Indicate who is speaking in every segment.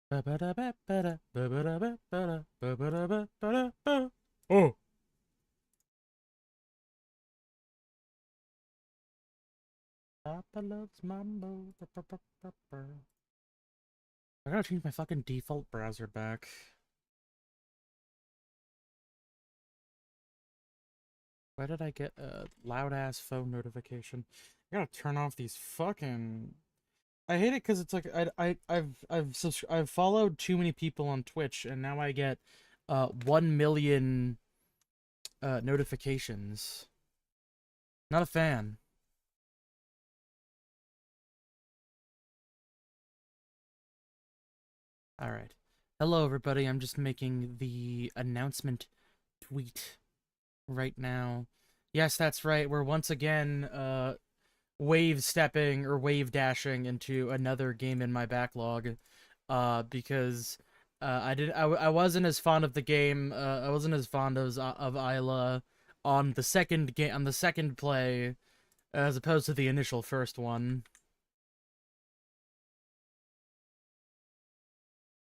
Speaker 1: Oh. Papa loves mambo. I gotta change my fucking default browser back. Why did I get a loud ass phone notification? I gotta turn off these fucking. I hate it because it's like I've followed too many people on Twitch and now I get 1 million notifications. Not a fan. All right. Hello everybody. I'm just making the announcement tweet right now. Yes, that's right. We're once again wave stepping or wave dashing into another game in my backlog because I wasn't as fond of the game. I wasn't as fond of Isla on the second play as opposed to the initial first one.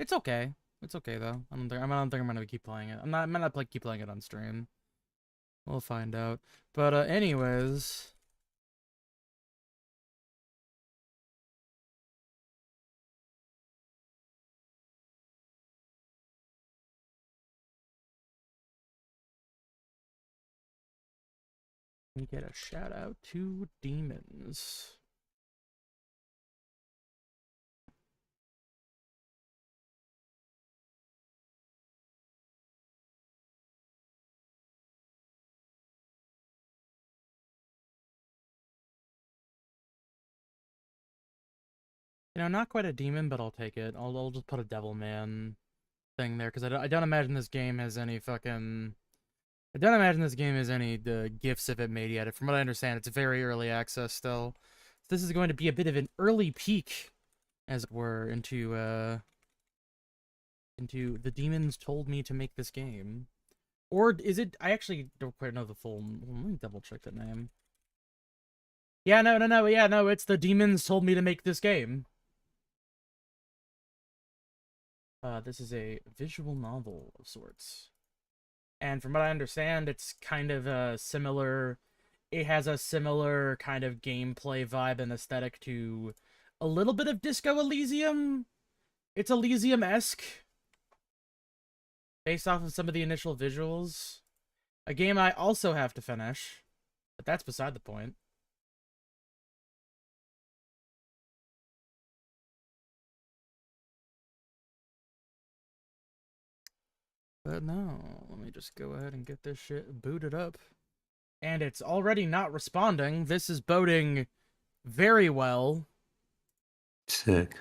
Speaker 1: It's okay. It's okay though. I don't think I'm gonna keep playing it. I'm not keep playing it on stream. We'll find out. But anyways, we get a shout out to Demons. You know, not quite a demon, but I'll take it. I'll just put a Devilman thing there because I don't imagine this game has any fucking. I don't imagine this game has any gifts of it made yet. From what I understand, it's very early access still. So this is going to be a bit of an early peek, as it were, into the Demons told me to make this game. Or is it? I actually don't quite know the full. Let me double check the name. Yeah, no, it's the Demons told me to make this game. This is a visual novel of sorts. And from what I understand, it's kind of a similar... It has a similar kind of gameplay vibe and aesthetic to a little bit of Disco Elysium. It's Elysium-esque. Based off of some of the initial visuals. A game I also have to finish. But that's beside the point. But no, let me just go ahead and get this shit booted up. And it's already not responding. This is boding very well.
Speaker 2: Sick.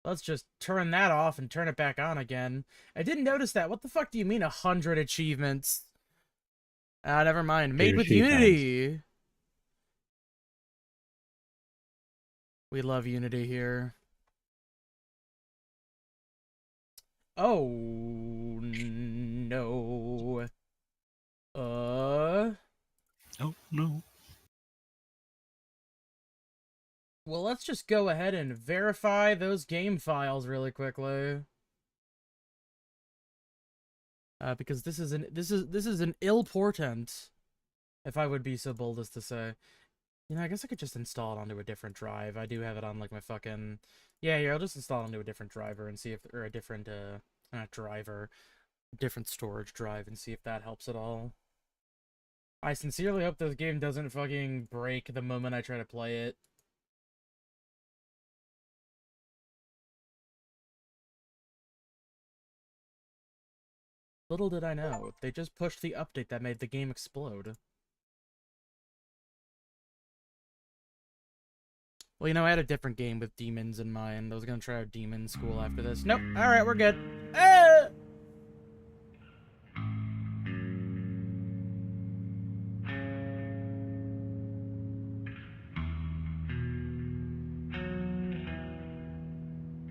Speaker 1: Let's just turn that off and turn it back on again. I didn't notice that. What the fuck do you mean 100 achievements? Ah, never mind. Made with Unity. We love Unity here. Oh, no. Oh,
Speaker 2: no.
Speaker 1: Well, let's just go ahead and verify those game files really quickly. Because this is an ill portent, if I would be so bold as to say. You know, I guess I could just install it onto a different drive. I do have it on like my fucking... Yeah, here, I'll just install it onto a different driver and see if... Or a different, not driver. Different storage drive and see if that helps at all. I sincerely hope this game doesn't fucking break the moment I try to play it. Little did I know, they just pushed the update that made the game explode. Well, you know, I had a different game with demons in mind. I was gonna try out Demon School after this. Nope. Alright, we're good. Ah!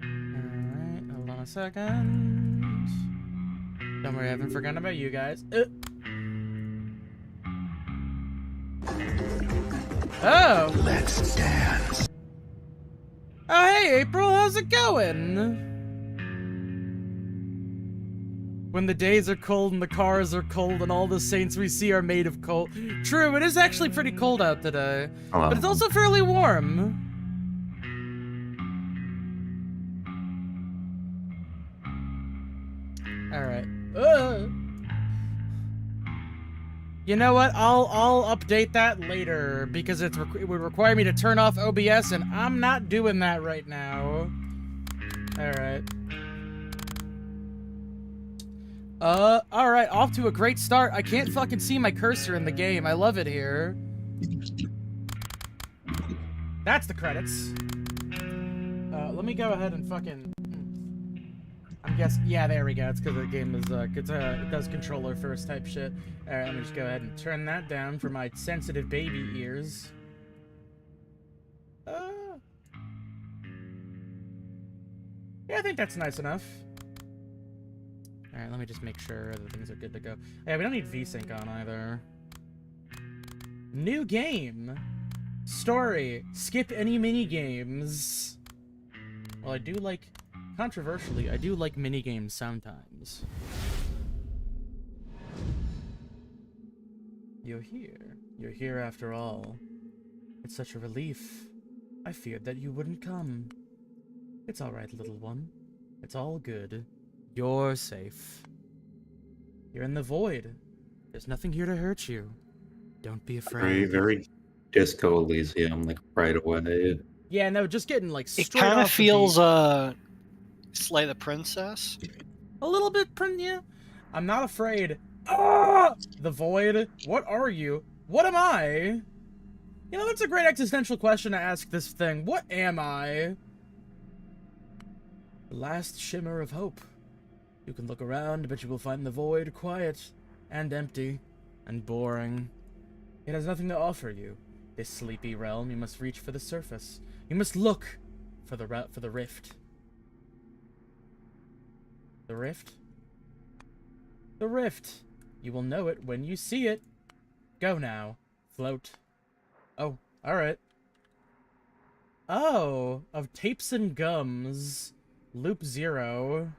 Speaker 1: Alright, hold on a second. Don't worry, I haven't forgotten about you guys. Oh!
Speaker 2: Let's dance.
Speaker 1: Oh, hey, Hey, April, how's it going? When the days are cold and the cars are cold and all the saints we see are made of coal. True, it is actually pretty cold out today.
Speaker 2: Hello.
Speaker 1: But it's also fairly warm. Alright. You know what? I'll update that later because it would require me to turn off OBS, and I'm not doing that right now. Alright. Alright, off to a great start. I can't fucking see my cursor in the game. I love it here. That's the credits. Let me go ahead and fucking... I'm guessing... Yeah, there we go. It's because the game is, it does controller first type shit. Alright, let me just go ahead and turn that down for my sensitive baby ears. Yeah, I think that's nice enough. Alright, let me just make sure other things are good to go. Yeah, we don't need VSync on either. New game! Story. Skip any mini-games. Well, I do like... Controversially, I do like mini-games sometimes. You're here. You're here after all. It's such a relief. I feared that you wouldn't come. It's alright, little one. It's all good. You're safe. You're in the void. There's nothing here to hurt you. Don't be afraid.
Speaker 2: Very, very Disco Elysium, like right away.
Speaker 1: Yeah, no, just getting like straight
Speaker 3: It kind
Speaker 1: off
Speaker 3: of feels Slay the Princess.
Speaker 1: a little bit, yeah. I'm not afraid. Ah! The void. What are you? What am I? You know, that's a great existential question to ask this thing. What am I? The last shimmer of hope. You can look around, but you will find the void quiet and empty and boring. It has nothing to offer you. This sleepy realm, you must reach for the surface. You must look for the rift. The rift? The rift. You will know it when you see it. Go now. Float. Oh, alright. Oh, of tapes and gums. Loop 0.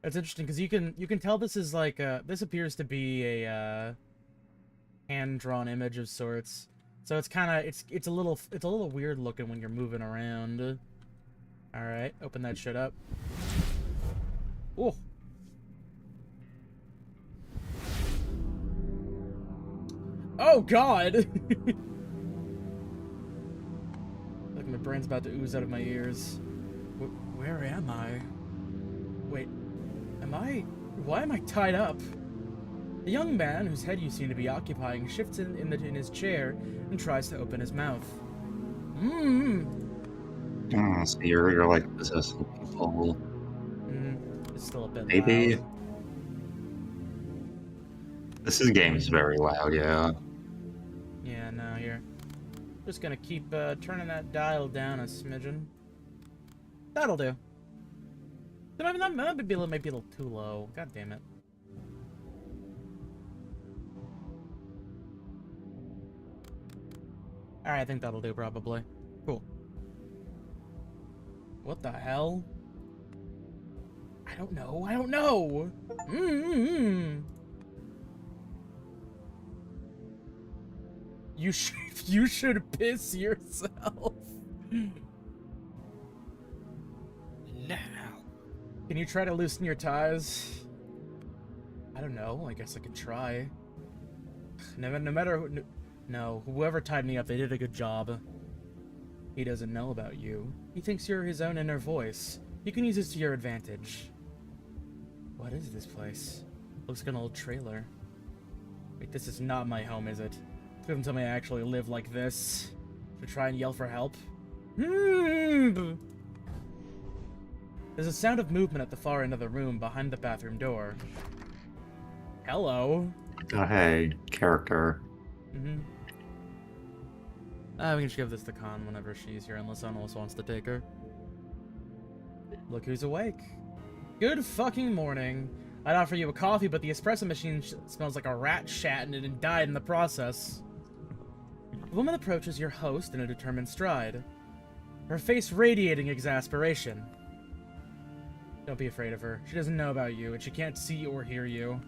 Speaker 1: That's interesting because you can tell this is like this appears to be a hand-drawn image of sorts. So it's kind of it's a little weird looking when you're moving around. All right, open that shit up. Oh. Oh God. Like my brain's about to ooze out of my ears. Where am I? Wait. Why am I tied up? The young man, whose head you seem to be occupying, shifts in his chair and tries to open his mouth.
Speaker 2: So you're like possessing people.
Speaker 1: It's still a bit
Speaker 2: Maybe.
Speaker 1: loud.
Speaker 2: This game's very loud, yeah.
Speaker 1: Yeah, no, you're just gonna keep turning that dial down a smidgen. That'll do. That might be a little too low. God damn it. Alright, I think that'll do, probably. Cool. What the hell? I don't know! You should piss yourself.
Speaker 3: Now.
Speaker 1: Can you try to loosen your ties? I don't know. I guess I could try. No matter who... No, whoever tied me up, they did a good job. He doesn't know about you. He thinks you're his own inner voice. You can use this to your advantage. What is this place? Looks like an old trailer. Wait, this is not my home, is it? Couldn't tell me I actually live like this. Should try and yell for help. There's a sound of movement at the far end of the room behind the bathroom door. Hello.
Speaker 2: Oh, hey, character.
Speaker 1: We can just give this to Khan whenever she's here, unless someone else wants to take her. Look who's awake. Good fucking morning. I'd offer you a coffee, but the espresso machine smells like a rat shat in it and died in the process. The woman approaches your host in a determined stride. her face radiating exasperation. Don't be afraid of her. She doesn't know about you, and she can't see or hear you.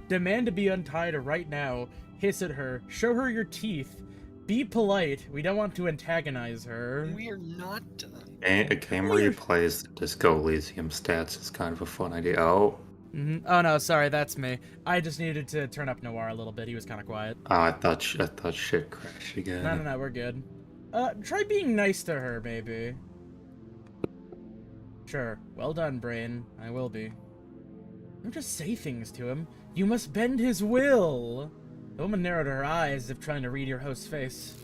Speaker 1: Demand to be untied right now. Hiss at her. Show her your teeth. Be polite. We don't want to antagonize her.
Speaker 3: We are not done.
Speaker 2: A game where you plays Disco Elysium stats is kind of a fun idea. Oh,
Speaker 1: Oh no, sorry, that's me. I just needed to turn up Noir a little bit. He was kind of quiet.
Speaker 2: I thought shit crashed again.
Speaker 1: No, we're good. Try being nice to her, maybe. Sure. Well done, Brain. I will be. Don't just say things to him. You must bend his will. The woman narrowed her eyes as if trying to read your host's face.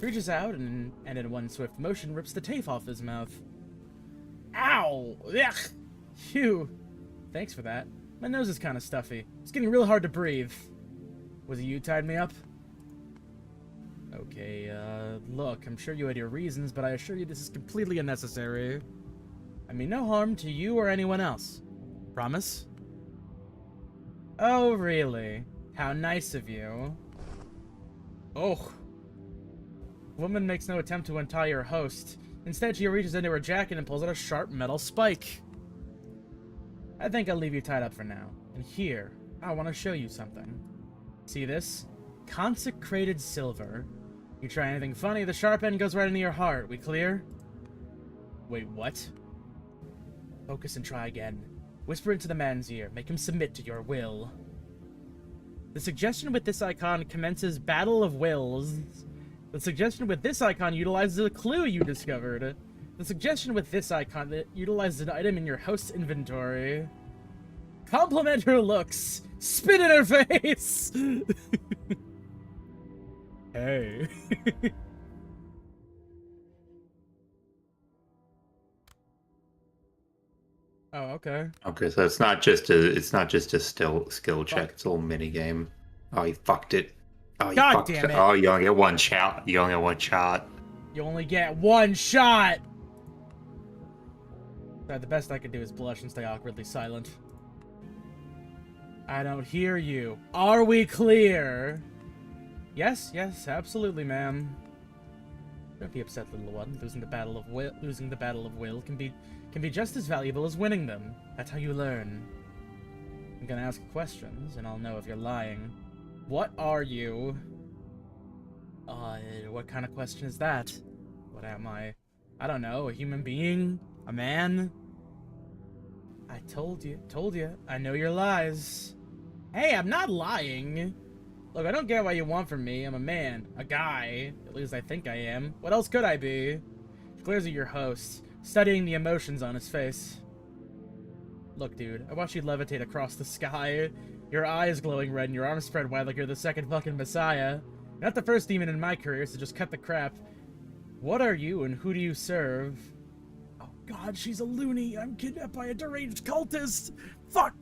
Speaker 1: Reaches out and in one swift motion rips the tape off his mouth. Ow! Ugh! Phew. Thanks for that. My nose is kind of stuffy. It's getting real hard to breathe. Was it you tied me up? Okay, look, I'm sure you had your reasons, but I assure you this is completely unnecessary. I mean no harm to you or anyone else. Promise? Oh, really? How nice of you. Oh. Woman makes no attempt to untie her host. Instead, she reaches into her jacket and pulls out a sharp metal spike. I think I'll leave you tied up for now. And here, I want to show you something. See this? Consecrated silver. You try anything funny, the sharp end goes right into your heart. We clear? Wait, what? Focus and try again. Whisper into the man's ear. Make him submit to your will. The suggestion with this icon commences Battle of Wills. The suggestion with this icon utilizes a clue you discovered. The suggestion with this icon that utilizes an item in your host's inventory. Compliment her looks. Spit in her face. Hey. Oh, okay.
Speaker 2: Okay, so it's not just a skill check. It's a little mini game. Oh, you fucked it. Oh, you
Speaker 1: God
Speaker 2: fucked
Speaker 1: damn it.
Speaker 2: Oh, you only get one shot. You only get one shot.
Speaker 1: You only get one shot. The best I could do is blush and stay awkwardly silent. I don't hear you. Are we clear? Yes, absolutely, ma'am. Don't be upset, little one. Losing the battle of will can be just as valuable as winning them. That's how you learn. I'm gonna ask questions, and I'll know if you're lying. What are you? What kind of question is that? What am I? I don't know, a human being? A man? I told you. I know your lies. Hey, I'm not lying. Look, I don't get what you want from me. I'm a man. A guy. At least I think I am. What else could I be? She glares at your host, studying the emotions on his face. Look, dude, I watched you levitate across the sky. Your eyes glowing red and your arms spread wide like you're the second fucking messiah. You're not the first demon in my career, so just cut the crap. What are you and who do you serve? Oh god, she's a loony. I'm kidnapped by a deranged cultist. Fuck.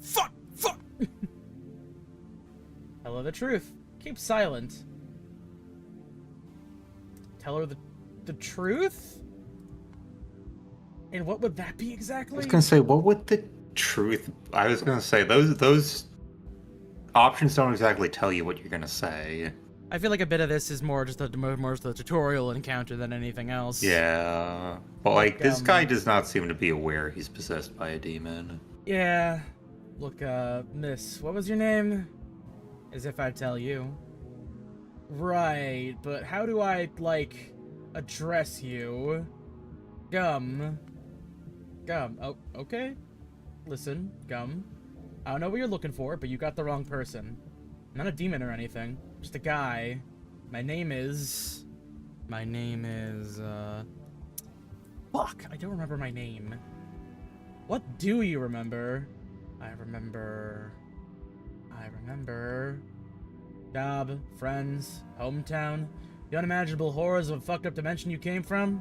Speaker 1: Tell her the truth. Keep silent. Tell her the truth? And what would that be exactly?
Speaker 2: I was gonna say, what would the truth? I was gonna say those options don't exactly tell you what you're gonna say.
Speaker 1: I feel like a bit of this is more just the tutorial encounter than anything else.
Speaker 2: Yeah, but like this guy does not seem to be aware he's possessed by a demon.
Speaker 1: Yeah. Look, miss, what was your name? As if I'd tell you. Right, but how do I, like, address you? Gum. Oh, okay. Listen, Gum. I don't know what you're looking for, but you got the wrong person. I'm not a demon or anything. Just a guy. My name is... Fuck, I don't remember my name. What do you remember? I remember... Job, friends, hometown, the unimaginable horrors of a fucked up dimension you came from?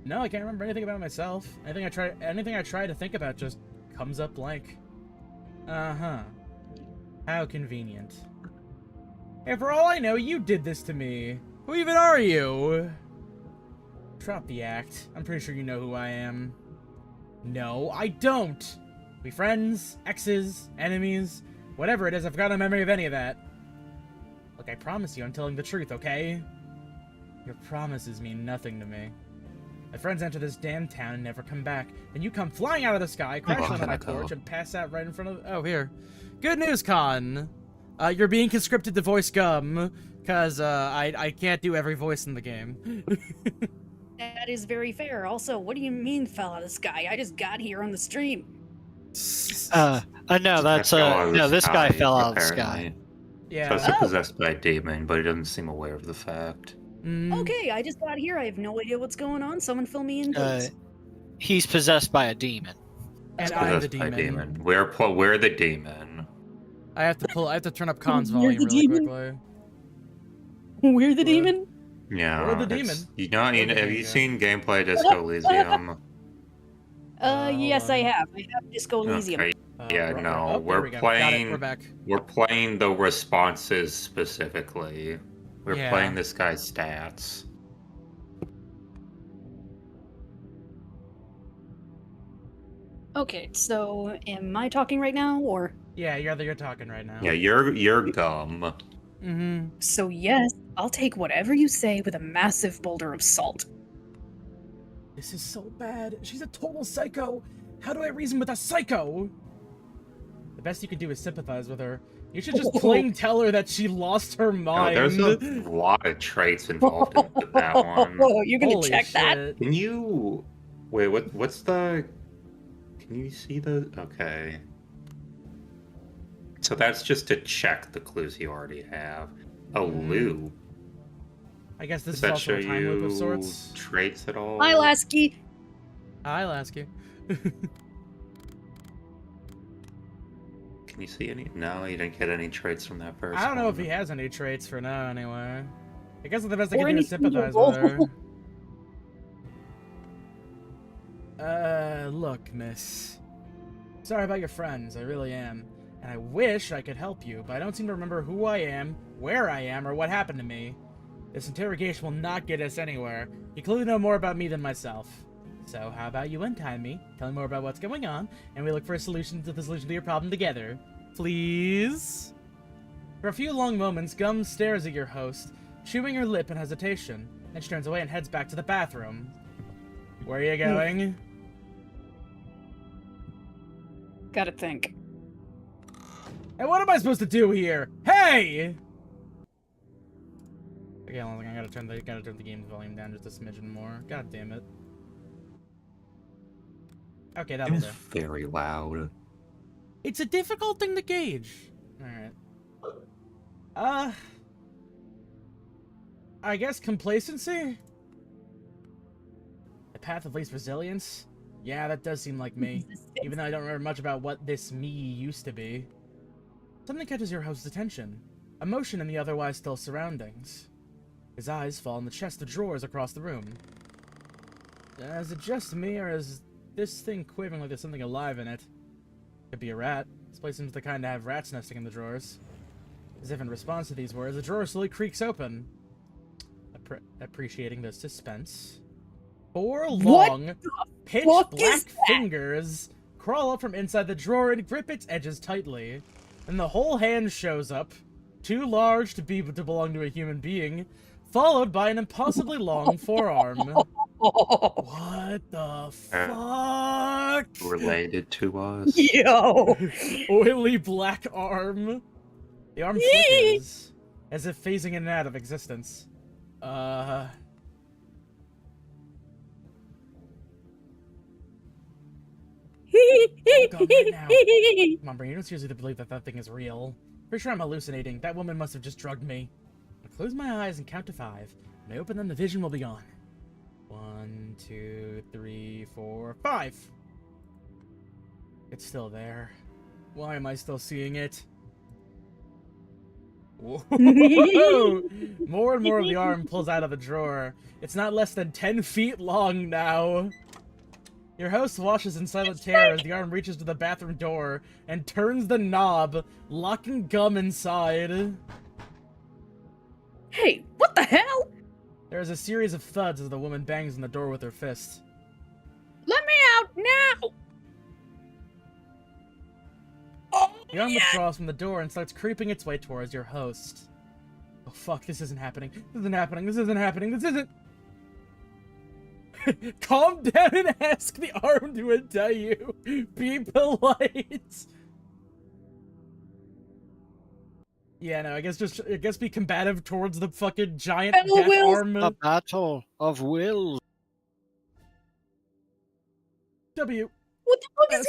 Speaker 1: No, I can't remember anything about myself. Anything I try to think about just comes up blank. Uh-huh. How convenient. Hey, for all I know, you did this to me. Who even are you? Drop the act. I'm pretty sure you know who I am. No, I don't. We friends, exes, enemies, whatever it is, I've got no memory of any of that. Look, I promise you I'm telling the truth, okay? Your promises mean nothing to me. My friends enter this damn town and never come back. Then you come flying out of the sky, crash
Speaker 2: Oh,
Speaker 1: onto my
Speaker 2: Kaneko.
Speaker 1: porch, and pass out right in front of... Oh, here. Good news, Con! You're being conscripted to voice Gum, because, I can't do every voice in the game.
Speaker 4: That is very fair. Also, what do you mean fell out of the sky? I just got here on the stream.
Speaker 3: No, that's
Speaker 2: Fell out of the
Speaker 3: no. This guy
Speaker 2: sky,
Speaker 3: fell out of the
Speaker 2: apparently.
Speaker 3: sky.
Speaker 1: Yeah.
Speaker 2: So it's
Speaker 4: Oh.
Speaker 2: possessed by a demon, but he doesn't seem aware of the fact.
Speaker 1: Mm,
Speaker 4: Okay, I just got here. I have no idea what's going on. Someone fill me in, please.
Speaker 3: He's possessed by a demon.
Speaker 1: and I'm the
Speaker 2: Possessed by a
Speaker 1: demon.
Speaker 2: We're the demon.
Speaker 1: I have to turn up Con's
Speaker 4: You're
Speaker 1: volume
Speaker 4: the
Speaker 1: really
Speaker 4: demon?
Speaker 1: quickly.
Speaker 4: We're the
Speaker 1: What?
Speaker 4: demon?
Speaker 2: Yeah.
Speaker 1: We're the
Speaker 2: it's-
Speaker 1: demon.
Speaker 2: You know,
Speaker 1: We're the
Speaker 2: have you
Speaker 1: demon.
Speaker 2: seen gameplay Disco Elysium?
Speaker 4: Yes, I
Speaker 1: hold on.
Speaker 4: have. I have Disco Elysium.
Speaker 2: Okay, Yeah,
Speaker 1: right,
Speaker 2: no,
Speaker 1: right. Oh, there
Speaker 2: we're
Speaker 1: we go. Got it,
Speaker 2: playing-
Speaker 1: we're back.
Speaker 2: we're playing the responses specifically. We're
Speaker 1: Yeah.
Speaker 2: playing this guy's stats.
Speaker 4: Okay, so am I talking right now, or?
Speaker 1: Yeah, you're talking right now.
Speaker 2: Yeah, you're Gum.
Speaker 1: Mm-hmm.
Speaker 4: So yes, I'll take whatever you say with a massive boulder of salt.
Speaker 1: This is so bad. She's a total psycho. How do I reason with a psycho? The best you can do is sympathize with her. You should just plain tell her that she lost her
Speaker 2: Oh,
Speaker 1: mind.
Speaker 2: there's a lot of traits involved in that one.
Speaker 4: Oh, you're gonna
Speaker 1: Holy
Speaker 4: check that?
Speaker 1: shit.
Speaker 2: Can you wait? What's the? Can you see the? Okay. So that's just to check the clues you already have. A loop.
Speaker 1: I guess this
Speaker 2: Does
Speaker 1: is
Speaker 2: that
Speaker 1: also
Speaker 2: show
Speaker 1: a time loop of
Speaker 2: you
Speaker 1: sorts.
Speaker 2: traits at all?
Speaker 4: Hi, Lasky.
Speaker 1: I'll ask you.
Speaker 2: Can you see any? No, you didn't get any traits from that person.
Speaker 1: I don't know if he has any traits for now, anyway. I guess the best I
Speaker 4: Or
Speaker 1: can do is
Speaker 4: anything
Speaker 1: sympathize
Speaker 4: to
Speaker 1: with her.
Speaker 4: roll.
Speaker 1: Look, miss. Sorry about your friends, I really am. And I wish I could help you, but I don't seem to remember who I am, where I am, or what happened to me. This interrogation will not get us anywhere. You clearly know more about me than myself. So how about you untie me, tell me more about what's going on, and we look for a solution to your problem together. Please? For a few long moments, Gum stares at your host, chewing her lip in hesitation. Then she turns away and heads back to the bathroom. Where are you going?
Speaker 4: Gotta think.
Speaker 1: And what am I supposed to do here? Hey! Okay, hold on, I gotta turn the game's volume down just a smidgen more. God damn it. Okay,
Speaker 2: It
Speaker 1: that'll
Speaker 2: was
Speaker 1: do.
Speaker 2: very loud.
Speaker 1: It's a difficult thing to gauge. Alright. I guess complacency? The path of least resilience? Yeah, that does seem like me. Even though I don't remember much about what this me used to be. Something catches your host's attention. Emotion in the otherwise still surroundings. His eyes fall on the chest of drawers across the room. Is it just me, or is this thing quivering like there's something alive in it? Could be a rat. This place seems to kind of have rats nesting in the drawers. As if in response to these words, the drawer slowly creaks open. Appreciating the suspense. Four
Speaker 4: What
Speaker 1: long, pitch
Speaker 4: fuck
Speaker 1: black
Speaker 4: is that?
Speaker 1: fingers crawl up from inside the drawer and grip its edges tightly. Then the whole hand shows up, too large to belong to a human being, followed by an impossibly long forearm. What the fuck?
Speaker 2: Related to us.
Speaker 4: Yo!
Speaker 1: Oily black arm. The arm flickers, as if phasing in and out of existence. God, right now. Come on, Brain, you don't seriously believe that thing is real. Pretty sure I'm hallucinating. That woman must have just drugged me. I close my eyes and count to 5. When I open them, the vision will be gone. 1, 2, 3, 4, 5. It's still there. Why am I still seeing it? Whoa! More and more of the arm pulls out of the drawer. It's not less than 10 feet long now. Your host washes in silent terror as the arm reaches to the bathroom door and turns the knob, locking Gum inside.
Speaker 4: Hey, what the hell?
Speaker 1: There is a series of thuds as the woman bangs on the door with her fist.
Speaker 4: Let me out now! Oh,
Speaker 1: The arm
Speaker 4: yeah.
Speaker 1: withdraws from the door and starts creeping its way towards your host. Oh fuck, this isn't happening. This isn't happening. This isn't happening. This isn't... Calm down and ask the armed one tell you. Be polite. Yeah, no, I guess be combative towards the fucking giant
Speaker 4: Fellow
Speaker 1: death
Speaker 4: wills.
Speaker 1: arm.
Speaker 3: The battle of wills.
Speaker 1: W.
Speaker 4: What the fuck is
Speaker 1: Yes.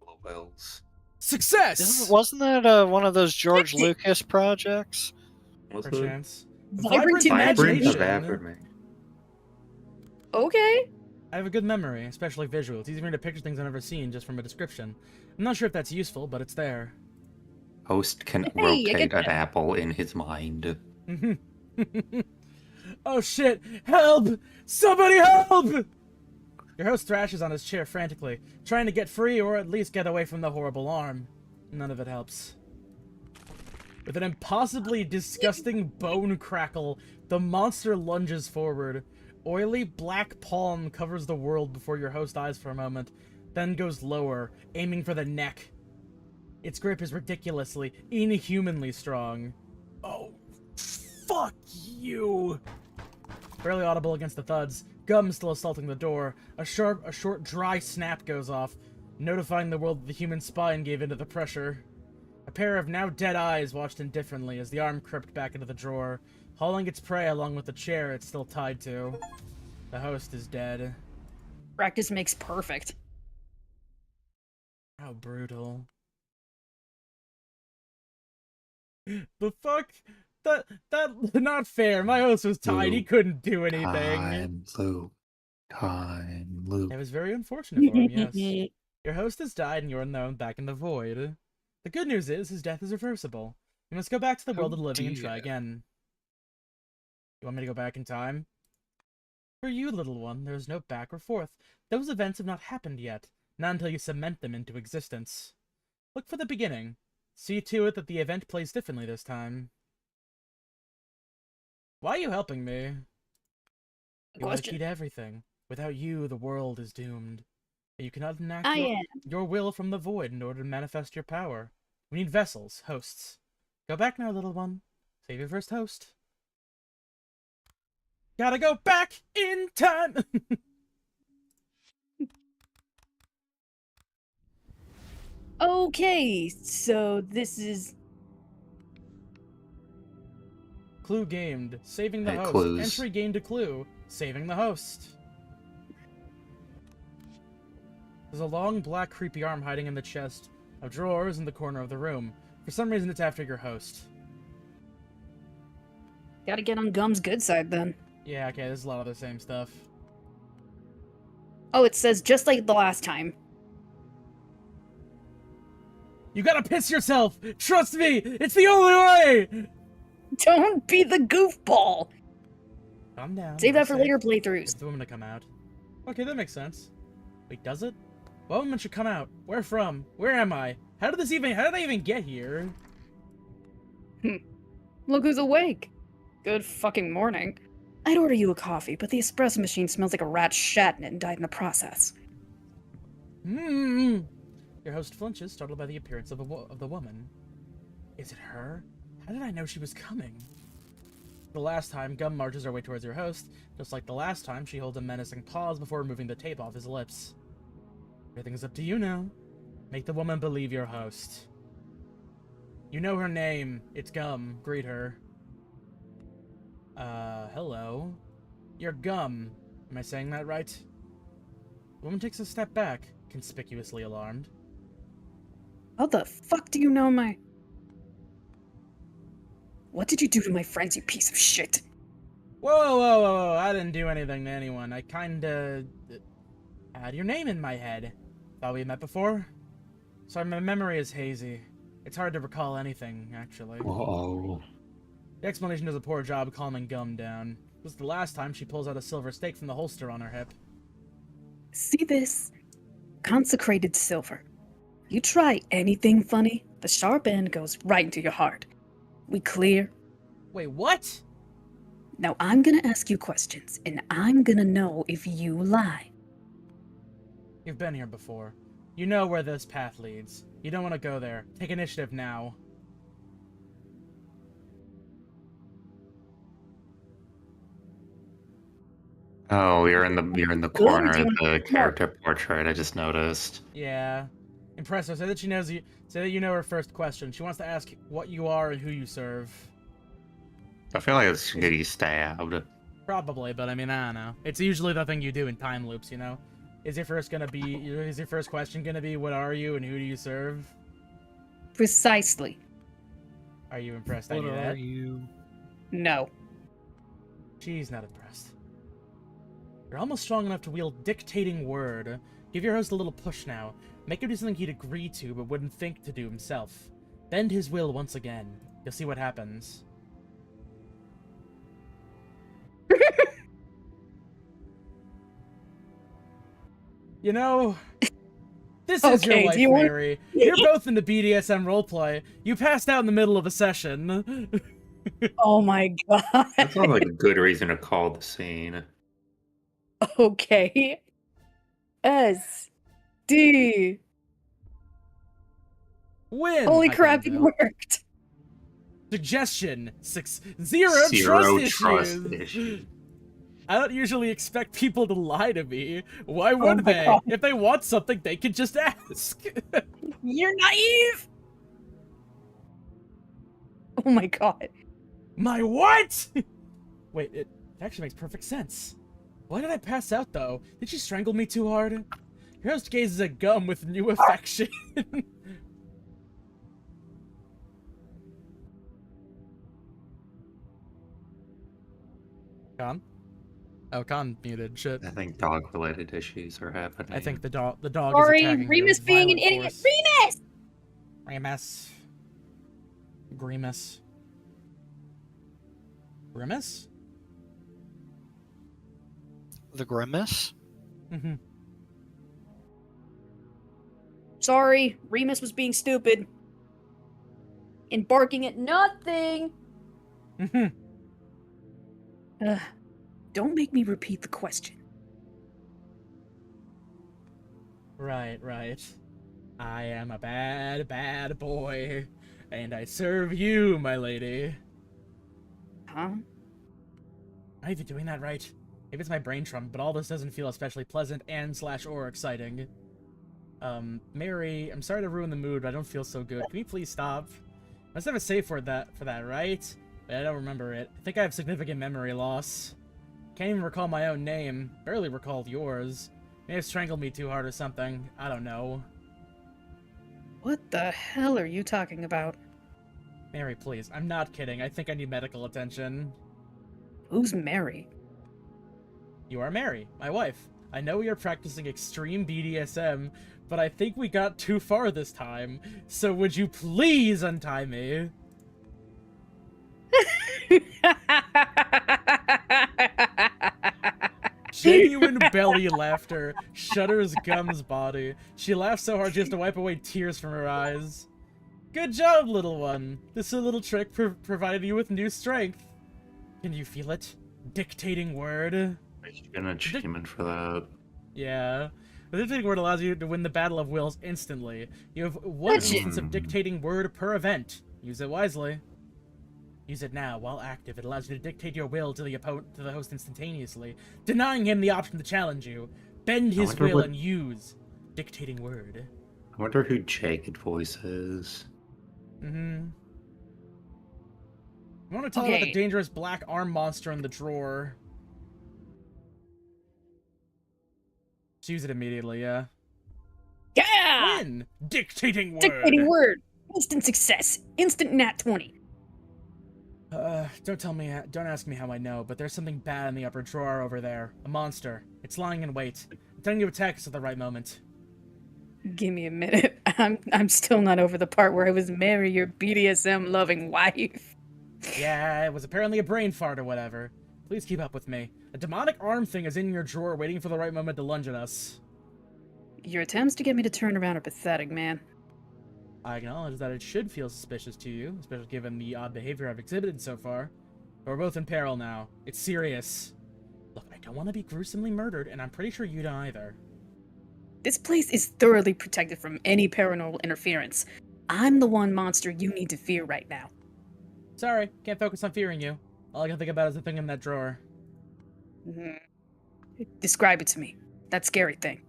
Speaker 4: going on?
Speaker 2: Wells.
Speaker 1: Success!
Speaker 3: Wasn't that one of those George
Speaker 4: Did you-
Speaker 3: Lucas projects?
Speaker 2: What's the
Speaker 1: Perchance.
Speaker 4: Vibrant
Speaker 2: Vibrant
Speaker 1: imagination.
Speaker 2: evaporate me.
Speaker 4: Okay.
Speaker 1: I have a good memory, especially visual. It's easy for me to picture things I've never seen just from a description. I'm not sure if that's useful, but it's there.
Speaker 2: Host can
Speaker 4: Hey, I
Speaker 2: rotate
Speaker 4: get
Speaker 2: an
Speaker 4: that.
Speaker 2: apple in his mind.
Speaker 1: Oh shit! Help! Somebody help! Your host thrashes on his chair frantically, trying to get free or at least get away from the horrible arm. None of it helps. With an impossibly disgusting bone crackle, the monster lunges forward. Oily black palm covers the world before your host eyes for a moment, then goes lower, aiming for the neck. Its grip is ridiculously, inhumanly strong. Oh, fuck you! Barely audible against the thuds, Gum still assaulting the door. A short, dry snap goes off, notifying the world that the human spine gave into the pressure. A pair of now dead eyes watched indifferently as the arm crept back into the drawer, hauling its prey along with the chair it's still tied to. The host is dead.
Speaker 4: Practice makes perfect.
Speaker 1: How brutal. The fuck? That not fair. My host was tied. He
Speaker 2: Blue.
Speaker 1: couldn't do anything.
Speaker 2: Time loop. Time loop.
Speaker 1: It was very unfortunate for him, yes. Your host has died and you're now back in the void. The good news is his death is reversible. You must go back to the world
Speaker 3: Oh,
Speaker 1: of the living and try
Speaker 3: dear.
Speaker 1: again. You want me to go back in time? For you, little one, there is no back or forth. Those events have not happened yet, not until you cement them into existence. Look for the beginning. See to it that the event plays differently this time. Why are you helping me? You are the key
Speaker 4: Question.
Speaker 1: to everything. Without you, the world is doomed. You cannot enact
Speaker 4: I
Speaker 1: your,
Speaker 4: am.
Speaker 1: your will from the void in order to manifest your power. We need vessels, hosts. Go back now, little one. Save your first host. Gotta go back in time!
Speaker 4: Okay, so this is
Speaker 1: Clue gamed. Saving the
Speaker 2: Hey,
Speaker 1: host.
Speaker 2: clues.
Speaker 1: Entry gained a clue. Saving the host. There's a long, black, creepy arm hiding in the chest of drawers in the corner of the room. For some reason, it's after your host.
Speaker 4: gotta get on Gum's good side then.
Speaker 1: Yeah, okay, there's a lot of the same stuff.
Speaker 4: Oh, it says just like the last time.
Speaker 1: You gotta piss yourself! Trust me! It's the only way!
Speaker 4: Don't be the goofball.
Speaker 1: Calm down.
Speaker 4: Save
Speaker 1: you're
Speaker 4: that for
Speaker 1: safe.
Speaker 4: later
Speaker 1: Wait
Speaker 4: playthroughs.
Speaker 1: for the woman to come out. Okay, that makes sense. Wait, does it? What woman should come out? Where from? Where am I? How did I even get here?
Speaker 4: Look who's awake. Good fucking morning. I'd order you a coffee, but the espresso machine smells like a rat shat in it and died in the process.
Speaker 1: Hmm. Your host flinches, startled by the appearance of the woman. Is it her? How did I know she was coming? The last time, Gum marches her way towards your host. Just like the last time, she holds a menacing pause before removing the tape off his lips. Everything's up to you now. Make the woman believe your host. You know her name. It's Gum. Greet her. Hello. You're Gum. Am I saying that right? The woman takes a step back, conspicuously alarmed.
Speaker 4: How the fuck do you know my... What did you do to my friends, you piece of shit?
Speaker 1: Whoa, I didn't do anything to anyone. I kinda... had your name in my head. Thought we met before? Sorry, my memory is hazy. It's hard to recall anything, actually.
Speaker 2: Whoa.
Speaker 1: The explanation does a poor job calming Gum down. This is the last time she pulls out a silver stake from the holster on her hip.
Speaker 4: See this? Consecrated silver. You try anything funny, the sharp end goes right into your heart. We clear?
Speaker 1: Wait, what?
Speaker 4: Now I'm gonna ask you questions, and I'm gonna know if you lie.
Speaker 1: You've been here before. You know where this path leads. You don't want to go there. Take initiative now.
Speaker 2: Oh, you're in the
Speaker 4: Good, or
Speaker 2: corner
Speaker 4: do you
Speaker 2: of
Speaker 4: wanna
Speaker 2: the
Speaker 4: be smart?
Speaker 2: character portrait. I just noticed.
Speaker 1: Yeah. Impress her. Say that she knows you. Say that you know her first question. She wants to ask what you are and who you serve.
Speaker 2: I feel like it's gonna get you stabbed.
Speaker 1: Probably, but I mean, I don't know. It's usually the thing you do in time loops, you know? Is your first question gonna be what are you and who do you serve?
Speaker 4: Precisely.
Speaker 1: Are you impressed? I
Speaker 3: What
Speaker 1: knew
Speaker 3: are
Speaker 1: that.
Speaker 3: you?
Speaker 4: No.
Speaker 1: She's not impressed. You're almost strong enough to wield dictating word. Give your host a little push now. Make him do something he'd agree to but wouldn't think to do himself. Bend his will once again. You'll see what happens. You know, this is your
Speaker 4: Okay,
Speaker 1: wife,
Speaker 4: do you want-
Speaker 1: Mary. You're both into BDSM roleplay. You passed out in the middle of a session.
Speaker 4: Oh my
Speaker 2: That
Speaker 4: god.
Speaker 2: sounds like a good reason to call the scene.
Speaker 4: Okay. S. D.
Speaker 1: Win!
Speaker 4: Holy
Speaker 1: I
Speaker 4: crap,
Speaker 1: can
Speaker 4: it
Speaker 1: do.
Speaker 4: worked.
Speaker 1: Suggestion: zero
Speaker 2: Zero
Speaker 1: trust
Speaker 2: trust
Speaker 1: issues.
Speaker 2: issues.
Speaker 1: I don't usually expect people to lie to me. Why
Speaker 4: Oh
Speaker 1: would
Speaker 4: my
Speaker 1: they?
Speaker 4: God.
Speaker 1: If they want something, they can just ask.
Speaker 4: You're naive. Oh my god.
Speaker 1: My what? Wait, it actually makes perfect sense. Why did I pass out, though? Did she strangle me too hard? Your host gazes at gum with new affection. Con? Oh, Con muted. Shit.
Speaker 2: I think dog-related issues are happening.
Speaker 1: I think the dog is
Speaker 4: Sorry,
Speaker 1: attacking her
Speaker 4: Remus
Speaker 1: with
Speaker 4: being an
Speaker 1: violent
Speaker 4: idiot.
Speaker 1: force.
Speaker 4: Remus!
Speaker 1: Grimace. Grimace. Grimace?
Speaker 3: The Grimace?
Speaker 1: Mm-hmm.
Speaker 4: Sorry, Remus was being stupid. And barking at nothing.
Speaker 1: Mm-hmm.
Speaker 4: Don't make me repeat the question.
Speaker 1: Right. I am a bad, bad boy, and I serve you, my lady.
Speaker 4: Huh?
Speaker 1: Am I even doing that right? Maybe it's my brain trump, but all this doesn't feel especially pleasant and/or exciting. Mary, I'm sorry to ruin the mood, but I don't feel so good. Can we please stop? I must have a safe word for that, right? But I don't remember it. I think I have significant memory loss. Can't even recall my own name. Barely recall yours. May have strangled me too hard or something. I don't know.
Speaker 4: What the hell are you talking about?
Speaker 1: Mary, please. I'm not kidding. I think I need medical attention.
Speaker 4: Who's Mary?
Speaker 1: You are Mary, my wife. I know we are practicing extreme BDSM, but I think we got too far this time. So would you please untie me? Genuine belly laughter shudders Gum's body. She laughs so hard she has to wipe away tears from her eyes. Good job, little one. This little trick provided you with new strength. Can you feel it? Dictating word.
Speaker 2: I should get an achievement for that.
Speaker 1: Yeah. The dictating word allows you to win the battle of wills instantly. You have one
Speaker 4: Gotcha.
Speaker 1: instance of dictating word per event. Use it wisely. Use it now. While active, it allows you to dictate your will to the host instantaneously, denying him the option to challenge you. Bend his
Speaker 2: wonder
Speaker 1: will
Speaker 2: what-
Speaker 1: and use dictating word.
Speaker 2: I wonder who Jagged Voice is.
Speaker 1: Mm-hmm. I want to tell you about the
Speaker 4: Okay.
Speaker 1: dangerous black arm monster in the drawer. Just use it immediately, yeah.
Speaker 4: Yeah!
Speaker 1: Win! Dictating word!
Speaker 4: Dictating word. Instant success. Instant nat 20.
Speaker 1: Don't ask me how I know, but there's something bad in the upper drawer over there. A monster. It's lying in wait. Intending to attack us at the right moment.
Speaker 4: Give me a minute. I'm still not over the part where I was marry your BDSM loving wife.
Speaker 1: Yeah, it was apparently a brain fart or whatever. Please keep up with me. A demonic arm thing is in your drawer waiting for the right moment to lunge at us.
Speaker 4: Your attempts to get me to turn around are pathetic, man.
Speaker 1: I acknowledge that it should feel suspicious to you, especially given the odd behavior I've exhibited so far. But we're both in peril now. It's serious. Look, I don't want to be gruesomely murdered, and I'm pretty sure you don't either.
Speaker 4: This place is thoroughly protected from any paranormal interference. I'm the one monster you need to fear right now.
Speaker 1: Sorry, can't focus on fearing you. All I can think about is the thing in that drawer.
Speaker 4: Mhm. Describe it to me. That scary thing.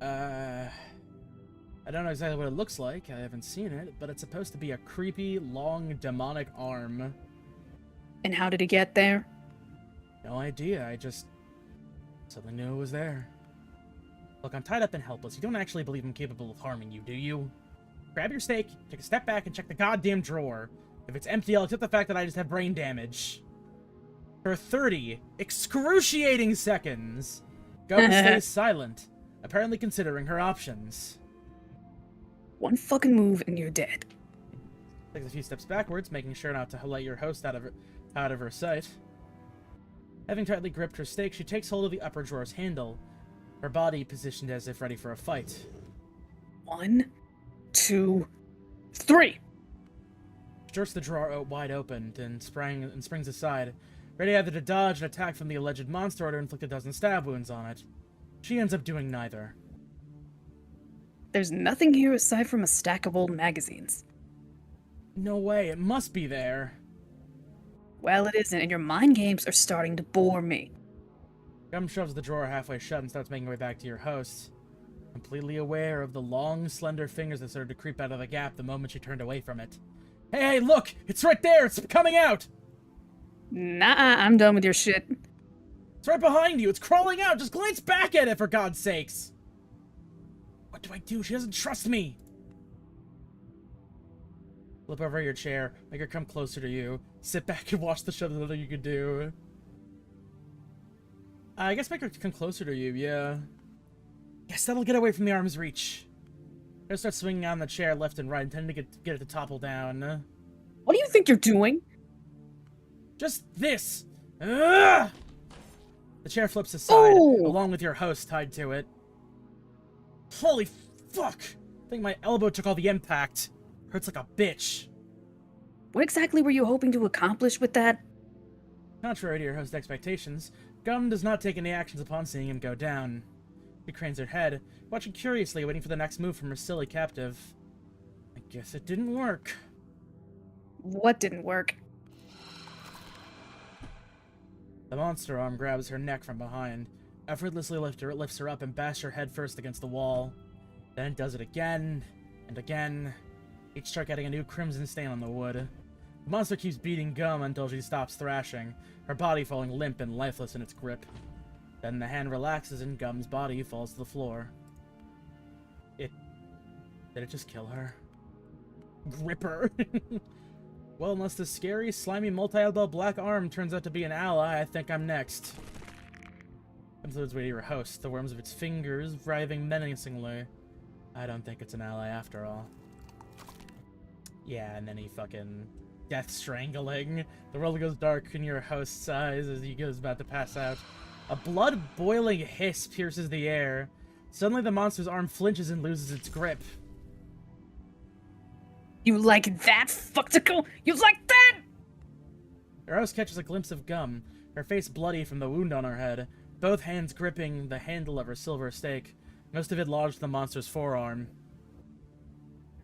Speaker 1: I don't know exactly what it looks like. I haven't seen it, but it's supposed to be a creepy, long, demonic arm.
Speaker 4: And how did it get there?
Speaker 1: No idea. I just suddenly knew it was there. Look, I'm tied up and helpless. You don't actually believe I'm capable of harming you, do you? Grab your steak, take a step back, and check the goddamn drawer. If it's empty, I'll accept the fact that I just have brain damage. For 30 excruciating seconds, Gum stays silent, apparently considering her options.
Speaker 4: One fucking move and you're dead.
Speaker 1: Takes a few steps backwards, making sure not to let your host out of her sight. Having tightly gripped her steak, she takes hold of the upper drawer's handle, her body positioned as if ready for a fight.
Speaker 4: 1, 2, 3.
Speaker 1: She jerks the drawer wide open and springs aside, ready either to dodge an attack from the alleged monster or to inflict a dozen stab wounds on it. She ends up doing neither.
Speaker 4: There's nothing here aside from a stack of old magazines.
Speaker 1: No way, it must be there.
Speaker 4: Well, it isn't, and your mind games are starting to bore me.
Speaker 1: Gum shoves the drawer halfway shut and starts making her way back to your host, completely aware of the long, slender fingers that started to creep out of the gap the moment she turned away from it. Hey, look! It's right there! It's coming out!
Speaker 4: Nah, I'm done with your shit.
Speaker 1: It's right behind you! It's crawling out! Just glance back at it, for God's sakes! What do I do? She doesn't trust me! Flip over your chair, make her come closer to you. Sit back and watch the show. There's nothing you can do. I guess make her come closer to you, yeah. Yes, that'll get away from the arm's reach. Gonna start swinging on the chair left and right, intending to get it to topple down.
Speaker 4: What do you think you're doing?
Speaker 1: Just this! Ugh! The chair flips aside,
Speaker 4: Oh!
Speaker 1: along with your host tied to it. Holy fuck! I think my elbow took all the impact. Hurts like a bitch.
Speaker 4: What exactly were you hoping to accomplish with that?
Speaker 1: Contrary to your host's expectations, Gum does not take any actions upon seeing him go down. She cranes her head, watching curiously, waiting for the next move from her silly captive. I guess it didn't work.
Speaker 4: What didn't work?
Speaker 1: The monster arm grabs her neck from behind, effortlessly lifts her up and bashes her head first against the wall. Then it does it again, and again, each strike adding a new crimson stain on the wood. The monster keeps beating Gum until she stops thrashing, her body falling limp and lifeless in its grip. Then the hand relaxes and Gum's body falls to the floor. Did it just kill her? Grip her? Well, unless this scary, slimy, multi-elbow black arm turns out to be an ally, I think I'm next. Comes its way to your host, the worms of its fingers writhing menacingly. I don't think it's an ally after all. Yeah, and then he fucking death strangling. The world goes dark in your host's eyes as he goes about to pass out. A blood-boiling hiss pierces the air. Suddenly the monster's arm flinches and loses its grip.
Speaker 4: You like that, fucksicle? You like that?
Speaker 1: Your host catches a glimpse of Gum, her face bloody from the wound on her head, both hands gripping the handle of her silver stake, most of it lodged in the monster's forearm.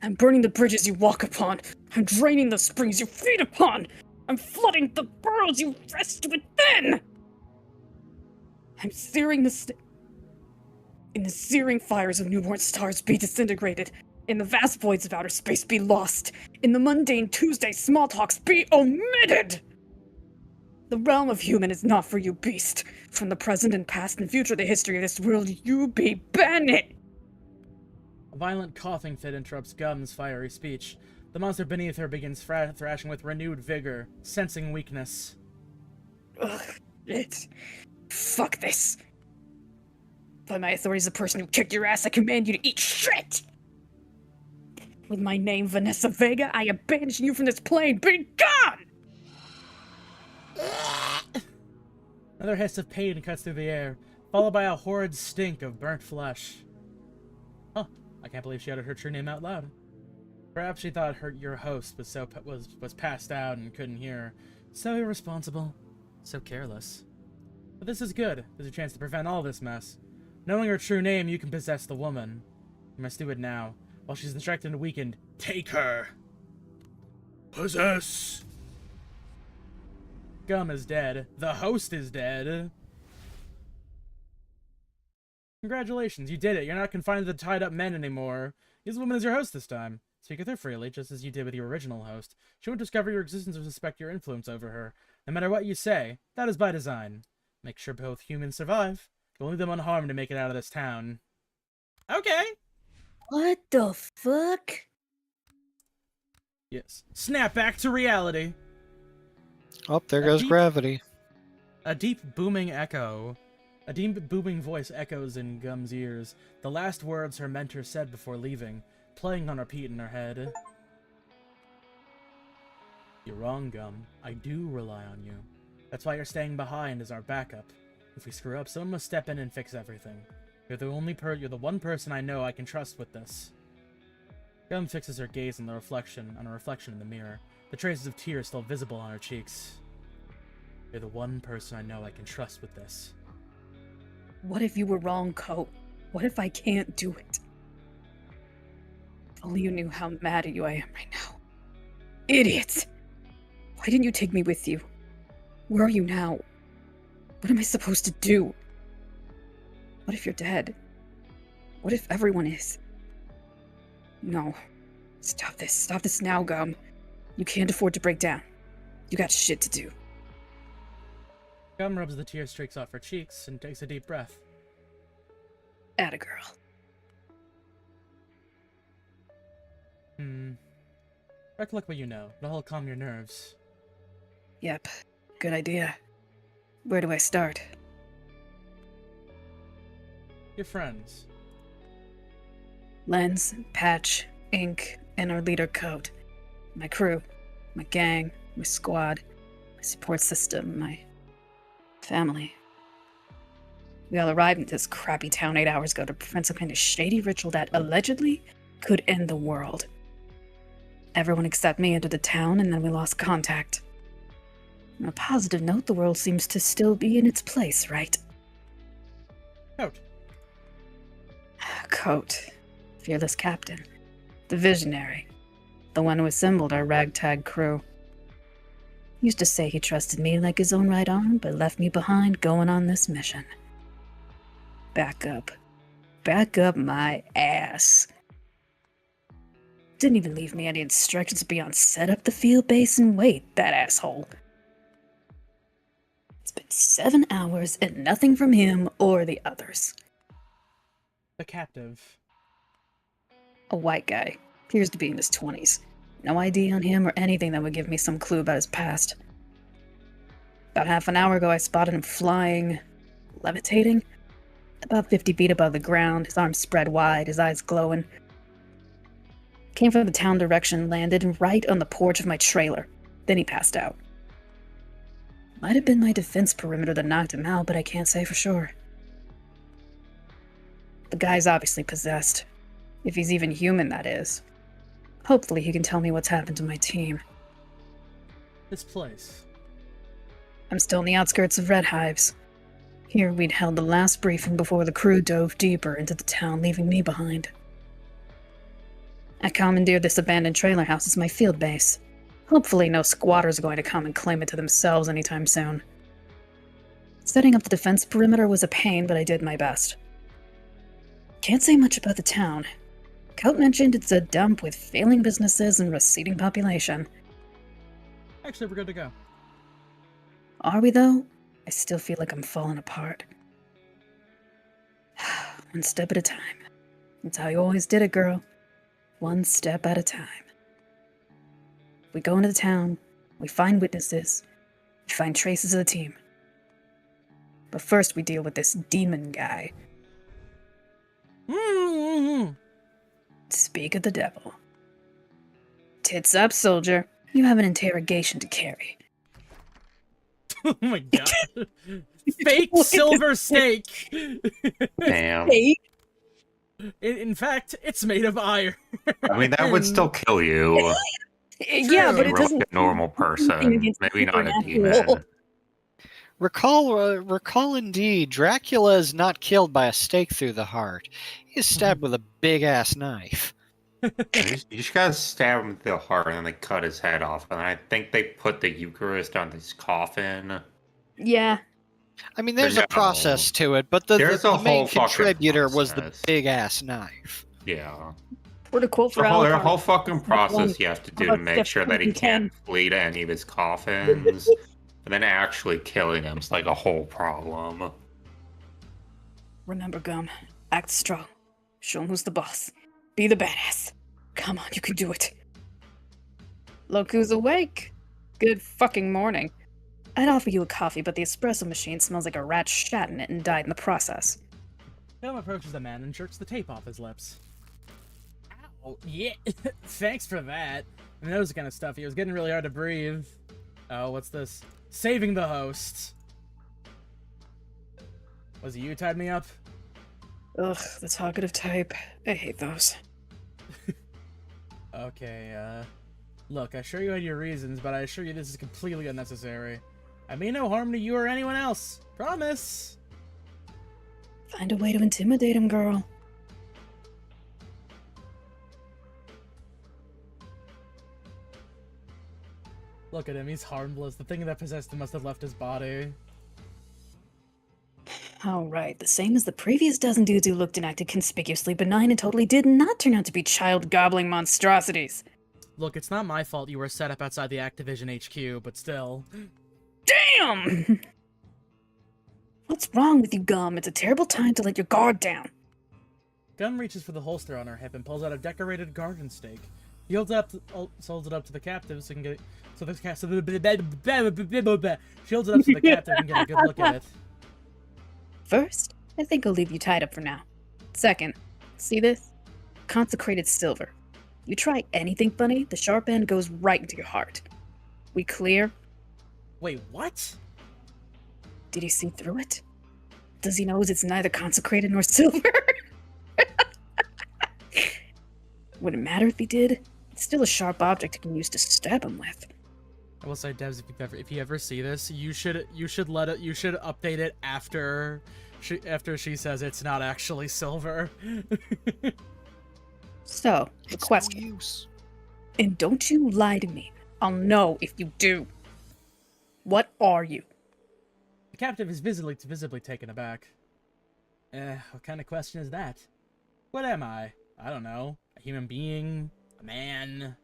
Speaker 4: I'm burning the bridges you walk upon. I'm draining the springs you feed upon. I'm flooding the burrows you rest within. I'm searing in the searing fires of newborn stars be disintegrated. In the vast voids of outer space be lost. In the mundane Tuesday small talks be omitted. The realm of human is not for you, beast. From the present and past and future the history of this world, you be banned.
Speaker 1: A violent coughing fit interrupts Gum's fiery speech. The monster beneath her begins thrashing with renewed vigor, sensing weakness.
Speaker 4: Ugh, fuck this. By my authority as the person who kicked your ass, I command you to eat shit! With my name, Vanessa Vega, I abandon you from this plane. Be gone!
Speaker 1: Another hiss of pain cuts through the air, followed by a horrid stink of burnt flesh. Huh, I can't believe she uttered her true name out loud. Perhaps she thought your host was passed out and couldn't hear her. So irresponsible. So careless. But this is good. There's a chance to prevent all this mess. Knowing her true name, you can possess the woman. You must do it now. While she's distracted and weakened, take her! Possess! Gum is dead. The host is dead. Congratulations, you did it. You're not confined to the tied-up men anymore. Use the woman as your host this time. Speak with her freely, just as you did with your original host. She won't discover your existence or suspect your influence over her. No matter what you say, that is by design. Make sure both humans survive. You'll leave them unharmed to make it out of this town. Okay.
Speaker 4: What the fuck?
Speaker 1: Yes. Snap back to reality.
Speaker 3: Oh, there
Speaker 1: A
Speaker 3: goes
Speaker 1: deep-
Speaker 3: gravity.
Speaker 1: A deep booming echo. A deep booming voice echoes in Gum's ears. The last words her mentor said before leaving, playing on repeat in her head. You're wrong, Gum. I do rely on you. That's why you're staying behind as our backup. If we screw up, someone must step in and fix everything. You're the one person I know I can trust with this. Gum fixes her gaze on a reflection in the mirror, the traces of tears still visible on her cheeks. You're the one person I know I can trust with this.
Speaker 4: What if you were wrong, Coat? What if I can't do it? If only you knew how mad at you I am right now. Idiots! Why didn't you take me with you? Where are you now? What am I supposed to do? What if you're dead? What if everyone is? No. Stop this. Stop this now, Gum. You can't afford to break down. You got shit to do.
Speaker 1: Gum rubs the tear streaks off her cheeks and takes a deep breath.
Speaker 4: Atta girl.
Speaker 1: Recollect what you know. It'll help calm your nerves.
Speaker 4: Yep. Good idea. Where do I start?
Speaker 1: Your friends.
Speaker 4: Lens, Patch, Ink, and our leader Coat. My crew, my gang, my squad, my support system, my family. We all arrived in this crappy town 8 hours ago to prevent some kind of shady ritual that allegedly could end the world. Everyone except me entered the town, and then we lost contact. On a positive note, the world seems to still be in its place, right?
Speaker 1: Coat.
Speaker 4: Coat. Fearless captain. The visionary. The one who assembled our ragtag crew. Used to say he trusted me like his own right arm, but left me behind going on this mission. Back up. Back up my ass. Didn't even leave me any instructions beyond set up the field base and wait, that asshole. It's been 7 hours and nothing from him or the others.
Speaker 1: The captive.
Speaker 4: A white guy. Appears to be in his 20s. No ID on him or anything that would give me some clue about his past. About half an hour ago, I spotted him flying, levitating, about 50 feet above the ground, his arms spread wide, his eyes glowing. Came from the town direction, landed right on the porch of my trailer. Then he passed out. Might have been my defense perimeter that knocked him out, but I can't say for sure. The guy's obviously possessed. If he's even human, that is. Hopefully he can tell me what's happened to my team.
Speaker 1: This place.
Speaker 4: I'm still in the outskirts of Red Hives. Here we'd held the last briefing before the crew dove deeper into the town, leaving me behind. I commandeered this abandoned trailer house as my field base. Hopefully no squatters are going to come and claim it to themselves anytime soon. Setting up the defense perimeter was a pain, but I did my best. Can't say much about the town. Cout mentioned it's a dump with failing businesses and receding population.
Speaker 1: Actually, we're good to go.
Speaker 4: Are we, though? I still feel like I'm falling apart. One step at a time. That's how you always did it, girl. One step at a time. We go into the town, we find witnesses, we find traces of the team. But first we deal with this demon guy. Speak of the devil. Tits up, soldier. You have an interrogation to carry.
Speaker 1: Oh my god. Fake silver steak!
Speaker 2: Damn.
Speaker 4: Hey,
Speaker 1: In fact, it's made of iron.
Speaker 2: I mean, that would still kill you.
Speaker 4: yeah, but
Speaker 2: You
Speaker 4: it
Speaker 2: were
Speaker 4: doesn't.
Speaker 2: like a normal person,
Speaker 4: against
Speaker 2: maybe not a
Speaker 4: supernatural.
Speaker 2: demon.
Speaker 3: Recall indeed, Dracula is not killed by a stake through the heart. He is stabbed with a big-ass knife.
Speaker 2: You just gotta stab him with the heart, and then they cut his head off. And I think they put the Eucharist on his coffin.
Speaker 4: Yeah.
Speaker 3: I mean, there's
Speaker 2: No.
Speaker 3: a process to it, but
Speaker 2: There's
Speaker 3: the
Speaker 2: a
Speaker 3: main
Speaker 2: whole fucking
Speaker 3: contributor was the
Speaker 2: process.
Speaker 3: big ass knife.
Speaker 2: Yeah.
Speaker 4: What a quote for
Speaker 2: There's a
Speaker 4: Alucard.
Speaker 2: whole fucking process you have to do to
Speaker 4: About
Speaker 2: make sure that he
Speaker 4: 10.
Speaker 2: can't flee to any of his coffins. And then actually killing him's like a whole problem.
Speaker 4: Remember, Gum. Act strong. Show him who's the boss. Be the badass. Come on, you can do it. Look who's awake. Good fucking morning. I'd offer you a coffee, but the espresso machine smells like a rat shat in it and died in the process.
Speaker 1: Tom approaches the man and jerks the tape off his lips. Ow, yeah, thanks for that. I mean, that was the kind of stuff. It was getting really hard to breathe. Oh, what's this? Saving the host. Was it you who tied me up?
Speaker 4: Ugh, the talkative type. I hate those.
Speaker 1: Okay, look, I assure you had your reasons, but I assure you this is completely unnecessary. I mean no harm to you or anyone else. Promise.
Speaker 4: Find a way to intimidate him, girl.
Speaker 1: Look at him, he's harmless. The thing that possessed him must have left his body.
Speaker 4: Alright, the same as the previous dozen dudes who looked and acted conspicuously benign and totally did not turn out to be child-gobbling monstrosities.
Speaker 1: Look, it's not my fault you were set up outside the Activision HQ, but still.
Speaker 4: Damn! What's wrong with you, Gum? It's a terrible time to let your guard down.
Speaker 1: Gum reaches for the holster on her hip and pulls out a decorated garden stake. He holds it up to the captive so he can get she holds it up so the captive can get a good look at it.
Speaker 4: First, I think I'll leave you tied up for now. Second, see this? Consecrated silver. You try anything funny, the sharp end goes right into your heart. We clear?
Speaker 1: Wait, what?
Speaker 4: Did he see through it? Does he knows it's neither consecrated nor silver? Wouldn't matter if he did. It's still a sharp object you can use to stab him with.
Speaker 1: I will say, Devs, if you ever see this, you should update it after she says it's not actually silver.
Speaker 4: So, the
Speaker 3: It's
Speaker 4: question.
Speaker 3: no use.
Speaker 4: And don't you lie to me. I'll know if you do. What are you?
Speaker 1: The captive is visibly taken aback. What kind of question is that? What am I? I don't know. A human being? A man?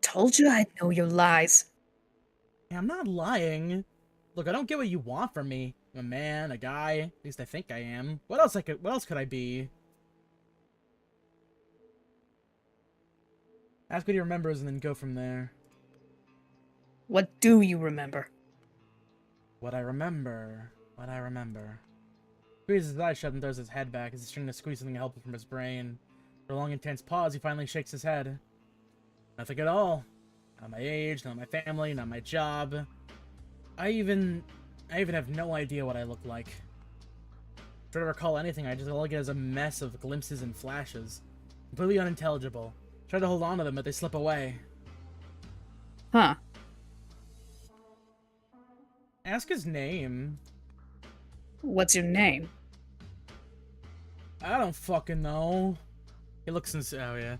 Speaker 4: Told you I'd know your lies.
Speaker 1: Yeah, I'm not lying. Look, I don't get what you want from me. I'm a man, a guy. At least I think I am. What else could I be? Ask what he remembers and then go from there.
Speaker 4: What do you remember?
Speaker 1: What I remember. Squeezes his eyes shut and throws his head back as he's trying to squeeze something helpful from his brain. For a long, intense pause, he finally shakes his head. Nothing at all. Not my age, not my family, not my job. I even have no idea what I look like. Try to recall anything, all I get is a mess of glimpses and flashes. Completely unintelligible. Try to hold on to them, but they slip away.
Speaker 4: Huh.
Speaker 1: Ask his name.
Speaker 4: What's your name?
Speaker 1: I don't fucking know. He looks oh yeah.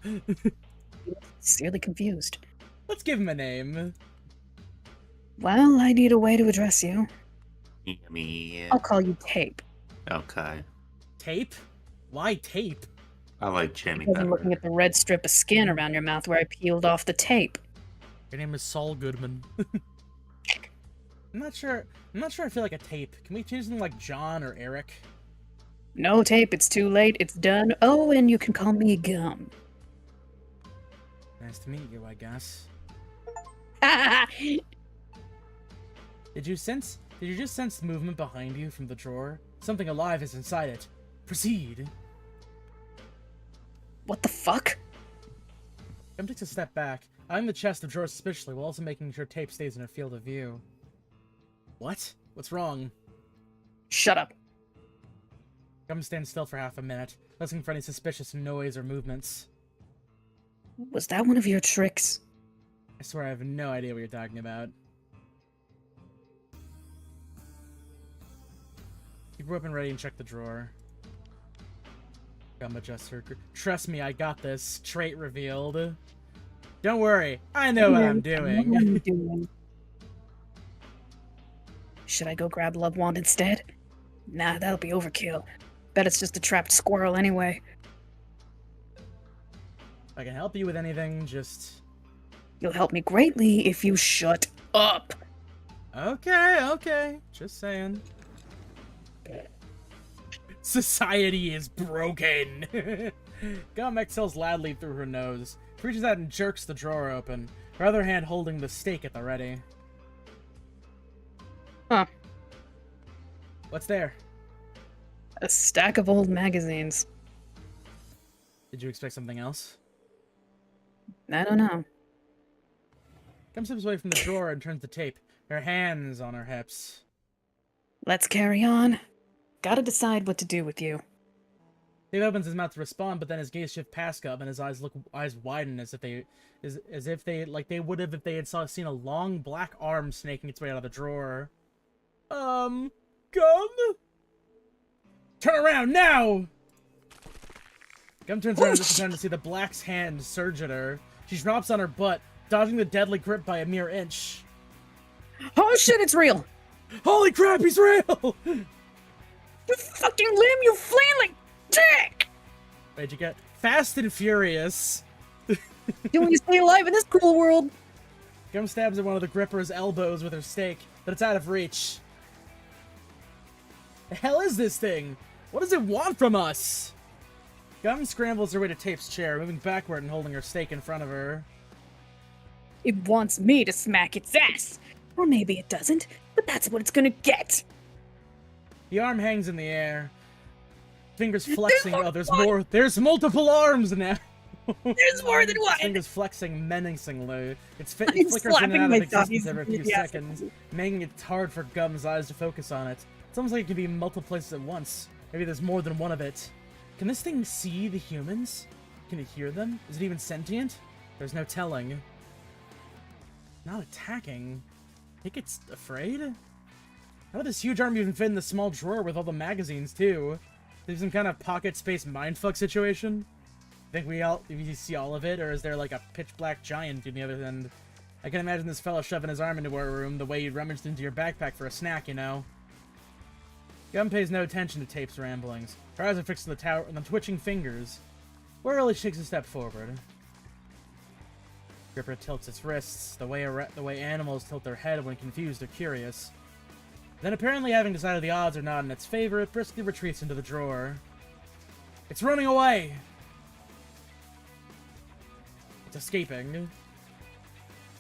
Speaker 4: Sincerely confused.
Speaker 1: Let's give him a name.
Speaker 4: Well, I need a way to address you.
Speaker 2: Me.
Speaker 4: I'll call you Tape.
Speaker 2: Okay.
Speaker 1: Tape? Why tape?
Speaker 2: I like Jimmy
Speaker 4: Because I'm
Speaker 2: better.
Speaker 4: looking at the red strip of skin around your mouth where I peeled off the tape.
Speaker 1: Your name is Saul Goodman. I'm not sure I feel like a tape. Can we change something like John or Eric?
Speaker 4: No, Tape, it's too late. It's done. Oh, and you can call me Gum.
Speaker 1: Nice to meet you, I guess.
Speaker 4: Did
Speaker 1: Did you just sense movement behind you from the drawer? Something alive is inside it. Proceed.
Speaker 4: What the fuck?
Speaker 1: Gum takes a step back, eyeing the chest of drawers suspiciously while also making sure Tape stays in her field of view. What? What's wrong?
Speaker 4: Shut up.
Speaker 1: Gum stands still for half a minute, listening for any suspicious noise or movements.
Speaker 4: Was that one of your tricks?
Speaker 1: I swear I have no idea what you're talking about. Keep her open ready and check the drawer. Gum adjusts her. Trust me, I got this. Trait revealed. Don't worry, I know what I'm doing.
Speaker 4: Should I go grab Love Wand instead? Nah, that'll be overkill. Bet it's just a trapped squirrel anyway.
Speaker 1: If I can help you with anything, just...
Speaker 4: You'll help me greatly if you shut up.
Speaker 1: Okay. Just saying. Society is broken. Gum exhales loudly through her nose, reaches out and jerks the drawer open, her other hand holding the stake at the ready.
Speaker 4: Huh.
Speaker 1: What's there?
Speaker 4: A stack of old magazines.
Speaker 1: Did you expect something else?
Speaker 4: I don't know.
Speaker 1: Gum steps away from the drawer and turns the tape, her hands on her hips.
Speaker 4: Let's carry on. Gotta decide what to do with you.
Speaker 1: Dave opens his mouth to respond, but then his gaze shifts past Gum and his eyes widen as if they would have if they had seen a long black arm snaking its way out of the drawer. Gum? Turn around now! Gum turns around just in time to see the black's hand surge at her. She drops on her butt, dodging the deadly grip by a mere inch.
Speaker 4: Oh shit, it's real!
Speaker 1: Holy crap, he's real!
Speaker 4: You fucking limb, you flailing dick!
Speaker 1: Where'd you get? Fast and Furious.
Speaker 4: You want to stay alive in this cruel world?
Speaker 1: Gum stabs at one of the gripper's elbows with her stake, but it's out of reach. The hell is this thing? What does it want from us? Gum scrambles her way to Tape's chair, moving backward and holding her stake in front of her.
Speaker 4: It wants me to smack its ass. Or maybe it doesn't, but that's what it's gonna get.
Speaker 1: The arm hangs in the air. Fingers flexing. Oh, there's more. There's multiple arms now.
Speaker 4: There's more than one.
Speaker 1: Fingers flexing menacingly. It
Speaker 4: I'm
Speaker 1: flickers in and
Speaker 4: slapping
Speaker 1: out of
Speaker 4: my
Speaker 1: existence
Speaker 4: dummies
Speaker 1: every few
Speaker 4: in the ass.
Speaker 1: seconds, making it hard for Gum's eyes to focus on it. It's almost like it can be in multiple places at once. Maybe there's more than one of it. Can this thing see the humans? Can it hear them? Is it even sentient? There's no telling. Not attacking. I think it's afraid? How did this huge arm even fit in the small drawer with all the magazines, too? There's some kind of pocket space mindfuck situation? Think we see all of it, or is there like a pitch black giant on the other end? I can imagine this fella shoving his arm into our room the way you rummaged into your backpack for a snack, you know? Gum pays no attention to Tape's ramblings. Her eyes are fixed on the tower and the twitching fingers. Warily shakes a step forward. Gripper tilts its wrists, the way animals tilt their head when confused or curious. Then, apparently having decided the odds are not in its favor, it briskly retreats into the drawer. It's running away! It's escaping.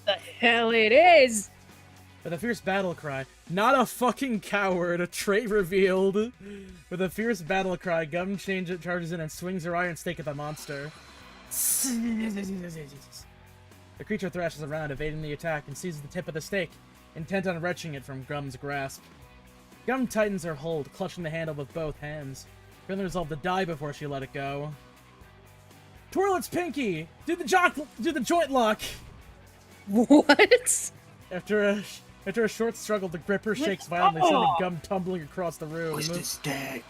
Speaker 4: The hell it is!
Speaker 1: With a fierce battle cry, not a fucking coward, a trait revealed. With a fierce battle cry, Gum charges in and swings her iron stake at the monster. The creature thrashes around, evading the attack, and seizes the tip of the stake, intent on wrenching it from Gum's grasp. Gum tightens her hold, clutching the handle with both hands, feeling resolved to die before she let it go. Twirl its pinky! Do the joint lock!
Speaker 4: What?
Speaker 1: After a short struggle, the gripper shakes violently, sending Gum tumbling across the room.
Speaker 2: Twist his dick.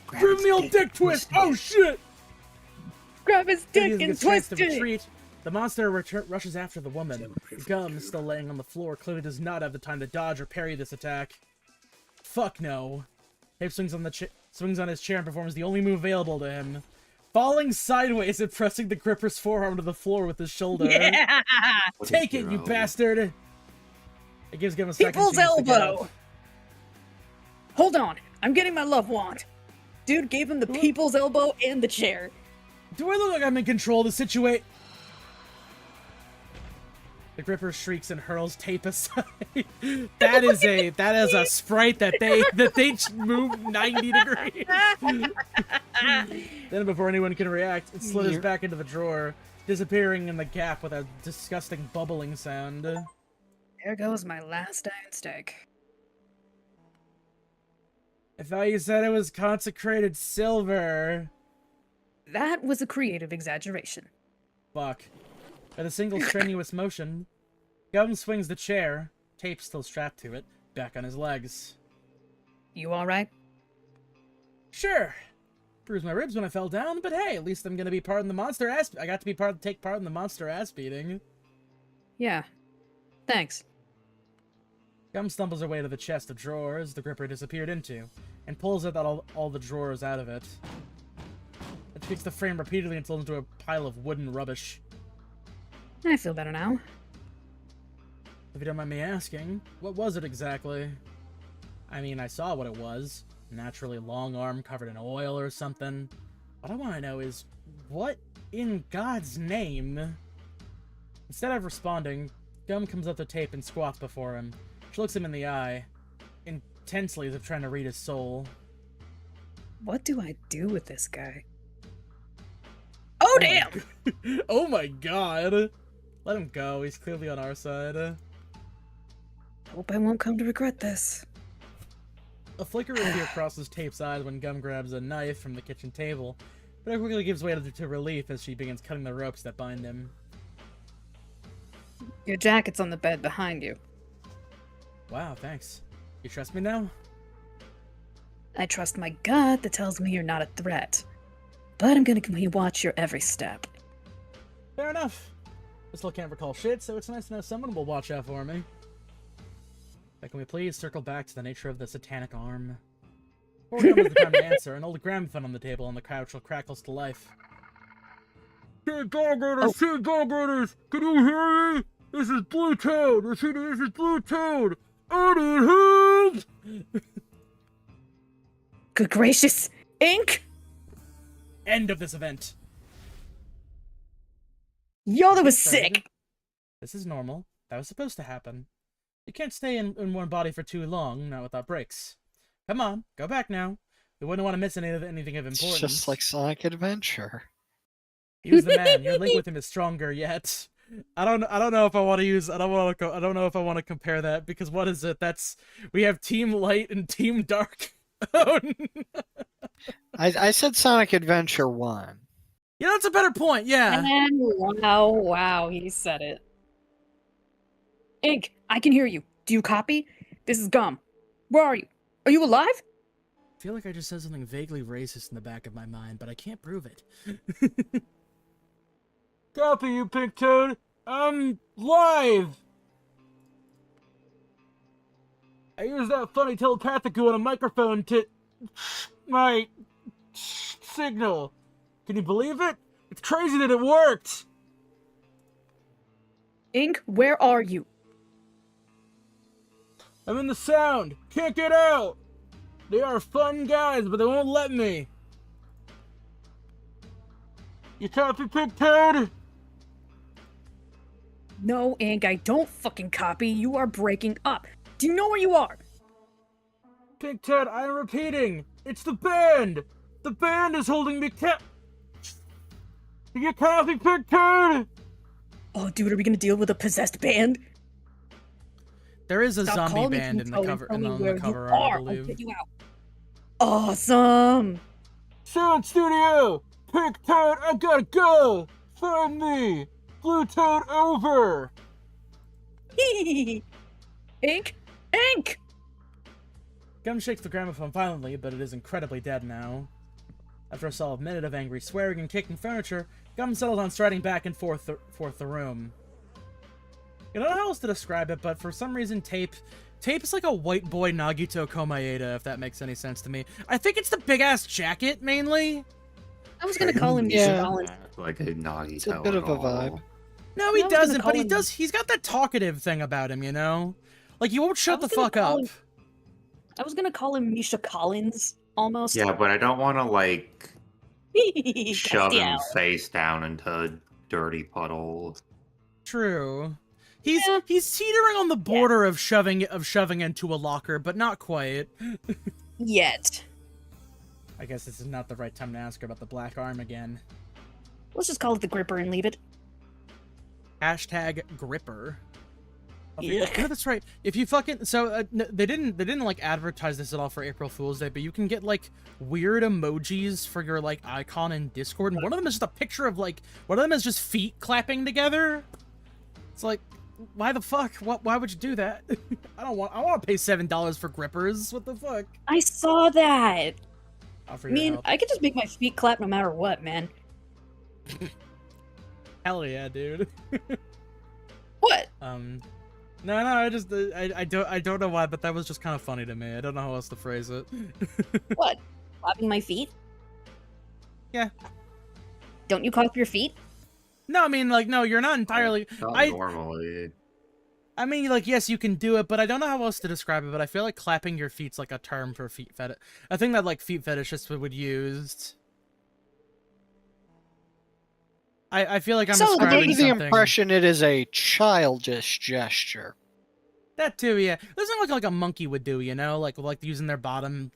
Speaker 2: Grab
Speaker 1: Give
Speaker 2: his
Speaker 1: me old dick twist! Oh shit!
Speaker 4: Grab his dick
Speaker 1: Using
Speaker 4: and
Speaker 1: its chance
Speaker 4: twist
Speaker 1: to
Speaker 4: it!
Speaker 1: retreat, the monster rushes after the woman. Gum, still laying on the floor, clearly does not have the time to dodge or parry this attack. Fuck no. Tape swings on his chair and performs the only move available to him. Falling sideways and pressing the gripper's forearm to the floor with his shoulder.
Speaker 4: Yeah!
Speaker 2: What a
Speaker 1: Take it, you
Speaker 2: hero.
Speaker 1: bastard! It gives Gum a second
Speaker 4: People's
Speaker 1: chance to get
Speaker 4: elbow!
Speaker 1: up.
Speaker 4: Hold on, I'm getting my love wand. Dude gave him the people's elbow and the chair.
Speaker 1: Do I look like I'm in control of the situation? The gripper shrieks and hurls Tape aside. that is a sprite that they move 90 degrees. Then before anyone can react, it slithers back into the drawer, disappearing in the gap with a disgusting bubbling sound.
Speaker 4: There goes my last iron stake.
Speaker 1: I thought you said it was consecrated silver.
Speaker 4: That was a creative exaggeration.
Speaker 1: Fuck. With a single strenuous motion, Gum swings the chair, Tape still strapped to it, back on his legs.
Speaker 4: You alright?
Speaker 1: Sure. Bruised my ribs when I fell down, but hey, at least I'm gonna be part of the monster ass. I got to take part in the monster ass beating.
Speaker 4: Yeah. Thanks.
Speaker 1: Gum stumbles her way to the chest of drawers the gripper disappeared into, and pulls out all the drawers out of it. It kicks the frame repeatedly until into a pile of wooden rubbish.
Speaker 4: I feel better now.
Speaker 1: If you don't mind me asking, what was it exactly? I mean, I saw what it was. Naturally long arm covered in oil or something. What I want to know is, what in God's name? Instead of responding, Gum comes up the tape and squats before him. She looks him in the eye, intensely as if trying to read his soul.
Speaker 4: What do I do with this guy? Oh, damn!
Speaker 1: Oh my god! Let him go, he's clearly on our side.
Speaker 4: Hope I won't come to regret this.
Speaker 1: A flicker of fear crosses Tape's eyes when Gum grabs a knife from the kitchen table, but it quickly gives way to relief as she begins cutting the ropes that bind him.
Speaker 4: Your jacket's on the bed behind you.
Speaker 1: Wow, thanks. You trust me now?
Speaker 4: I trust my gut that tells me you're not a threat. But I'm gonna watch your every step.
Speaker 1: Fair enough. I still can't recall shit, so it's nice to know someone will watch out for me. But can we please circle back to the nature of the satanic arm? Before we come to the time to answer, an old gramophone on the table and the couch crackles to life. Hey, dog owners! Hey, dog owners! Can you hear me? This is Blue Toad! This is Blue Toad! I need help!
Speaker 4: Good gracious! Ink?
Speaker 1: End of this event.
Speaker 4: Yo, that was sick!
Speaker 1: This is normal. That was supposed to happen. You can't stay in one body for too long, not without breaks. Come on, go back now. We wouldn't want to miss anything of importance.
Speaker 3: It's just like Sonic Adventure.
Speaker 1: Use the man. Your link with him is stronger yet. I don't know if I want to use. I don't know if I want to compare that because what is it? We have Team Light and Team Dark. Oh, no.
Speaker 3: I said Sonic Adventure 1.
Speaker 1: Yeah, that's a better point. Yeah.
Speaker 4: And wow, he said it. Ink, I can hear you. Do you copy? This is Gum. Where are you? Are you alive?
Speaker 1: I feel like I just said something vaguely racist in the back of my mind, but I can't prove it. Copy you, Pink Toad. I'm live. I used that funny telepathic goo on a microphone to my signal. Can you believe it? It's crazy that it worked.
Speaker 4: Ink, where are you?
Speaker 1: I'm in the sound. Can't get out. They are fun guys, but they won't let me. You copy, Pink Toad?
Speaker 4: No, Ink, I don't fucking copy. You are breaking up. Do you know where you are?
Speaker 1: Pink Toad, I'm repeating. It's the band. The band is holding me You copy, Pink Toad?
Speaker 4: Oh, dude, are we gonna deal with a possessed band?
Speaker 1: There is a
Speaker 4: Stop
Speaker 1: zombie
Speaker 4: calling me
Speaker 1: band
Speaker 4: Pink
Speaker 1: in
Speaker 4: Toad
Speaker 1: the
Speaker 4: and
Speaker 1: cover,
Speaker 4: tell me
Speaker 1: on
Speaker 4: where
Speaker 1: the
Speaker 4: you
Speaker 1: cover art, I
Speaker 4: are. I'll
Speaker 1: believe.
Speaker 4: get you out. Awesome!
Speaker 1: Sound Studio! Pink Toad, I gotta go! Find me! Blue Toad over!
Speaker 4: Ink! Ink!
Speaker 1: Gum shakes the gramophone violently, but it is incredibly dead now. After a solid minute of angry swearing and kicking furniture, Gum settles on striding back and forth the room. I don't know how else to describe it, but for some reason Tape is like a white boy Nagito Komaeda, if that makes any sense to me. I think it's the big-ass jacket, mainly.
Speaker 4: I was gonna call him
Speaker 3: Yeah.
Speaker 4: Misha Collins.
Speaker 2: Like a Nagito.
Speaker 3: It's a bit of a vibe.
Speaker 1: No,
Speaker 4: I
Speaker 1: he
Speaker 4: was gonna
Speaker 1: doesn't,
Speaker 4: call
Speaker 1: but he
Speaker 4: him-
Speaker 1: does. He's got that talkative thing about him, you know? Like, he won't shut the
Speaker 4: was gonna
Speaker 1: fuck up.
Speaker 4: call him- I was gonna call him Misha Collins, almost.
Speaker 2: Yeah, but I don't want to like shove him
Speaker 4: Castiel.
Speaker 2: face down into dirty puddles.
Speaker 1: True.
Speaker 4: Yeah.
Speaker 1: He's teetering on the border of shoving into a locker, but not quite.
Speaker 4: Yet.
Speaker 1: I guess this is not the right time to ask her about the black arm again.
Speaker 4: Let's just call it the Gripper and leave it.
Speaker 1: Hashtag gripper.
Speaker 4: Yeah.
Speaker 1: Yeah, that's right. If you fucking they didn't like advertise this at all for April Fool's Day, but you can get like weird emojis for your like icon in Discord, and one of them is just a picture of like one of them is just feet clapping together. It's like, why the fuck? Why would you do that? I want to pay $7 for grippers. What the fuck?
Speaker 4: I saw that.
Speaker 1: Offer
Speaker 4: I
Speaker 1: your
Speaker 4: mean,
Speaker 1: help.
Speaker 4: I could just make my feet clap no matter what, man.
Speaker 1: Hell yeah, dude.
Speaker 4: What?
Speaker 1: No, I don't know why, but that was just kind of funny to me. I don't know how else to phrase it.
Speaker 4: What? Clapping my feet?
Speaker 1: Yeah.
Speaker 4: Don't you clap your feet?
Speaker 1: No, I mean, like, no, you're not entirely.
Speaker 2: Not
Speaker 1: I
Speaker 2: normally.
Speaker 1: I mean, like, yes, you can do it, but I don't know how else to describe it. But I feel like clapping your feet's like a term for feet fetish. A thing that like feet fetishists would use. I feel like I'm
Speaker 4: So,
Speaker 3: I'm
Speaker 1: describing
Speaker 3: under the
Speaker 1: something.
Speaker 3: impression it is a childish gesture.
Speaker 1: That too, yeah. This is like a monkey would do, you know, like using their bottom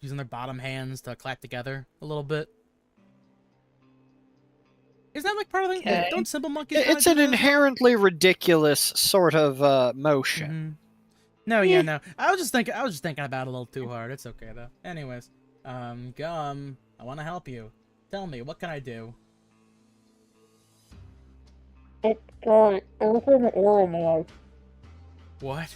Speaker 1: hands to clap together a little bit. Is that like part of the
Speaker 4: Okay.
Speaker 1: don't simple monkeys? kinda
Speaker 3: It's
Speaker 1: do
Speaker 3: an
Speaker 1: that as well?
Speaker 3: inherently ridiculous sort of motion.
Speaker 1: Mhm. No, yeah, no. I was just thinking about it a little too hard. It's okay though. Anyways, Gum, I want to help you. Tell me, what can I do?
Speaker 4: Sorry, everything oral my
Speaker 1: What?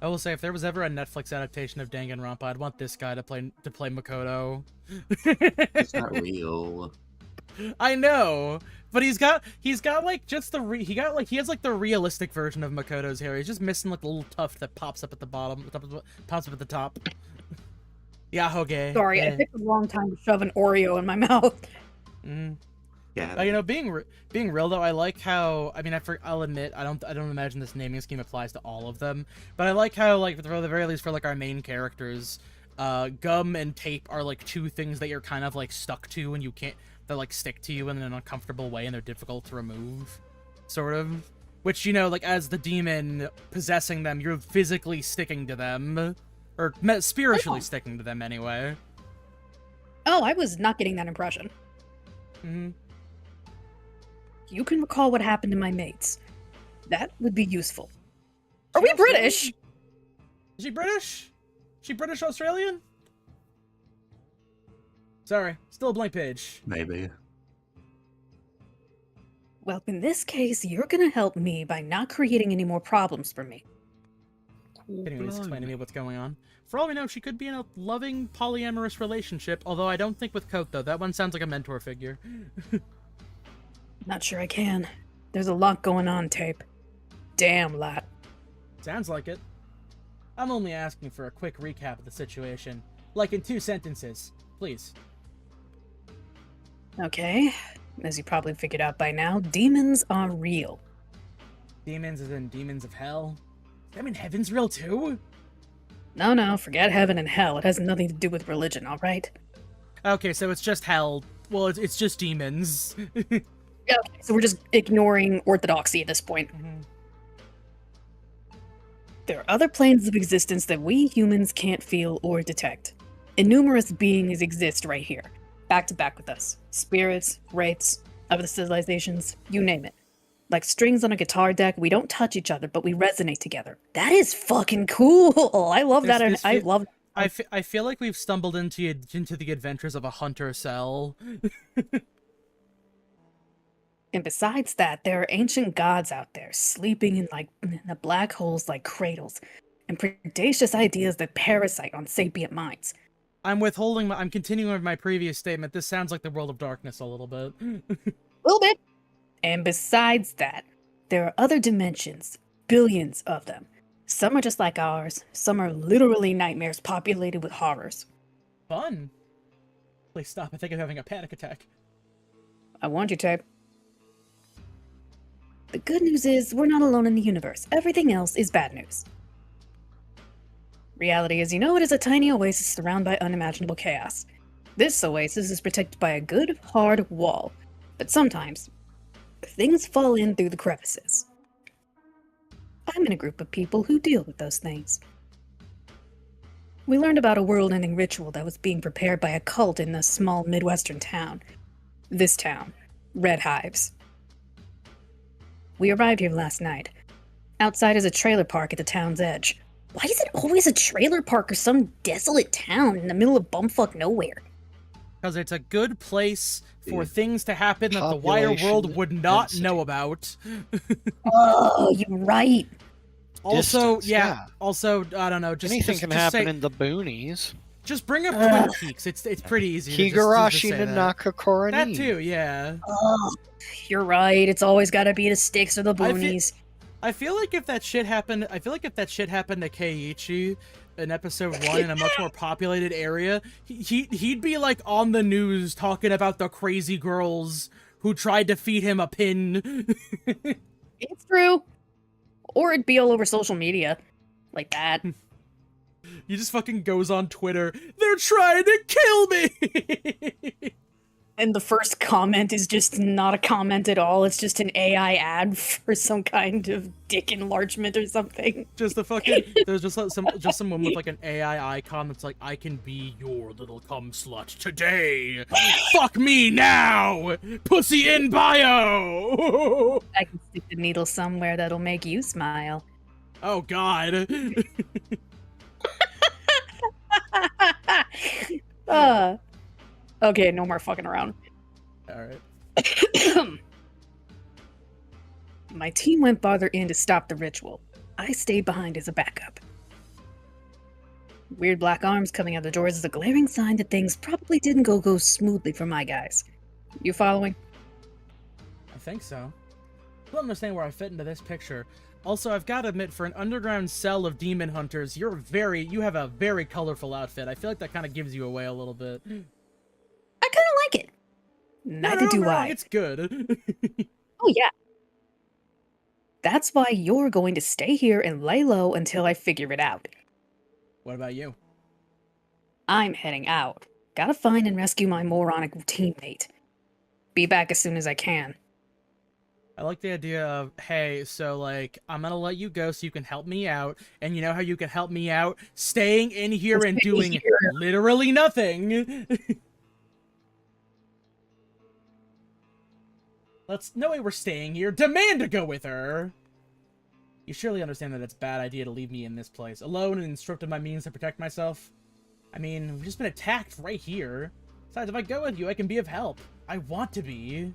Speaker 1: I will say, if there was ever a Netflix adaptation of Danganronpa, I'd want this guy to play Makoto.
Speaker 2: It's not real.
Speaker 1: I know, but he's got like just he has like the realistic version of Makoto's hair. He's just missing like the little tuft that pops up at the bottom, pops up at the top. Yeah, okay.
Speaker 4: Sorry, I picked the wrong time to shove an Oreo in my mouth.
Speaker 2: Yeah.
Speaker 1: You know, being real though, I like how I'll admit I don't imagine this naming scheme applies to all of them, but I like how like for the very least for like our main characters, Gum and Tape are like two things that you're kind of like stuck to and you can't that like stick to you in an uncomfortable way and they're difficult to remove, sort of. Which, you know, like as the demon possessing them, you're physically sticking to them, or spiritually sticking to them anyway.
Speaker 4: Oh, I was not getting that impression.
Speaker 1: Mm-hmm.
Speaker 4: You can recall what happened to my mates. That would be useful. Are we British?
Speaker 1: Is she British? She British Australian? Sorry, still a blank page.
Speaker 2: Maybe.
Speaker 4: Well, in this case, you're gonna help me by not creating any more problems for me.
Speaker 1: Anyways, explain to me what's going on. For all we know, she could be in a loving polyamorous relationship, although I don't think with Coat, though. That one sounds like a mentor figure.
Speaker 4: Not sure I can. There's a lot going on, Tape. Damn lot.
Speaker 1: Sounds like it. I'm only asking for a quick recap of the situation. Like in 2 sentences, please.
Speaker 4: Okay. As you probably figured out by now, demons are real.
Speaker 1: Demons as in demons of hell? I mean, heaven's real too?
Speaker 4: No, forget heaven and hell. It has nothing to do with religion, alright?
Speaker 1: Okay, so it's just hell. Well, it's just demons.
Speaker 4: Okay, so we're just ignoring orthodoxy at this point. There are other planes of existence that we humans can't feel or detect. And numerous beings exist right here, back to back with us. Spirits, wraiths, other civilizations, you name it. Like strings on a guitar deck, we don't touch each other, but we resonate together. That is fucking cool! I love that, and I love...
Speaker 1: I feel like we've stumbled into the adventures of a hunter cell.
Speaker 4: And besides that, there are ancient gods out there, sleeping in the black holes like cradles, and predacious ideas that parasite on sapient minds.
Speaker 1: I'm continuing with my previous statement. This sounds like the world of darkness a little bit.
Speaker 4: A little bit. And besides that, there are other dimensions, billions of them. Some are just like ours, some are literally nightmares populated with horrors.
Speaker 1: Fun. Please stop, I think I'm having a panic attack.
Speaker 4: I warned you, Tape. The good news is, we're not alone in the universe. Everything else is bad news. Reality as you know it is a tiny oasis surrounded by unimaginable chaos. This oasis is protected by a good, hard wall. But sometimes, things fall in through the crevices. I'm in a group of people who deal with those things. We learned about a world-ending ritual that was being prepared by a cult in a small Midwestern town. This town, Red Hives. We arrived here last night. Outside is a trailer park at the town's edge. Why is it always a trailer park or some desolate town in the middle of bumfuck nowhere?
Speaker 1: Because it's a good place for
Speaker 2: Yeah.
Speaker 1: things to happen that the wider world
Speaker 3: Population
Speaker 1: would not
Speaker 3: density.
Speaker 1: know about.
Speaker 4: Oh, you're right.
Speaker 1: Also,
Speaker 3: Distance,
Speaker 1: yeah. Also, I don't know. Just
Speaker 3: Anything
Speaker 1: just,
Speaker 3: can
Speaker 1: just
Speaker 3: happen
Speaker 1: say,
Speaker 3: in the boonies.
Speaker 1: Just bring up Twin Peaks. It's pretty easy. to just
Speaker 3: Higurashi
Speaker 1: say
Speaker 3: no
Speaker 1: that.
Speaker 3: Nakakoroni.
Speaker 1: That too, yeah.
Speaker 4: Oh, you're right. It's always got to be the sticks or the
Speaker 1: I feel-
Speaker 4: boonies.
Speaker 1: I feel like if that shit happened to Keiichi in episode 1 in a much more populated area, he'd be like on the news talking about the crazy girls who tried to feed him a pin.
Speaker 4: It's true. Or it'd be all over social media. Like that.
Speaker 1: He just fucking goes on Twitter. They're trying to kill me.
Speaker 4: And the first comment is just not a comment at all. It's just an AI ad for some kind of dick enlargement or something.
Speaker 1: Just the fucking there's just like someone with like an AI icon that's like, I can be your little cum slut today. Fuck me now. Pussy in bio.
Speaker 4: I can stick the needle somewhere that'll make you smile.
Speaker 1: Oh god.
Speaker 4: Okay, no more fucking around.
Speaker 1: Alright.
Speaker 4: My team went farther in to stop the ritual. I stayed behind as a backup. Weird black arms coming out the doors is a glaring sign that things probably didn't go smoothly for my guys. You following?
Speaker 1: I think so. I don't understand where I fit into this picture. Also, I've got to admit, for an underground cell of demon hunters, you have a very colorful outfit. I feel like that kind of gives you away a little bit.
Speaker 4: I kind of like it. Neither
Speaker 1: No,
Speaker 4: do
Speaker 1: no,
Speaker 4: I.
Speaker 1: It's good.
Speaker 4: Oh, yeah. That's why you're going to stay here and lay low until I figure it out.
Speaker 1: What about you?
Speaker 4: I'm heading out. Gotta find and rescue my moronic teammate. Be back as soon as I can.
Speaker 1: I like the idea of, hey, so, like, I'm gonna let you go so you can help me out, and you know how you can help me out? Staying in here and
Speaker 4: Stay
Speaker 1: doing
Speaker 4: here.
Speaker 1: literally nothing. No way we're staying here. Demand to go with her. You surely understand that it's a bad idea to leave me in this place, alone and stripped of my means to protect myself. I mean, we've just been attacked right here. Besides, if I go with you, I can be of help. I want to be.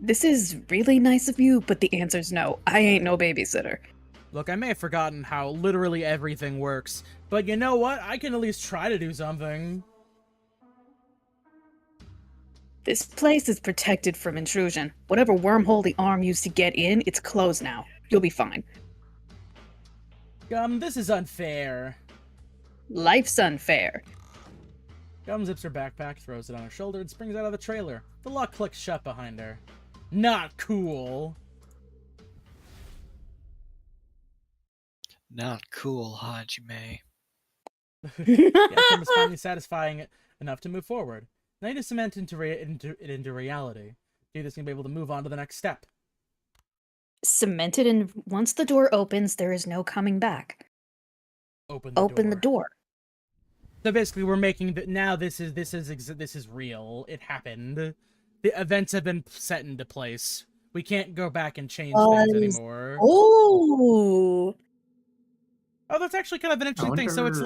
Speaker 4: This is really nice of you, but the answer's no. I ain't no babysitter.
Speaker 1: Look, I may have forgotten how literally everything works, but you know what? I can at least try to do something.
Speaker 4: This place is protected from intrusion. Whatever wormhole the arm used to get in, it's closed now. You'll be fine.
Speaker 1: Gum, this is unfair.
Speaker 4: Life's unfair.
Speaker 1: Gum zips her backpack, throws it on her shoulder, and springs out of the trailer. The lock clicks shut behind her. Not cool.
Speaker 3: Not cool, Hajime.
Speaker 1: The outcome is finally satisfying enough to move forward. Now you need to cement into reality. Do this and be able to move on to the next step.
Speaker 4: Cemented, and once the door opens, there is no coming back.
Speaker 1: Open
Speaker 4: the door.
Speaker 1: So basically, we're making now. This is real. It happened. The events have been set into place. We can't go back and change things anymore.
Speaker 4: Oh,
Speaker 1: Oh, that's actually kind of an interesting thing. So it's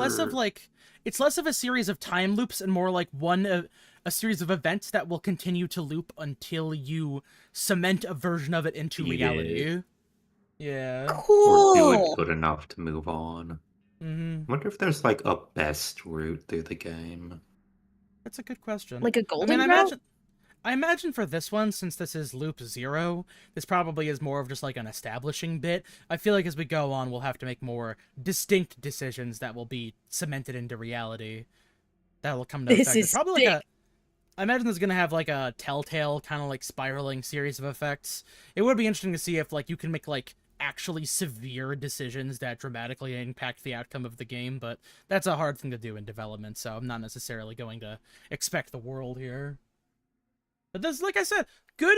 Speaker 1: less of a series of time loops and more like a series of events that will continue to loop until you cement a version of it into reality. Yeah.
Speaker 2: Or do
Speaker 4: cool.
Speaker 2: it good enough to move on.
Speaker 1: Mm-hmm.
Speaker 2: I wonder if there's like a best route through the game.
Speaker 1: That's a good question.
Speaker 4: Like a golden
Speaker 1: I
Speaker 4: route?
Speaker 1: imagine for this one, since this is loop 0, this probably is more of just like an establishing bit. I feel like as we go on, we'll have to make more distinct decisions that will be cemented into reality. That will come to
Speaker 4: This
Speaker 1: effect.
Speaker 4: is
Speaker 1: Probably
Speaker 4: sick.
Speaker 1: I imagine there's gonna have like a telltale kind of like spiraling series of effects. It would be interesting to see if like you can make like actually severe decisions that dramatically impact the outcome of the game, but that's a hard thing to do in development, so I'm not necessarily going to expect the world here. But this, like I said, good.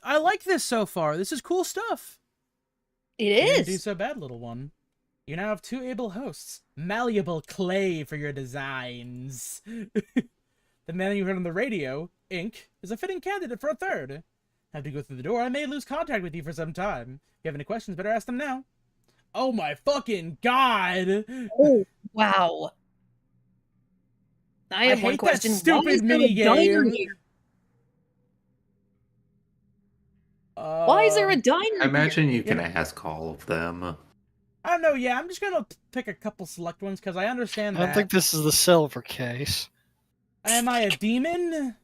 Speaker 1: I like this so far. This is cool stuff.
Speaker 4: It
Speaker 1: You didn't do
Speaker 4: is.
Speaker 1: so bad, little one. You now have 2 able hosts. Malleable clay for your designs. The man you heard on the radio, Ink, is a fitting candidate for a 3rd. Have to go through the door. I may lose contact with you for some time. If you have any questions, better ask them now. Oh my fucking god!
Speaker 4: Oh, wow. I have one
Speaker 1: hate that
Speaker 4: question.
Speaker 1: stupid
Speaker 4: Why is there a
Speaker 1: minigame.
Speaker 4: diner here? Why is there a diner
Speaker 2: I imagine you
Speaker 1: you
Speaker 2: can
Speaker 1: know-
Speaker 2: ask all of them.
Speaker 1: I don't know. Yeah, I'm just gonna pick a couple select ones because I understand
Speaker 3: I don't
Speaker 1: that.
Speaker 3: think this is the silver case.
Speaker 1: Am I a demon?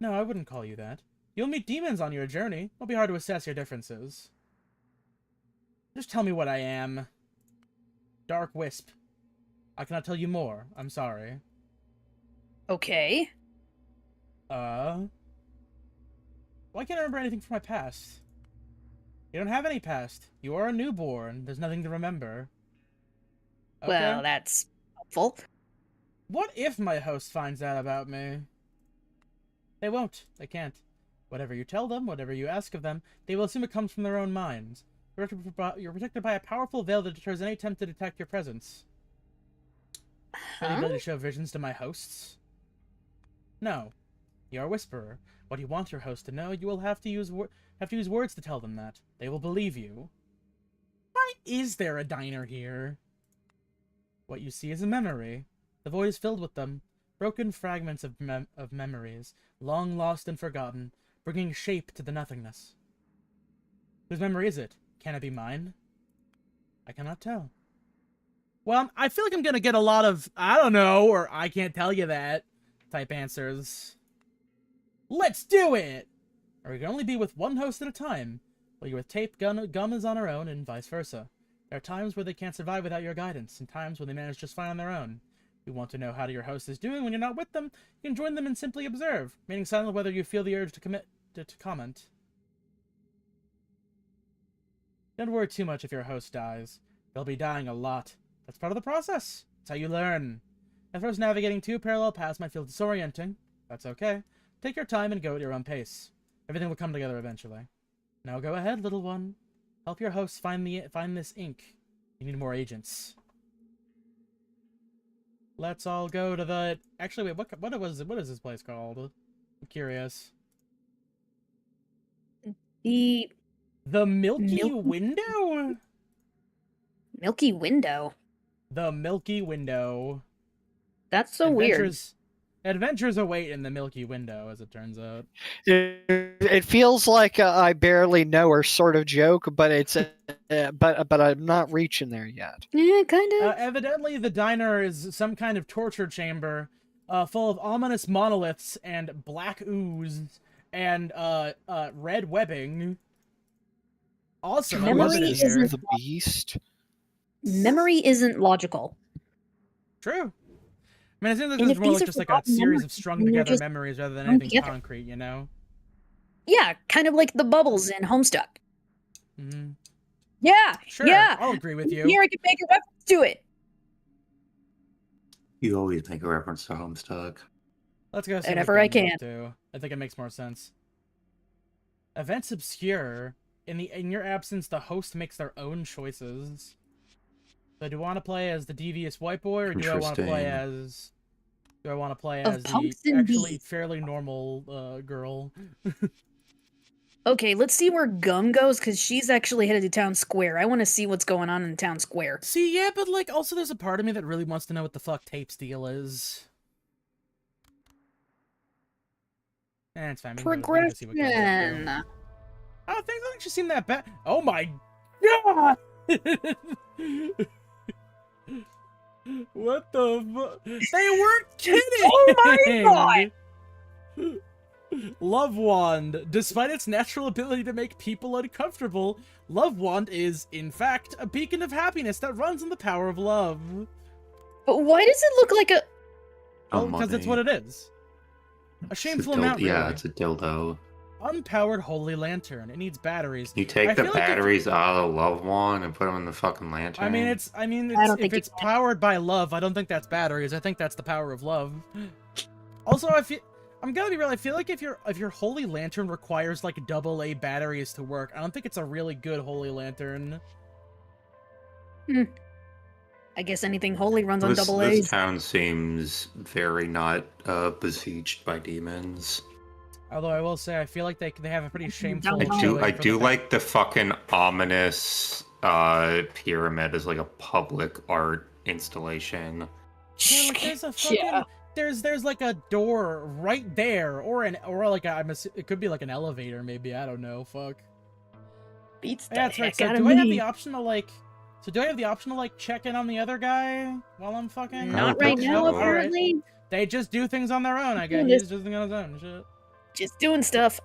Speaker 1: No, I wouldn't call you that. You'll meet demons on your journey. It'll be hard to assess your differences. Just tell me what I am. Dark Wisp. I cannot tell you more. I'm sorry.
Speaker 4: Okay.
Speaker 1: Why can't I remember anything from my past? You don't have any past. You are a newborn. There's nothing to remember. Okay.
Speaker 4: Well, that's helpful.
Speaker 1: What if my host finds out about me? They won't. They can't. Whatever you tell them, whatever you ask of them, they will assume it comes from their own minds. You're protected by a powerful veil that deters any attempt to detect your presence. Have the ability to show visions to my hosts? No. You're a whisperer. What you want your host to know, you will have to use words to tell them that. They will believe you. Why is there a diner here? What you see is a memory. The void is filled with them. Broken fragments of memories, long lost and forgotten, bringing shape to the nothingness. Whose memory is it? Can it be mine? I cannot tell. Well, I feel like I'm gonna get a lot of, I don't know, or I can't tell you that, type answers. Let's do it! Or we can only be with one host at a time. While you're with Tape, Gum is on her own, and vice versa. There are times where they can't survive without your guidance, and times when they manage just fine on their own. If you want to know how your host is doing when you're not with them, you can join them and simply observe, remaining silent whether you feel the urge to comment. Don't worry too much if your host dies. They'll be dying a lot. That's part of the process. It's how you learn. At first, navigating two parallel paths might feel disorienting. That's okay. Take your time and go at your own pace. Everything will come together eventually. Now go ahead, little one. Help your hosts find this ink. You need more agents. Let's all go to the... Actually, wait, what is this place called? I'm curious.
Speaker 4: The
Speaker 1: Milky Window?
Speaker 4: Milky Window.
Speaker 1: The Milky Window.
Speaker 4: That's so weird.
Speaker 1: Adventures await in the Milky Window, as it turns out.
Speaker 3: It feels like I barely know her sort of joke, but it's but I'm not reaching there yet.
Speaker 4: Yeah, kind of.
Speaker 1: Evidently, the diner is some kind of torture chamber, full of ominous monoliths and black ooze and red webbing. Awesome. I love it in
Speaker 4: Memory
Speaker 1: here.
Speaker 4: isn't-
Speaker 3: The beast.
Speaker 4: Memory isn't logical.
Speaker 1: True. I mean, I think
Speaker 4: And
Speaker 1: this
Speaker 4: if
Speaker 1: is more
Speaker 4: these
Speaker 1: like
Speaker 4: are
Speaker 1: just like a
Speaker 4: forgotten
Speaker 1: series of
Speaker 4: memories,
Speaker 1: strung
Speaker 4: then they're
Speaker 1: together
Speaker 4: just
Speaker 1: memories rather than
Speaker 4: strung
Speaker 1: anything
Speaker 4: together.
Speaker 1: concrete, you know?
Speaker 4: Yeah, kind of like the bubbles in Homestuck.
Speaker 1: Mm-hmm.
Speaker 4: Yeah,
Speaker 1: Sure,
Speaker 4: yeah.
Speaker 1: I'll agree with you.
Speaker 4: Here I can make a reference to it.
Speaker 2: You always make a reference to Homestuck.
Speaker 1: Let's go see
Speaker 4: Whenever
Speaker 1: what
Speaker 4: I
Speaker 1: Gum's up
Speaker 4: can.
Speaker 1: to. I think it makes more sense. Events obscure. In your absence, the host makes their own choices. So do I want to play as the devious white boy, or do I want to play as... Do I want to play
Speaker 4: Of
Speaker 1: as the
Speaker 4: pumps and
Speaker 1: actually
Speaker 4: bees.
Speaker 1: fairly normal girl?
Speaker 4: Okay, let's see where Gum goes, because she's actually headed to Town Square. I want to see what's going on in Town Square.
Speaker 1: See, yeah, but like, also there's a part of me that really wants to know what the fuck Tape's deal is. It's fine. We can go see what Gum's up to.
Speaker 4: Progression.
Speaker 1: Oh, things don't actually seem that bad. Oh my god! What the fuck? They weren't kidding!
Speaker 4: Oh my
Speaker 1: god! Love Wand. Despite its natural ability to make people uncomfortable, Love Wand is, in fact, a beacon of happiness that runs on the power of love.
Speaker 4: But why does it look like a...
Speaker 1: Well, because that's what it is. A shameful amount, really.
Speaker 2: Yeah, it's a dildo.
Speaker 1: Unpowered Holy Lantern. It needs batteries.
Speaker 2: You take
Speaker 1: I
Speaker 2: the
Speaker 1: feel like if-
Speaker 2: batteries out of the Love Wand and put them in the fucking lantern.
Speaker 1: I mean,
Speaker 4: I don't think
Speaker 1: if
Speaker 4: you
Speaker 1: it's
Speaker 4: can.
Speaker 1: powered by love, I don't think that's batteries. I think that's the power of love. Also, I'm gonna be real. I feel like if your Holy Lantern requires like AA batteries to work, I don't think it's a really good Holy Lantern.
Speaker 4: I guess anything holy runs on
Speaker 2: this
Speaker 4: AA.
Speaker 2: town seems very not besieged by demons.
Speaker 1: Although I will say, I feel like they have a pretty shameful.
Speaker 4: I
Speaker 1: showing
Speaker 2: I
Speaker 1: for
Speaker 2: do
Speaker 1: the fact-
Speaker 2: like the fucking ominous pyramid as like a public art installation.
Speaker 1: Yeah, like there's a fucking
Speaker 4: Yeah.
Speaker 1: there's like a door right there, or like it could be like an elevator maybe. I don't know. Fuck.
Speaker 4: Beats the
Speaker 1: Yeah, that's right.
Speaker 4: heck
Speaker 1: So
Speaker 4: out
Speaker 1: do
Speaker 4: of
Speaker 1: I have
Speaker 4: me.
Speaker 1: the option to like? So do I have the option to like check in on the other guy while I'm fucking?
Speaker 4: Not
Speaker 2: would
Speaker 4: right
Speaker 2: think
Speaker 4: now,
Speaker 2: so.
Speaker 4: apparently.
Speaker 1: They just do things on their own. I guess
Speaker 4: Doing
Speaker 1: he's
Speaker 4: this.
Speaker 1: just doing on his own. Shit.
Speaker 4: Just doing stuff.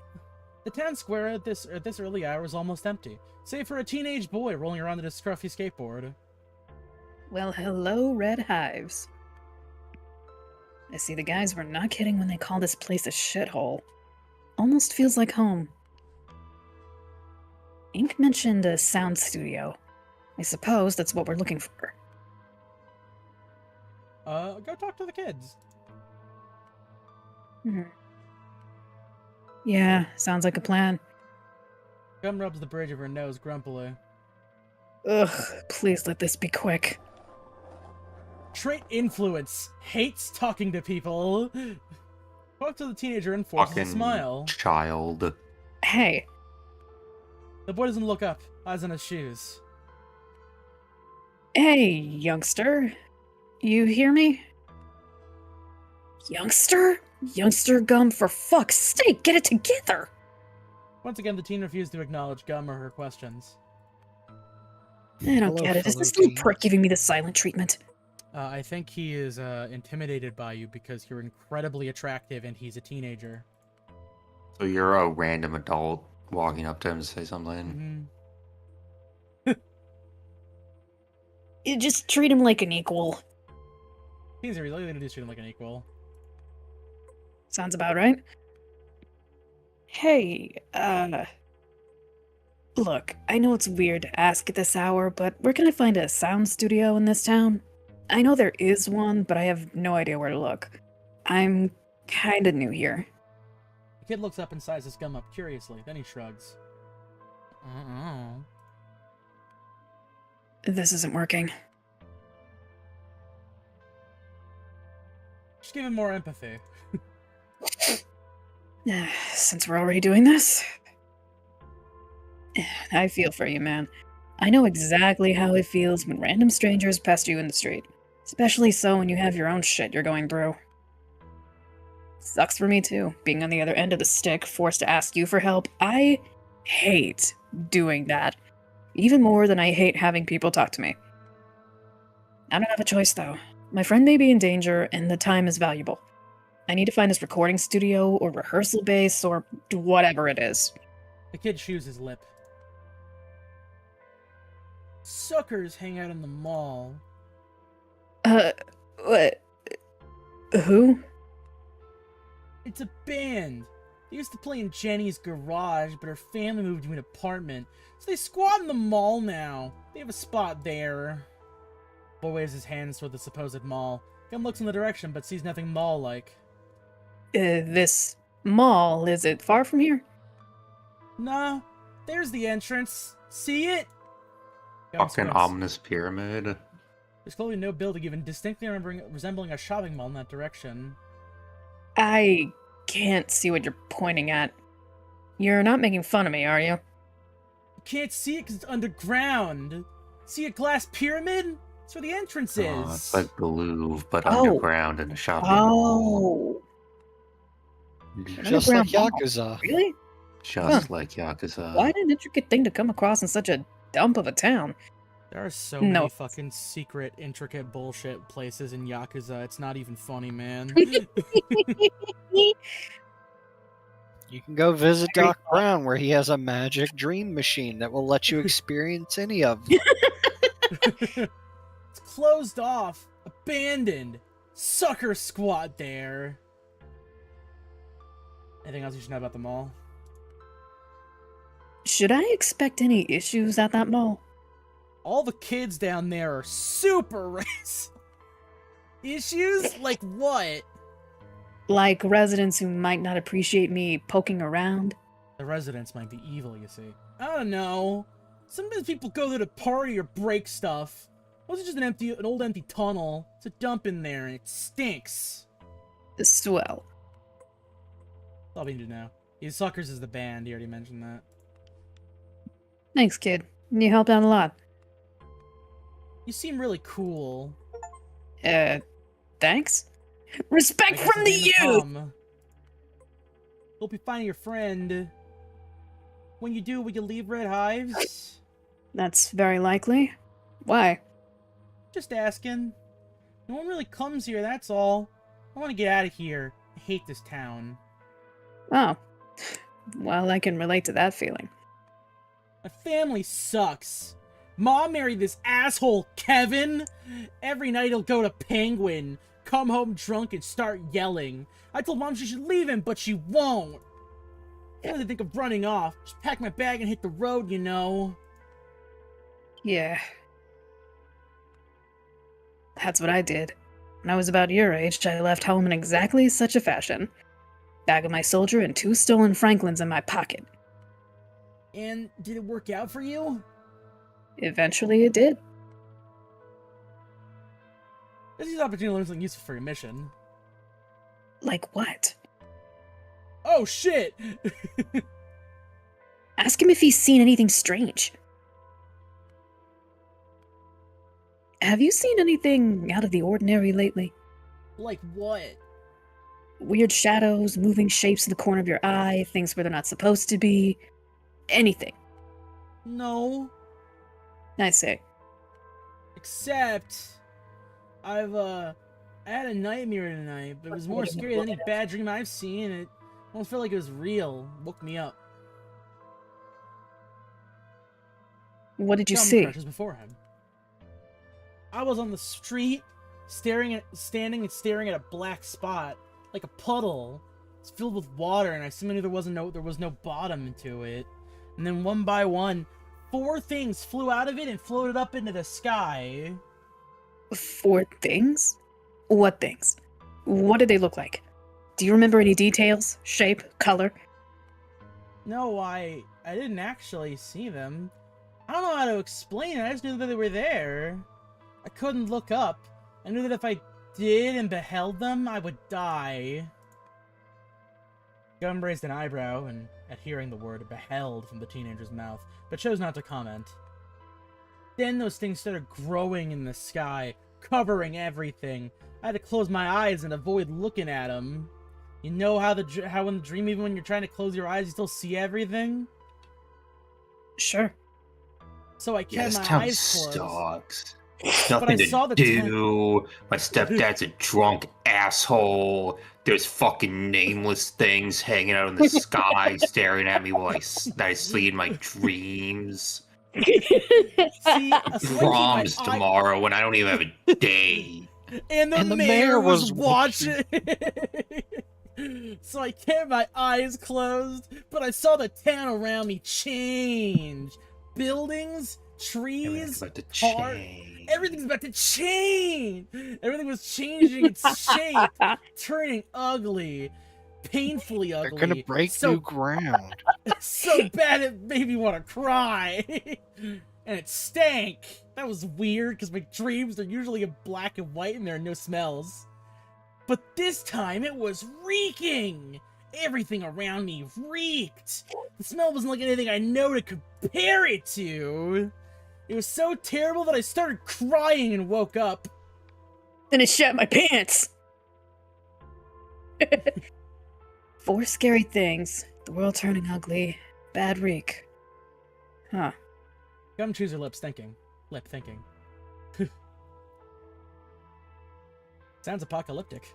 Speaker 1: The town square at this early hour is almost empty, save for a teenage boy rolling around on a scruffy skateboard.
Speaker 4: Well, hello, Red Hives. I see the guys were not kidding when they call this place a shithole. Almost feels like home. Ink mentioned a sound studio. I suppose that's what we're looking for.
Speaker 1: Go talk to the kids.
Speaker 4: Hmm. Yeah, sounds like a plan.
Speaker 1: Gum rubs the bridge of her nose grumpily.
Speaker 4: Ugh, please let this be quick.
Speaker 1: Trait influence. Hates talking to people. Talk to the teenager and forces a
Speaker 2: Fucking
Speaker 1: smile.
Speaker 2: child.
Speaker 4: Hey,
Speaker 1: The boy doesn't look up, eyes on his shoes.
Speaker 4: hey, youngster. You hear me? Youngster? Youngster Gum, for fuck's sake, get it together!
Speaker 1: Once again, the teen refused to acknowledge Gum or her questions.
Speaker 4: I don't
Speaker 3: Hello,
Speaker 4: get it. Is
Speaker 3: fellow
Speaker 4: this little
Speaker 3: teen.
Speaker 4: prick giving me the silent treatment?
Speaker 1: I think he is intimidated by you because you're incredibly attractive and he's a teenager.
Speaker 2: So you're a random adult walking up to him to say something.
Speaker 4: You just treat him like an equal.
Speaker 1: Teens are really going to do treat him like an equal.
Speaker 4: Sounds about right. Hey, look, I know it's weird to ask at this hour, but where can I find a sound studio in this town? I know there is one, but I have no idea where to look. I'm kinda new here.
Speaker 1: The kid looks up and sizes Gum up curiously, then he shrugs. Uh-oh.
Speaker 4: This isn't working.
Speaker 1: Just give him more empathy.
Speaker 4: Since we're already doing this, I feel for you, man. I know exactly how it feels when random strangers pester you in the street. Especially so when you have your own shit you're going through. Sucks for me too, being on the other end of the stick, forced to ask you for help. I hate doing that. Even more than I hate having people talk to me. I don't have a choice though. My friend may be in danger, and the time is valuable. I need to find this recording studio or rehearsal base or whatever it is.
Speaker 1: The kid chews his lip. Suckers hang out in the mall.
Speaker 4: What? Who?
Speaker 1: It's a band. They used to play in Jenny's garage, but her family moved to an apartment. So they squat in the mall now. They have a spot there. Boy waves his hands toward the supposed mall. Gum looks in the direction, but sees nothing mall-like.
Speaker 4: This mall, is it far from here?
Speaker 1: Nah, there's the entrance. See it? Gum
Speaker 2: Fucking
Speaker 1: squints.
Speaker 2: ominous pyramid.
Speaker 1: There's clearly no building even distinctly resembling a shopping mall in that direction.
Speaker 4: I can't see what you're pointing at. You're not making fun of me, are you?
Speaker 1: You can't see it because it's underground. See a glass pyramid? That's where the entrance is.
Speaker 2: Oh, it's like the Louvre, but
Speaker 4: Oh.
Speaker 2: underground in a shopping mall.
Speaker 4: Oh,
Speaker 3: Just like
Speaker 4: Underground mall.
Speaker 3: Yakuza.
Speaker 4: really?
Speaker 2: Just like Yakuza.
Speaker 4: What an intricate thing to come across in such a dump of a town.
Speaker 1: There are so
Speaker 4: No.
Speaker 1: many fucking secret, intricate bullshit places in Yakuza. It's not even funny, man.
Speaker 3: You can go visit Doc Brown, where he has a magic dream machine that will let you experience any of them.
Speaker 1: It's closed off, abandoned. Sucker squat there. Anything else you should know about the mall?
Speaker 4: Should I expect any issues at that mall?
Speaker 1: All the kids down there are super racist. Issues? Like what?
Speaker 4: Like residents who might not appreciate me poking around?
Speaker 1: The residents might be evil, you see. I don't know. Sometimes people go there to party or break stuff. What's it just an old empty tunnel? It's a dump in there and it stinks.
Speaker 4: Swell.
Speaker 1: That's all we need to know. These Suckers is the band, he already mentioned that.
Speaker 4: Thanks, kid. You helped out a lot.
Speaker 1: You seem really cool.
Speaker 4: Thanks? Respect
Speaker 1: I guess
Speaker 4: from the
Speaker 1: his name is
Speaker 4: youth!
Speaker 1: Tom. Hope you find your friend. When you do, will you leave Red Hives?
Speaker 4: That's very likely. Why?
Speaker 1: Just asking. No one really comes here, that's all. I want to get out of here. I hate this town.
Speaker 4: Oh. Well, I can relate to that feeling.
Speaker 1: My family sucks. Mom married this asshole Kevin. Every night he'll go to Penguin, come home drunk and start yelling. I told Mom she should leave him, but she won't. I really think of running off. Just pack my bag and hit the road, you know.
Speaker 4: Yeah. That's what I did. When I was about your age, I left home in exactly such a fashion. Bag of my soldier and 2 stolen Franklins in my pocket.
Speaker 1: And did it work out for you?
Speaker 4: Eventually it did.
Speaker 1: This is an opportunity to learn something useful for your mission.
Speaker 4: Like what?
Speaker 1: Oh shit!
Speaker 4: Ask him if he's seen anything strange. Have you seen anything out of the ordinary lately?
Speaker 1: Like what?
Speaker 4: Weird shadows, moving shapes in the corner of your eye, things where they're not supposed to be. Anything.
Speaker 1: No.
Speaker 4: I say.
Speaker 1: Except, I had a nightmare tonight, but it was more scary than any bad dream I've seen. It almost felt like it was real. It woke me up.
Speaker 4: What did you
Speaker 1: Gum
Speaker 4: see?
Speaker 1: Crushes before him. I was on the street, standing and staring at a black spot, like a puddle. It's filled with water, and I suddenly knew there was no bottom to it. And then one by one, 4 things flew out of it and floated up into the sky.
Speaker 4: 4 things? What things? What did they look like? Do you remember any details? Shape? Color?
Speaker 1: No, I didn't actually see them. I don't know how to explain it. I just knew that they were there. I couldn't look up. I knew that if I did and beheld them, I would die. Gum raised an eyebrow and at hearing the word beheld from the teenager's mouth, but chose not to comment. Then those things started growing in the sky, covering everything. I had to close my eyes and avoid looking at them. You know how in the dream, even when you're trying to close your eyes, you still see everything?
Speaker 4: Sure.
Speaker 1: So I
Speaker 2: Yeah,
Speaker 1: kept
Speaker 2: this
Speaker 1: my
Speaker 2: town
Speaker 1: eyes closed.
Speaker 2: sucks.
Speaker 1: But I
Speaker 2: Nothing
Speaker 1: saw
Speaker 2: to
Speaker 1: the
Speaker 2: do. My stepdad's a drunk asshole. There's fucking nameless things hanging out in the sky, staring at me while I sleep in my dreams.
Speaker 1: See,
Speaker 2: Proms tomorrow when I don't even have a day.
Speaker 1: And the
Speaker 3: And
Speaker 1: mayor was watching. So I kept my eyes closed, but I saw the town around me change. Buildings, trees,
Speaker 2: Everything's about to
Speaker 1: cars.
Speaker 2: change.
Speaker 1: Everything's about to change. Everything was changing its shape, turning ugly, painfully
Speaker 3: They're
Speaker 1: ugly.
Speaker 3: gonna break
Speaker 1: so
Speaker 3: new ground.
Speaker 1: so bad it made me want to cry. And it stank. That was weird because my dreams are usually in black and white and there are no smells. But this time it was reeking. Everything around me reeked. The smell wasn't like anything I know to compare it to. It was so terrible that I started crying and woke up.
Speaker 4: Then it shat my pants. 4 scary things. The world turning ugly. Bad reek. Huh.
Speaker 1: Gum chews her lips thinking. Lip thinking. Sounds apocalyptic.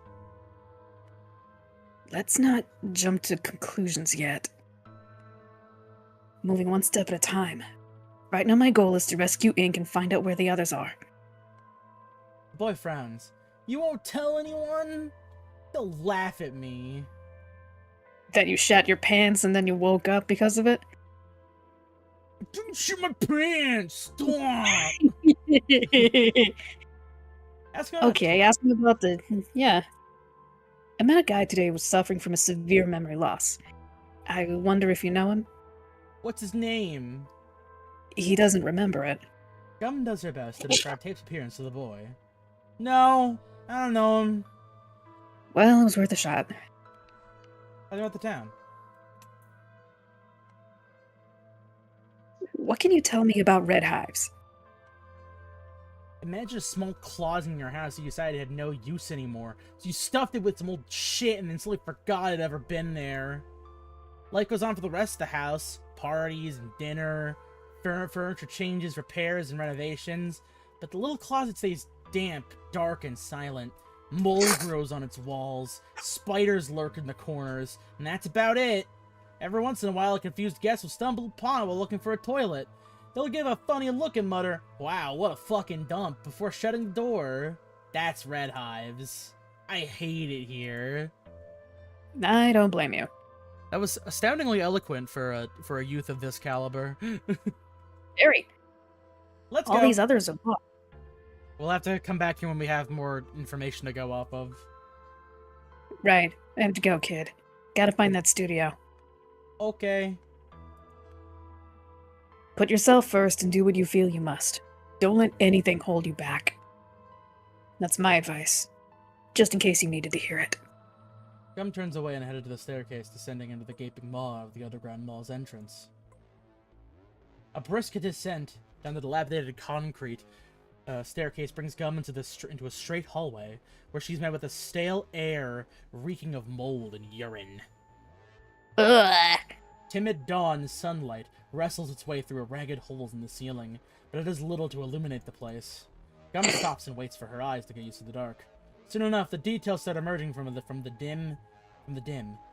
Speaker 4: Let's not jump to conclusions yet. Moving one step at a time. Right now my goal is to rescue Ink and find out where the others are.
Speaker 1: The boy frowns. You won't tell anyone? They'll laugh at me.
Speaker 4: That you shat your pants and then you woke up because of it?
Speaker 1: Don't shit my pants! Stop! Ask her.
Speaker 4: Okay, ask me about the... Yeah. I met a guy today who was suffering from a severe memory loss. I wonder if you know him?
Speaker 1: What's his name?
Speaker 4: He doesn't remember it.
Speaker 1: Gum does her best to describe Tape's appearance to the boy. No, I don't know him.
Speaker 4: Well, it was worth a shot.
Speaker 1: I know about the town.
Speaker 4: What can you tell me about red hives?
Speaker 1: Imagine a small closet in your house you decided had no use anymore. So you stuffed it with some old shit and then suddenly forgot it ever been there. Life goes on for the rest of the house. Parties and dinner, furniture changes, repairs, and renovations. But the little closet stays damp, dark, and silent. Mold grows on its walls. Spiders lurk in the corners. And that's about it. Every once in a while, a confused guest will stumble upon it while looking for a toilet. They'll give a funny look and mutter, "Wow, what a fucking dump," before shutting the door. That's Red Hives. I hate it here.
Speaker 4: I don't blame you.
Speaker 1: That was astoundingly eloquent for a youth of this caliber.
Speaker 4: Very.
Speaker 1: Let's
Speaker 4: All
Speaker 1: go.
Speaker 4: these others are what?
Speaker 1: We'll have to come back here when we have more information to go off of.
Speaker 4: Right. I have to go, kid. Gotta find that studio.
Speaker 1: Okay.
Speaker 4: Put yourself first and do what you feel you must. Don't let anything hold you back. That's my advice. Just in case you needed to hear it.
Speaker 1: Gum turns away and headed to the staircase, descending into the gaping maw of the underground mall's entrance. A brisk descent down the dilapidated concrete staircase brings Gum into a straight hallway, where she's met with a stale air reeking of mold and urine.
Speaker 4: Ugh.
Speaker 1: Timid dawn sunlight wrestles its way through ragged holes in the ceiling, but it does little to illuminate the place. Gum stops and waits for her eyes to get used to the dark. Soon enough, the details start emerging from the dim.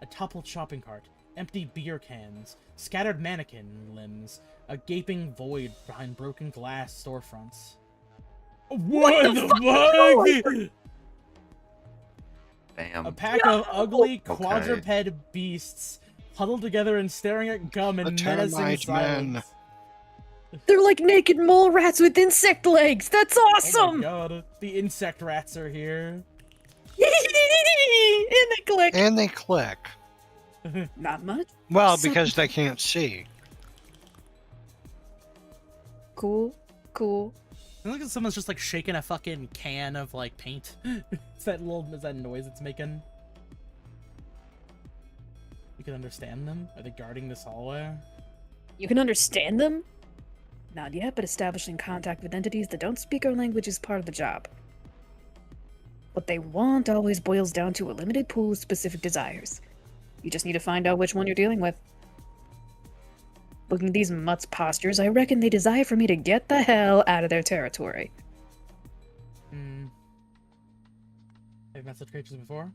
Speaker 1: A toppled shopping cart, empty beer cans, scattered mannequin limbs, a gaping void behind broken glass storefronts. What the fuck?
Speaker 2: Damn.
Speaker 1: A pack of ugly
Speaker 2: Okay.
Speaker 1: quadruped beasts huddled together and staring at Gum in
Speaker 3: The
Speaker 1: menacing
Speaker 3: termite
Speaker 1: silence.
Speaker 3: men.
Speaker 4: They're like naked mole rats with insect legs. That's
Speaker 1: Oh my
Speaker 4: awesome.
Speaker 1: god, the insect rats are here.
Speaker 4: And they click.
Speaker 3: And they click.
Speaker 4: Not much.
Speaker 3: Well,
Speaker 4: So-
Speaker 3: because they can't see.
Speaker 4: Cool. Cool.
Speaker 1: I look at someone's just like shaking a fucking can of like paint. It's that noise it's making. You can understand them? Are they guarding this hallway?
Speaker 4: You can understand them? Not yet, but establishing contact with entities that don't speak our language is part of the job. What they want always boils down to a limited pool of specific desires. You just need to find out which one you're dealing with. Looking at these mutts' postures, I reckon they desire for me to get the hell out of their territory.
Speaker 1: Have you met such creatures before?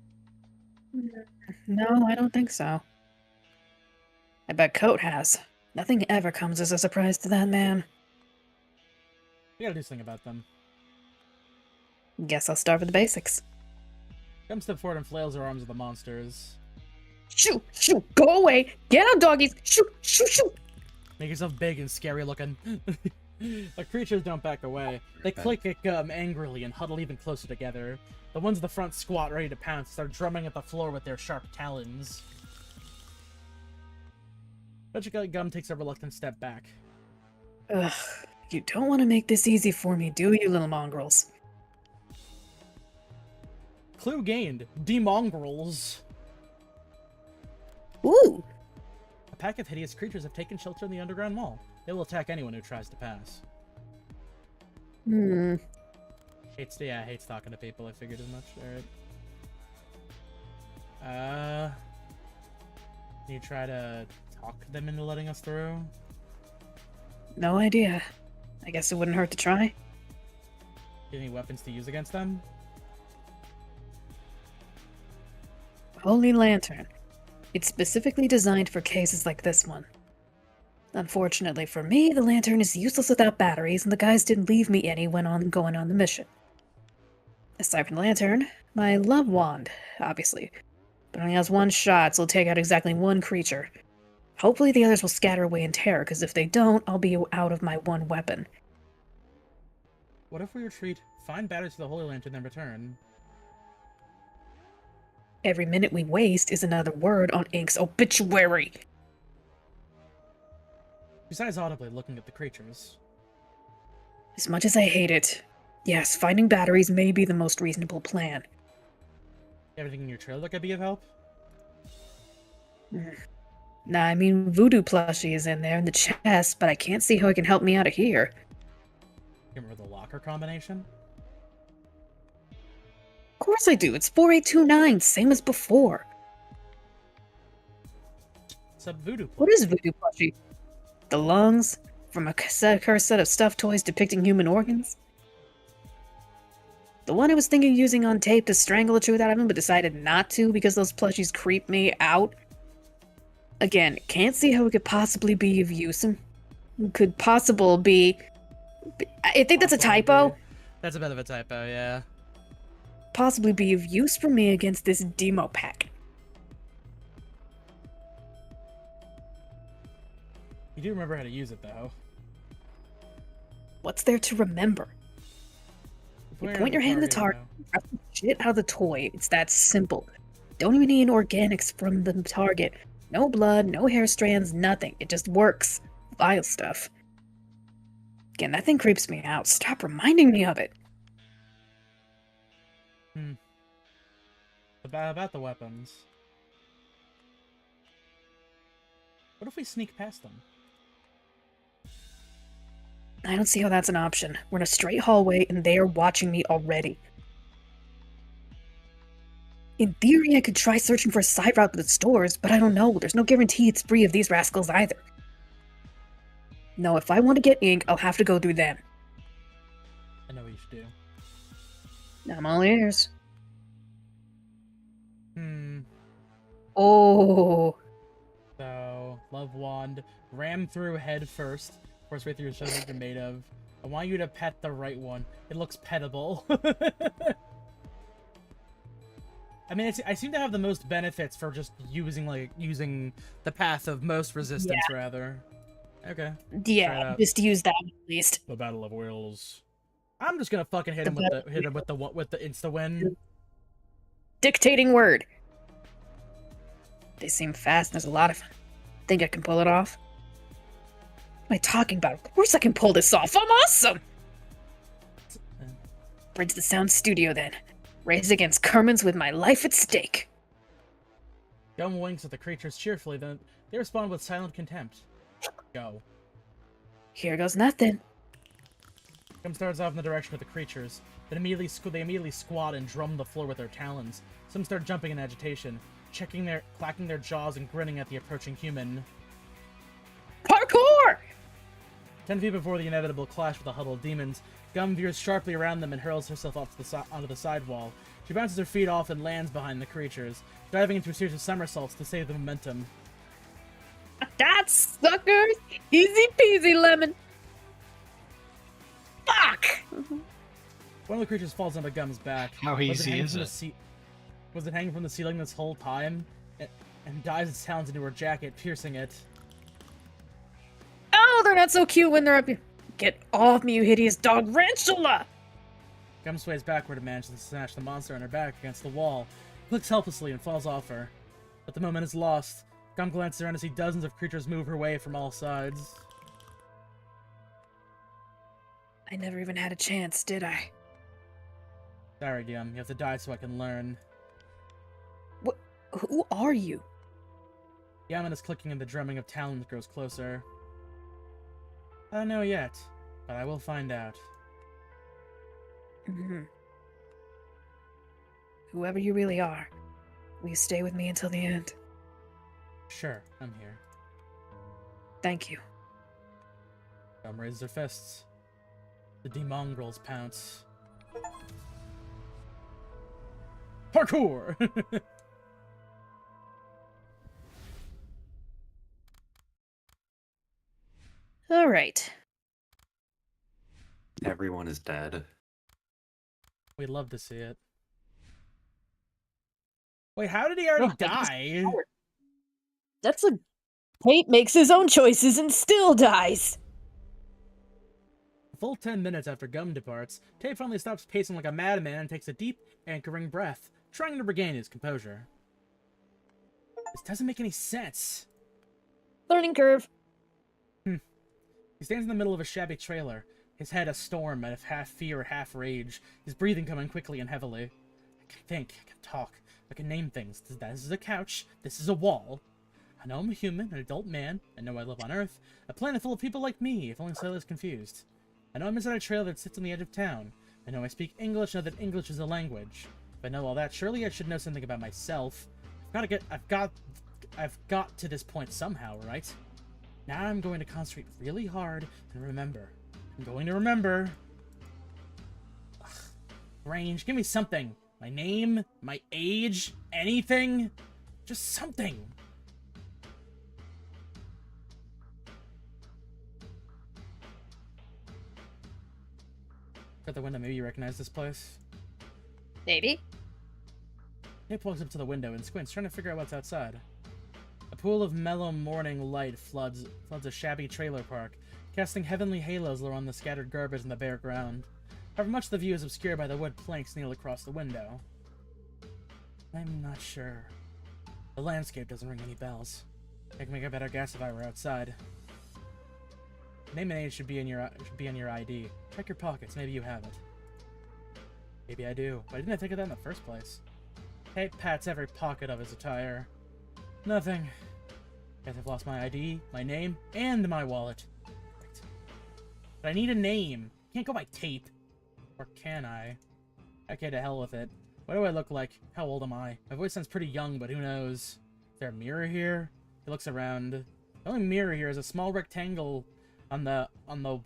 Speaker 4: No, I don't think so. I bet Coat has. Nothing ever comes as a surprise to that man.
Speaker 1: We gotta do something about them.
Speaker 4: Guess I'll start with the basics.
Speaker 1: Gum steps forward and flails her arms at the monsters.
Speaker 4: Shoo! Shoo! Go away! Get out, doggies! Shoo! Shoo! Shoo!
Speaker 1: Make yourself big and scary looking. The creatures don't back away. They click at Gum angrily and huddle even closer together. The ones at the front squat ready to pounce, start drumming at the floor with their sharp talons. Eventually, Gum takes a reluctant step back.
Speaker 4: Ugh. You don't want to make this easy for me, do you, little mongrels?
Speaker 1: Clue gained. Demongrels.
Speaker 4: Ooh!
Speaker 1: A pack of hideous creatures have taken shelter in the underground mall. They will attack anyone who tries to pass. Hates talking to people. I figured as much. Alright. Can you try to talk them into letting us through?
Speaker 4: No idea. I guess it wouldn't hurt to try.
Speaker 1: Get any weapons to use against them?
Speaker 4: Holy Lantern. It's specifically designed for cases like this one. Unfortunately for me, the lantern is useless without batteries, and the guys didn't leave me any when going on the mission. Aside from the lantern, my love wand, obviously. But only has one shot, so it'll take out exactly one creature. Hopefully the others will scatter away in terror, because if they don't, I'll be out of my one weapon.
Speaker 1: What if we retreat, find batteries to the Holy Lantern, then return?
Speaker 4: Every minute we waste is another word on Ink's obituary.
Speaker 1: Besides audibly looking at the creatures.
Speaker 4: As much as I hate it, yes, finding batteries may be the most reasonable plan.
Speaker 1: You have anything in your trailer that could be of help?
Speaker 4: Nah, I mean, voodoo plushie is in there in the chest, but I can't see how it can help me out of here.
Speaker 1: You remember the locker combination?
Speaker 4: Of course I do, it's 4829, same as before.
Speaker 1: What's up, Voodoo?
Speaker 4: What is Voodoo Plushie? The lungs? From a cursed set of stuffed toys depicting human organs? The one I was thinking of using on tape to strangle the truth out of him, but decided not to because those plushies creep me out. Again, can't see how it could possibly be of use. Could possible be... I think that's a typo.
Speaker 1: That's a bit of a typo, yeah.
Speaker 4: Possibly be of use for me against this demo pack.
Speaker 1: You do remember how to use it, though.
Speaker 4: What's there to remember? You point your hand at the target, grab the shit out of the toy. It's that simple. Don't even need organics from the target. No blood, no hair strands, nothing. It just works. Vile stuff. Again, that thing creeps me out. Stop reminding me of it.
Speaker 1: About the weapons. What if we sneak past them?
Speaker 4: I don't see how that's an option. We're in a straight hallway and they are watching me already. In theory, I could try searching for a side route to the stores, but I don't know. There's no guarantee it's free of these rascals either. No, if I want to get ink, I'll have to go through them.
Speaker 1: I know what you should do.
Speaker 4: I'm all ears.
Speaker 1: Hmm.
Speaker 4: Oh.
Speaker 1: So, Love Wand, ram through head first. Force right through shows what you're made of. I want you to pet the right one. It looks pettable. I mean, I seem to have the most benefits for just using the path of most resistance, rather. Okay.
Speaker 4: Yeah, just use that at least.
Speaker 1: The Battle of Wills. I'm just gonna fucking hit him with the insta win.
Speaker 4: Dictating word. They seem fast. There's a lot of. Think I can pull it off? What am I talking about? Of course I can pull this off. I'm awesome. Bridge the sound studio then. Race against Kermans with my life at stake.
Speaker 1: Gum winks at the creatures cheerfully, then they respond with silent contempt. Go.
Speaker 4: Here goes nothing.
Speaker 1: Gum starts off in the direction of the creatures. Then they immediately squat and drum the floor with their talons. Some start jumping in agitation, clacking their jaws and grinning at the approaching human.
Speaker 4: Parkour!
Speaker 1: 10 feet before the inevitable clash with the huddled demons, Gum veers sharply around them and hurls herself off onto the sidewall. She bounces her feet off and lands behind the creatures, diving into a series of somersaults to save the momentum.
Speaker 4: That's suckers! Easy peasy lemon! Fuck!
Speaker 1: One of the creatures falls onto Gum's back.
Speaker 3: How easy is it?
Speaker 1: Was it hanging from the ceiling this whole time? And dives its talons into her jacket, piercing it.
Speaker 4: Oh, they're not so cute when they're up here. Get off me, you hideous dog Ranchula!
Speaker 1: Gum sways backward and manages to smash the monster on her back against the wall, clicks helplessly and falls off her. But the moment is lost. Gum glances around to see dozens of creatures move her way from all sides.
Speaker 4: I never even had a chance, did I?
Speaker 1: Sorry, Gum. You have to die so I can learn.
Speaker 4: Who are you?
Speaker 1: Yaman is clicking and the drumming of talons grows closer. I don't know yet, but I will find out.
Speaker 4: Whoever you really are, will you stay with me until the end?
Speaker 1: Sure, I'm here.
Speaker 4: Thank you.
Speaker 1: Gum raises her fists. The demongrels pounce. Parkour!
Speaker 4: All right.
Speaker 2: Everyone is dead.
Speaker 1: We'd love to see it. Wait, how did he already die?
Speaker 4: That's a... Tate makes his own choices and still dies.
Speaker 1: A full 10 minutes after Gum departs, Tate finally stops pacing like a madman and takes a deep, anchoring breath, trying to regain his composure. This doesn't make any sense.
Speaker 4: Learning curve.
Speaker 1: He stands in the middle of a shabby trailer, his head a storm of half fear, half rage, his breathing coming quickly and heavily. I can think, I can talk, I can name things. This is a couch, this is a wall. I know I'm a human, an adult man, I know I live on Earth, a planet full of people like me, if only slightly less confused. I know I'm inside a trailer that sits on the edge of town. I know I speak English, know that English is a language. If I know all that, surely I should know something about myself. I've got to this point somehow, right? Now I'm going to concentrate really hard and remember. I'm going to remember. Ugh. Range, give me something. My name, my age, anything. Just something. At the window, maybe you recognize this place.
Speaker 4: Maybe.
Speaker 1: Tape walks up to the window and squints, trying to figure out what's outside. A pool of mellow morning light floods a shabby trailer park, casting heavenly halos around the scattered garbage in the bare ground. However, much of the view is obscured by the wood planks nailed across the window. I'm not sure. The landscape doesn't ring any bells. I can make a better guess if I were outside. Name and age should be in your ID. Check your pockets, maybe you have it. Maybe I do. Why didn't I think of that in the first place? Tape pats every pocket of his attire. Nothing. Guess I've lost my ID, my name, and my wallet. Right. But I need a name. Can't go by tape. Or can I? Okay, to hell with it. What do I look like? How old am I? My voice sounds pretty young, but who knows? Is there a mirror here? He looks around. The only mirror here is a small rectangle on the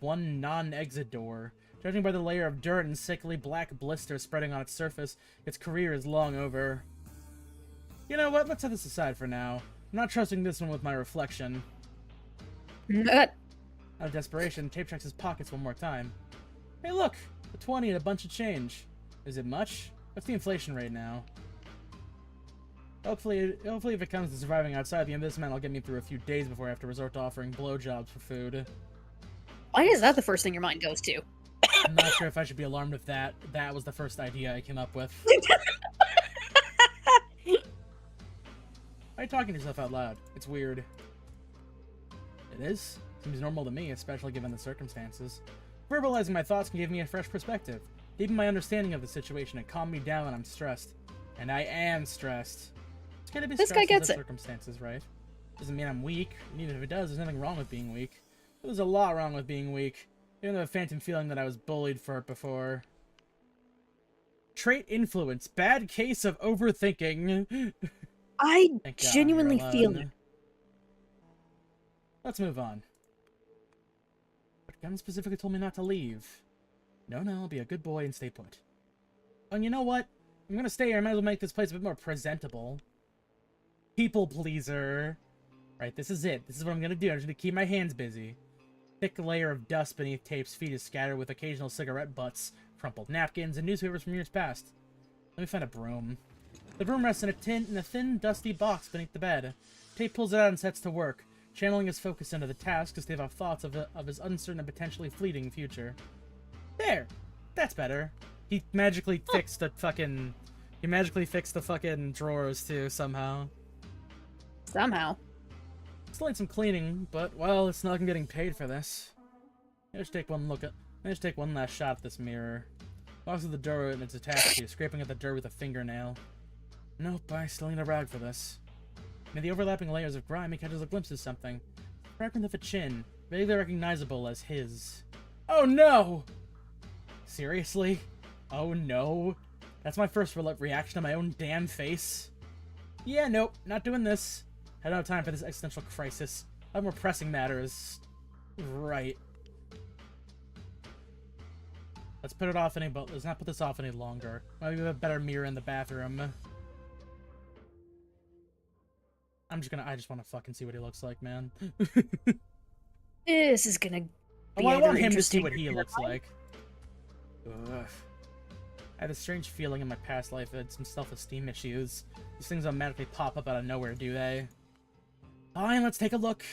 Speaker 1: one non-exit door. Judging by the layer of dirt and sickly black blisters spreading on its surface, its career is long over. You know what? Let's set this aside for now. I'm not trusting this one with my reflection. Out of desperation, Tape checks his pockets one more time. Hey look! A 20 and a bunch of change. Is it much? What's the inflation rate now? Hopefully if it comes to surviving outside, the this amount will get me through a few days before I have to resort to offering blowjobs for food.
Speaker 4: Why is that the first thing your mind goes to?
Speaker 1: I'm not sure if I should be alarmed if that was the first idea I came up with. Why are you talking to yourself out loud? It's weird. It is? Seems normal to me, especially given the circumstances. Verbalizing my thoughts can give me a fresh perspective. Deepen my understanding of the situation and calm me down when I'm stressed. And I am stressed. It's gonna be
Speaker 4: This
Speaker 1: stressed
Speaker 4: guy
Speaker 1: in
Speaker 4: gets
Speaker 1: the
Speaker 4: it.
Speaker 1: circumstances, right? Doesn't mean I'm weak, and even if it does, there's nothing wrong with being weak. There's a lot wrong with being weak. Even though a phantom feeling that I was bullied for it before. Trait influence. Bad case of overthinking.
Speaker 4: I
Speaker 1: Thank God
Speaker 4: genuinely
Speaker 1: you're
Speaker 4: feel
Speaker 1: alone.
Speaker 4: it.
Speaker 1: Let's move on. But Gunn specifically told me not to leave. No, I'll be a good boy and stay put. And you know what? I'm gonna stay here. I might as well make this place a bit more presentable. People pleaser. Right, this is it. This is what I'm gonna do. I'm just gonna keep my hands busy. Thick layer of dust beneath Tape's feet is scattered with occasional cigarette butts, crumpled napkins, and newspapers from years past. Let me find a broom. The broom rests in a thin, dusty box beneath the bed. Tape pulls it out and sets to work, channeling his focus into the task to stave off thoughts of his uncertain and potentially fleeting future. There! That's better. He magically fixed the fucking... He magically fixed the fucking drawers, too, somehow.
Speaker 4: Somehow.
Speaker 1: Still need some cleaning, but, well, it's not like I'm getting paid for this. Let's take one last shot at this mirror. Walks to the door and it's attached to, scraping at the dirt with a fingernail. Nope, I still need a rag for this. In the overlapping layers of grime, he catches a glimpse of something. Fragment of a chin, vaguely recognizable as his. Oh no! Seriously? Oh no? That's my first reaction to my own damn face? Yeah, nope, not doing this. I don't have time for this existential crisis. I have more pressing matters. Right. Let's put it off let's not put this off any longer. Maybe we have a better mirror in the bathroom. I just want to fucking see what he looks like, man.
Speaker 4: This is gonna be
Speaker 1: I want
Speaker 4: either
Speaker 1: him to see
Speaker 4: interesting
Speaker 1: what
Speaker 4: or
Speaker 1: he looks
Speaker 4: terrifying.
Speaker 1: like. Ugh. I had a strange feeling in my past life I had some self-esteem issues. These things automatically pop up out of nowhere, do they? Fine, let's take a look.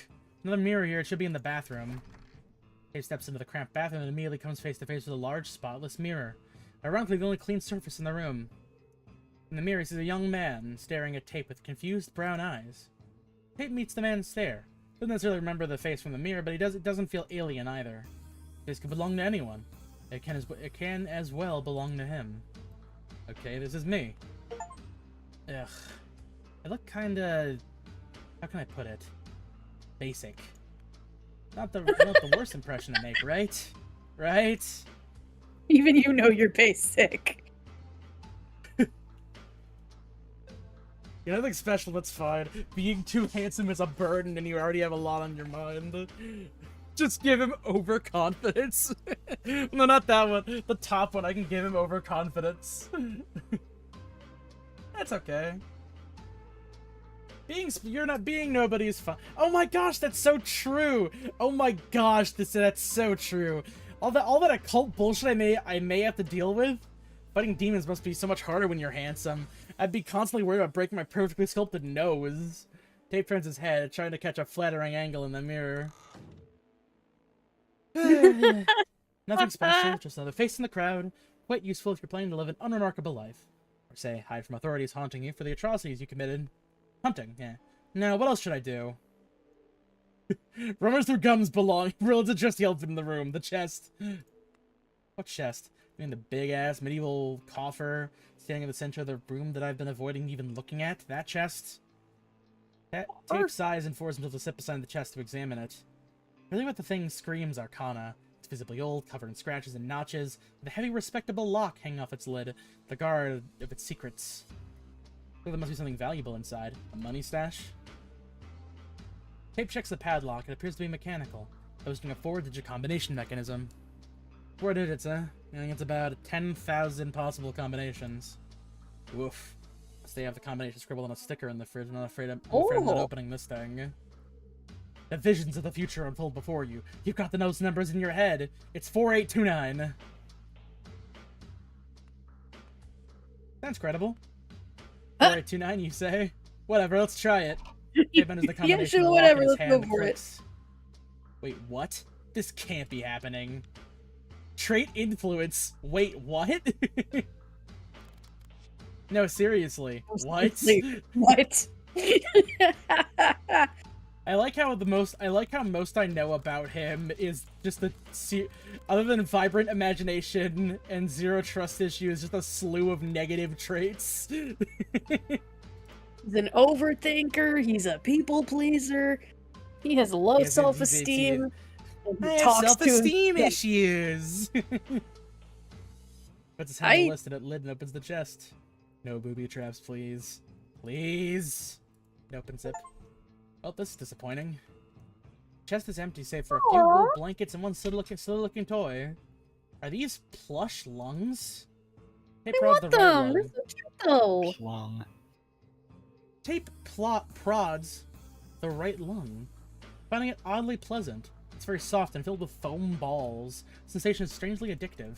Speaker 1: Another mirror here. It should be in the bathroom. He steps into the cramped bathroom and immediately comes face to face with a large, spotless mirror. Ironically, the only clean surface in the room. In the mirror, he sees a young man staring at Tape with confused brown eyes. Tape meets the man's stare. Doesn't necessarily remember the face from the mirror, but it doesn't feel alien either. This could belong to anyone. It can as well belong to him. Okay, this is me. Ugh. I look kinda... How can I put it? Basic. Not the worst impression to make, right? Right?
Speaker 4: Even you know you're basic.
Speaker 1: You're nothing special, that's fine. Being too handsome is a burden and you already have a lot on your mind. Just give him overconfidence. No, not that one. The top one, I can give him overconfidence. That's okay. Being nobody is fun. Oh my gosh, that's so true. Oh my gosh, that's so true. All that occult bullshit I may have to deal with. Fighting demons must be so much harder when you're handsome. I'd be constantly worried about breaking my perfectly sculpted nose. Tape turns his head, trying to catch a flattering angle in the mirror. Nothing special, just another face in the crowd. Quite useful if you're planning to live an unremarkable life. Or say, hide from authorities haunting you for the atrocities you committed. Hunting, yeah. Now, what else should I do? Rummage through gums belong. Relative to just the elephant in the room. The chest. What chest? I mean, the big-ass medieval coffer standing in the center of the room that I've been avoiding even looking at? That chest? Tape sighs and forces himself to sit beside the chest to examine it. Really what the thing screams Arcana. It's visibly old, covered in scratches and notches, with a heavy, respectable lock hanging off its lid, the guard of its secrets. There must be something valuable inside. A money stash? Tape checks the padlock. It appears to be mechanical, boasting a 4-digit combination mechanism. 4 digits, huh? I think it's about 10,000 possible combinations. Woof. They have the combination scribbled on a sticker in the fridge. I'm not afraid I'm not opening this thing. The visions of the future unfold before you. You've got those numbers in your head. It's 4829. Sounds credible. 4829, you say? Whatever, let's try it. Tape enters the combination
Speaker 4: Yeah, sure,
Speaker 1: of the lock
Speaker 4: whatever,
Speaker 1: in his
Speaker 4: let's
Speaker 1: hand
Speaker 4: go
Speaker 1: and
Speaker 4: for it.
Speaker 1: clicks. Wait, what? This can't be happening. Trait influence. Wait, what? No, seriously. What?
Speaker 4: What?
Speaker 1: I like how most I know about him is just other than vibrant imagination and zero trust issues, just a slew of negative traits.
Speaker 4: He's an overthinker. He's a people pleaser. He has low self-esteem.
Speaker 1: I have self-esteem issues. Puts his hand on the list and lid and opens the chest. No booby traps, please. Please. It opens it. Oh, this is disappointing. Chest is empty, save for a few wool blankets and one silly-looking toy. Are these plush lungs? Tape prods the right lung.
Speaker 4: They're so cute, though.
Speaker 3: Lung.
Speaker 1: Tape prods the right lung, finding it oddly pleasant. It's very soft and filled with foam balls. Sensation is strangely addictive.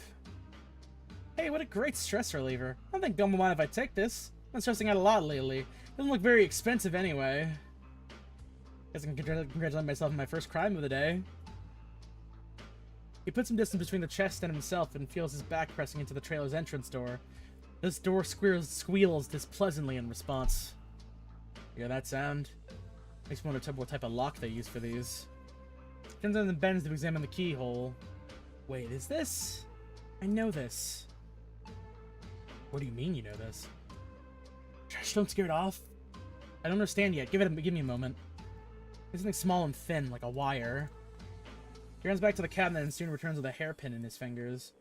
Speaker 1: Hey, what a great stress reliever. I don't think Gum will mind if I take this. I've been stressing out a lot lately. Doesn't look very expensive anyway. Guess I can congratulate myself on my first crime of the day. He puts some distance between the chest and himself and feels his back pressing into the trailer's entrance door. This door squeals displeasantly in response. You hear that sound? Makes me wonder what type of lock they use for these. Turns on and bends to examine the keyhole. Wait, is this? I know this. What do you mean you know this? Josh, don't scare it off. I don't understand yet. Give me a moment. There's something small and thin, like a wire. He runs back to the cabinet and soon returns with a hairpin in his fingers.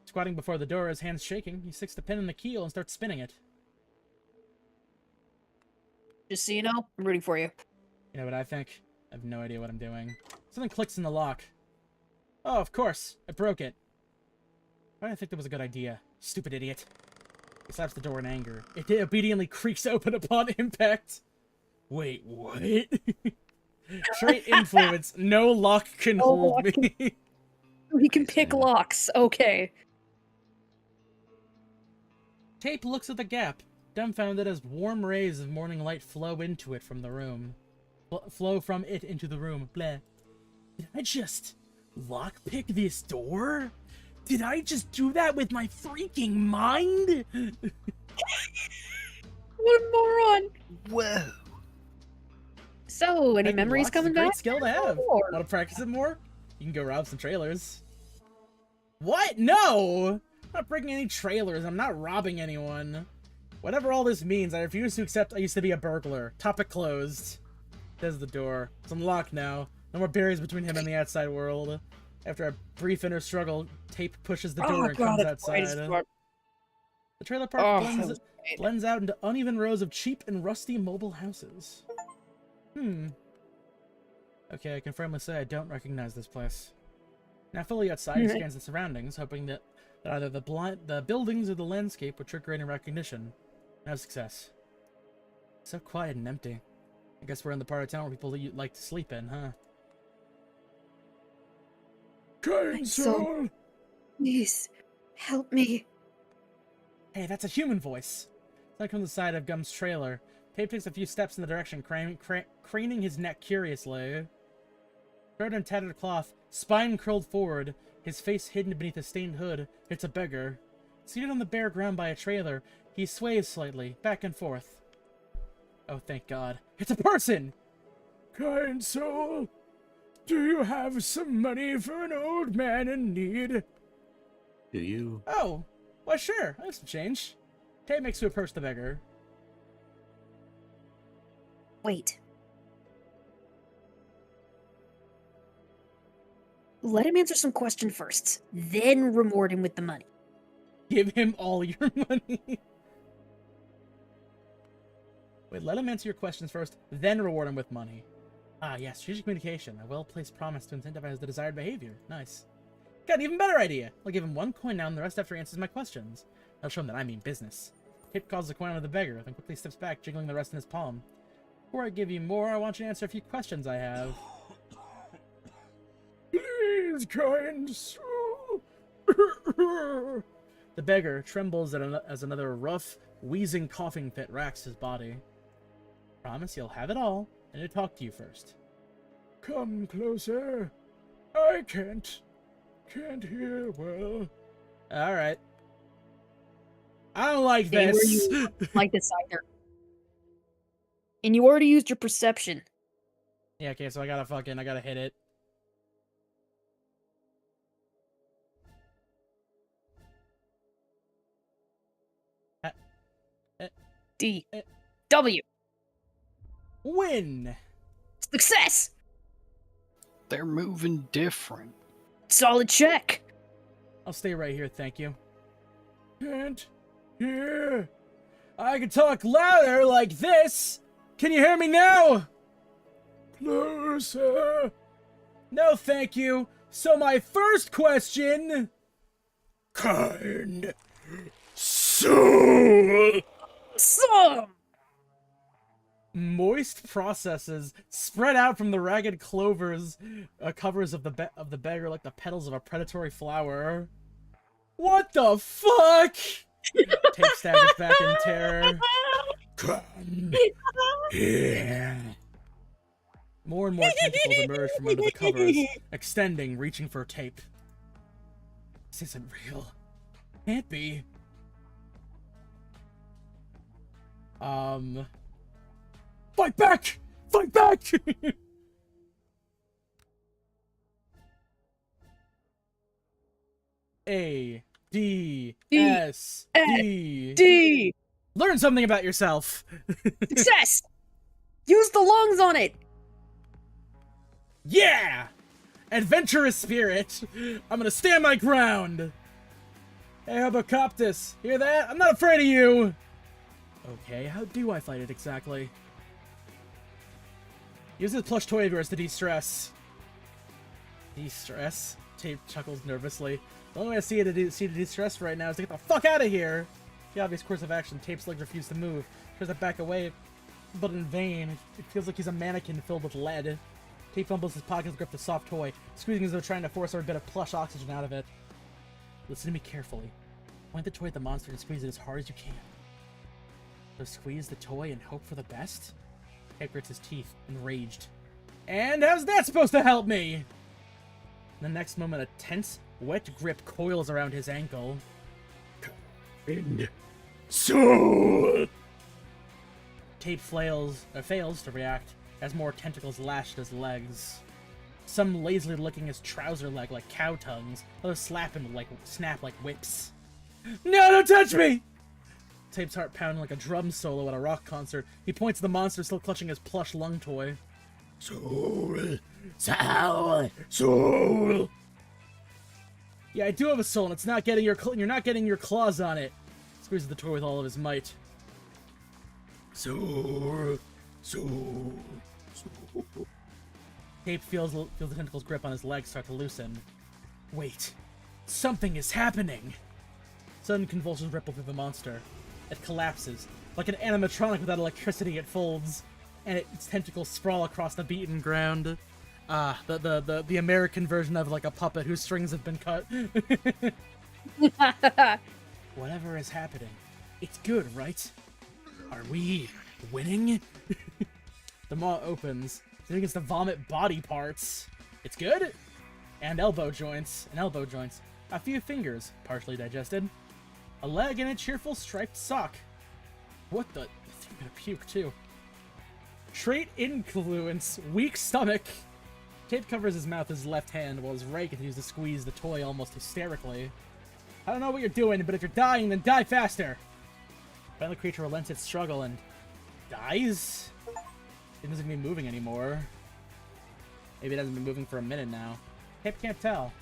Speaker 1: Squatting before the door, his hands shaking, he sticks the pin in the keyhole and starts spinning it.
Speaker 4: Just so you know, I'm rooting for you.
Speaker 1: You know what I think? I have no idea what I'm doing. Something clicks in the lock. Oh, of course. I broke it. Why did I think that was a good idea? Stupid idiot. He slaps the door in anger. It obediently creaks open upon impact. Wait, what? Trait influence. No lock can hold me.
Speaker 4: He can pick locks. Okay.
Speaker 1: Tape looks at the gap, dumbfounded as warm rays of morning light flow into it from the room. Flow from it into the room. Bleh. Did I just lockpick this door? Did I just do that with my freaking mind?
Speaker 4: What a moron.
Speaker 3: Whoa.
Speaker 4: So, any
Speaker 1: Picking
Speaker 4: memories
Speaker 1: locks is
Speaker 4: coming
Speaker 1: a great
Speaker 4: back?
Speaker 1: skill to have.
Speaker 4: Or-
Speaker 1: Want to practice it more? You can go rob some trailers. What? No! I'm not breaking any trailers. I'm not robbing anyone. Whatever all this means, I refuse to accept I used to be a burglar. Topic closed. There's the door. It's unlocked now. No more barriers between him and the outside world. After a brief inner struggle, Tape pushes the door and comes outside. The trailer park
Speaker 4: Oh,
Speaker 1: blends,
Speaker 4: that was great.
Speaker 1: blends out into uneven rows of cheap and rusty mobile houses. Okay, I can firmly say I don't recognize this place. Now fully outside, he scans the surroundings, hoping that either the buildings or the landscape would trigger any recognition. No success. So quiet and empty. I guess we're in the part of town where people like to sleep in, huh?
Speaker 4: I'm so- Please, help me.
Speaker 1: Hey, that's a human voice. It's from the side of Gum's trailer. Tape takes a few steps in the direction, craning his neck curiously. Shrouded in tattered cloth, spine curled forward, his face hidden beneath a stained hood, it's a beggar. Seated on the bare ground by a trailer, he sways slightly, back and forth. Oh, thank God. It's a person! Kind soul, do you have some money for an old man in need?
Speaker 2: Do you?
Speaker 1: Oh, well, sure. I have some change. Tape makes to approach the beggar.
Speaker 4: Wait. Let him answer some question first, then reward him with the money.
Speaker 1: Give him all your money. Wait, let him answer your questions first, then reward him with money. Ah, yes, strategic communication. A well-placed promise to incentivize the desired behavior. Nice. Got an even better idea. I'll give him 1 coin now and the rest after he answers my questions. I'll show him that I mean business. Tape calls the coin out of the beggar, then quickly steps back, jiggling the rest in his palm. Before I give you more, I want you to answer a few questions I have. Please, kind soul. The beggar trembles as another rough, wheezing coughing fit racks his body. Promise you'll have it all, and to talk to you first. Come closer. I can't hear well. Alright. I don't like
Speaker 4: Stay where
Speaker 1: this.
Speaker 4: you like this either. And you already used your perception.
Speaker 1: Yeah, okay, so I gotta hit it.
Speaker 4: D. W.
Speaker 1: Win!
Speaker 4: Success!
Speaker 3: They're moving different.
Speaker 4: Solid check.
Speaker 1: I'll stay right here, thank you. Can't hear. I can talk louder like this. Can you hear me now? Closer. No, thank you. So my first question... Kind soul.
Speaker 4: Some.
Speaker 1: Moist processes spread out from the ragged clovers covers of the beggar like the petals of a predatory flower. What the fuck? Tape staggers back in terror. Come here. More and more tentacles emerge from under the covers, extending, reaching for Tape. This isn't real. Can't be. Fight back! Fight back! A D S D
Speaker 4: D.
Speaker 1: Learn something about yourself.
Speaker 4: Success. Use the lungs on it.
Speaker 1: Yeah! Adventurous spirit. I'm gonna stand my ground. Hey, Hobocoptus, hear that? I'm not afraid of you. Okay, how do I fight it exactly? Use this plush toy of yours to de-stress. De-stress? Tape chuckles nervously. The only way I see to de-stress right now is to get the fuck out of here! The obvious course of action, Tape's legs refuse to move. Tries to back away, but in vain. It feels like he's a mannequin filled with lead. Tape fumbles his pockets to grip the soft toy, squeezing as though trying to force every bit of plush oxygen out of it. Listen to me carefully. Point the toy at the monster and squeeze it as hard as you can. So squeeze the toy and hope for the best? Tape grits his teeth, enraged. And how's that supposed to help me? In the next moment, a tense, wet grip coils around his ankle. Kind soul! Tape fails to react as more tentacles lash at his legs. Some lazily licking his trouser leg like cow tongues, others snap like whips. No, don't touch me! Tape's heart pounding like a drum solo at a rock concert. He points at the monster still clutching his plush lung toy. Soul! Soul! Soul! Yeah, I do have a soul, and it's not getting you're not getting your claws on it. Squeezes the toy with all of his might. So. Tape feels the tentacle's grip on his legs start to loosen. Wait. Something is happening! Sudden convulsions ripple through the monster. It collapses. Like an animatronic without electricity, it folds, and its tentacles sprawl across the beaten ground. The American version of like a puppet whose strings have been cut. Whatever is happening, it's good, right? Are we winning? The maw opens. It begins to vomit body parts. It's good? And elbow joints. A few fingers, partially digested. A leg and a cheerful striped sock. What the? I'm gonna puke too. Trait influence, weak stomach. Tape covers his mouth with his left hand while his right continues to squeeze the toy almost hysterically. I don't know what you're doing, but if you're dying, then die faster! Finally, the creature relents its struggle and dies? It doesn't be moving anymore. Maybe it hasn't been moving for a minute now. Tape can't tell.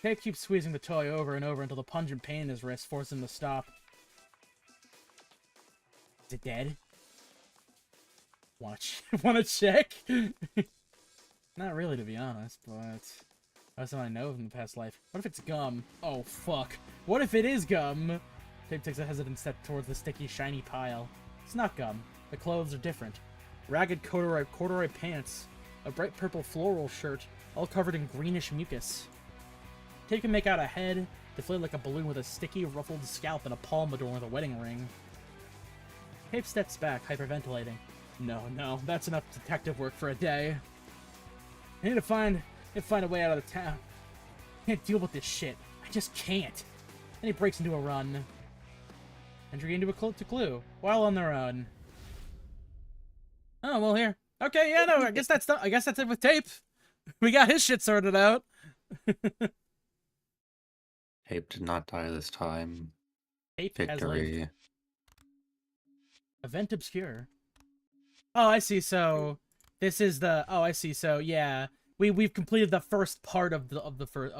Speaker 1: Tape keeps squeezing the toy over and over until the pungent pain in his wrist forces him to stop. Is it dead? Wanna check? Not really, to be honest, but that's what I know from the past life. What if it's gum? Oh, fuck. What if it is gum? Tape takes a hesitant step towards the sticky, shiny pile. It's not gum. The clothes are different. Ragged corduroy pants, a bright purple floral shirt, all covered in greenish mucus. Tape can make out a head, deflated like a balloon with a sticky, ruffled scalp and a palm adorned with a wedding ring. Tape steps back, hyperventilating. No, that's enough detective work for a day. I need to find a way out of the town. I can't deal with this shit. I just can't. Then he breaks into a run. Entering into a clue while on their own. Oh, well, here. Okay, yeah, no, I guess that's it with Tape. We got his shit sorted out.
Speaker 2: Tape did not die this time.
Speaker 1: Tape has
Speaker 2: Victory.
Speaker 1: lived. Event obscure. Oh, I see. So this is the. Oh, I see. So yeah, we've completed the first part of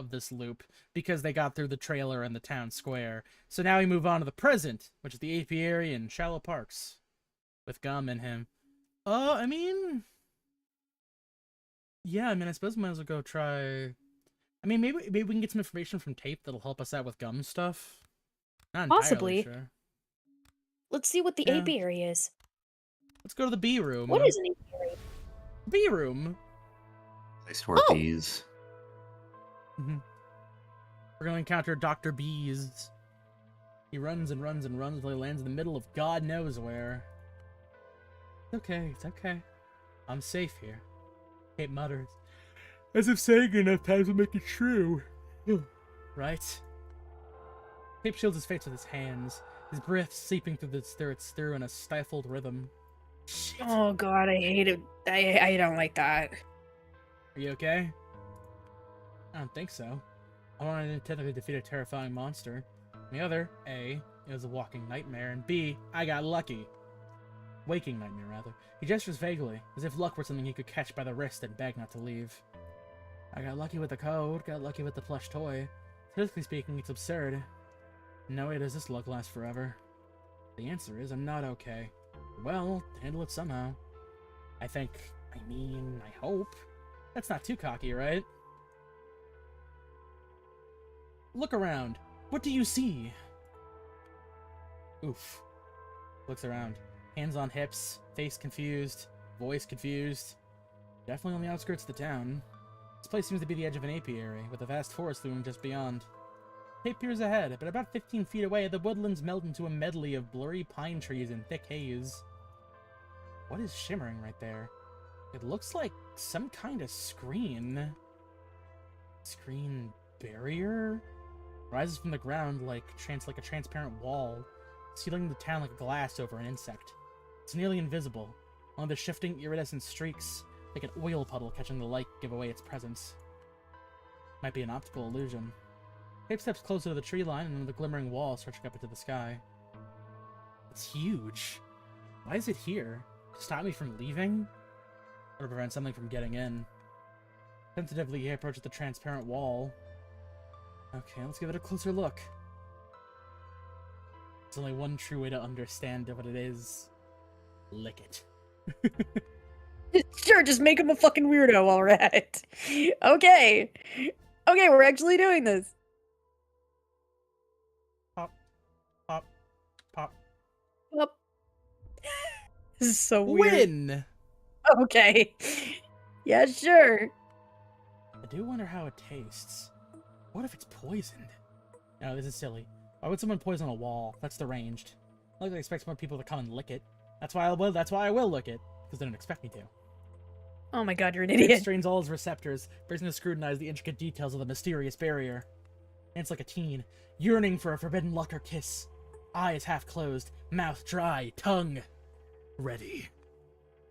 Speaker 1: this loop because they got through the trailer and the town square. So now we move on to the present, which is the apiary and shallow parks, with Gum and him. I mean, yeah. I mean, I suppose we might as well go try. I mean, maybe we can get some information from Tape that'll help us out with Gum stuff. Not entirely
Speaker 4: Possibly.
Speaker 1: sure.
Speaker 4: Let's see what the
Speaker 1: Yeah.
Speaker 4: apiary is.
Speaker 1: Let's go to the B room.
Speaker 4: What is an apiary?
Speaker 1: B room?
Speaker 2: They store
Speaker 4: Oh!
Speaker 2: bees.
Speaker 1: We're gonna encounter Dr. Bees. He runs and runs and runs until he lands in the middle of God knows where. It's okay. I'm safe here. Kate mutters, as if saying enough times will make it true. Right? Cape shields his face with his hands, his breath seeping through in a stifled rhythm. Shit.
Speaker 4: Oh god, I hate it. I don't like that.
Speaker 1: Are you okay? I don't think so. I wanted to technically defeat a terrifying monster. And the other, A, it was a walking nightmare, and B, I got lucky. Waking nightmare, rather. He gestures vaguely, as if luck were something he could catch by the wrist and beg not to leave. I got lucky with the code, got lucky with the plush toy. Physically speaking, it's absurd. No way does this luck last forever. The answer is I'm not okay. Well, handle it somehow. I hope. That's not too cocky, right? Look around. What do you see? Oof. Looks around. Hands on hips, face confused, voice confused. Definitely on the outskirts of the town. This place seems to be the edge of an apiary, with a vast forest looming just beyond. Tape peers ahead, but about 15 feet away, the woodlands melt into a medley of blurry pine trees and thick haze. What is shimmering right there? It looks like some kind of screen. Screen barrier? Rises from the ground like a transparent wall, sealing the town like a glass over an insect. It's nearly invisible. Only the shifting iridescent streaks, like an oil puddle catching the light, give away its presence. Might be an optical illusion. Tape steps closer to the tree line and the glimmering wall stretching up into the sky. It's huge. Why is it here? To stop me from leaving? Or to prevent something from getting in? Tentatively, he approaches the transparent wall. Okay, let's give it a closer look. There's only one true way to understand what it is. Lick it.
Speaker 4: Sure, just make him a fucking weirdo, alright. Okay. Okay, we're actually doing this.
Speaker 1: Pop. Pop. Pop.
Speaker 4: Up. This is so weird.
Speaker 1: Win!
Speaker 4: Okay. Yeah, sure.
Speaker 1: I do wonder how it tastes. What if it's poisoned? No, this is silly. Why would someone poison a wall? That's deranged. I like to expect more people to come and lick it. That's why I will lick it. Because they don't expect me to.
Speaker 4: Oh my god, you're an
Speaker 1: It
Speaker 4: idiot.
Speaker 1: strains all his receptors, brings him to scrutinize the intricate details of the mysterious barrier. And it's like a teen, yearning for a forbidden look or kiss. Eyes half closed, mouth dry, tongue ready.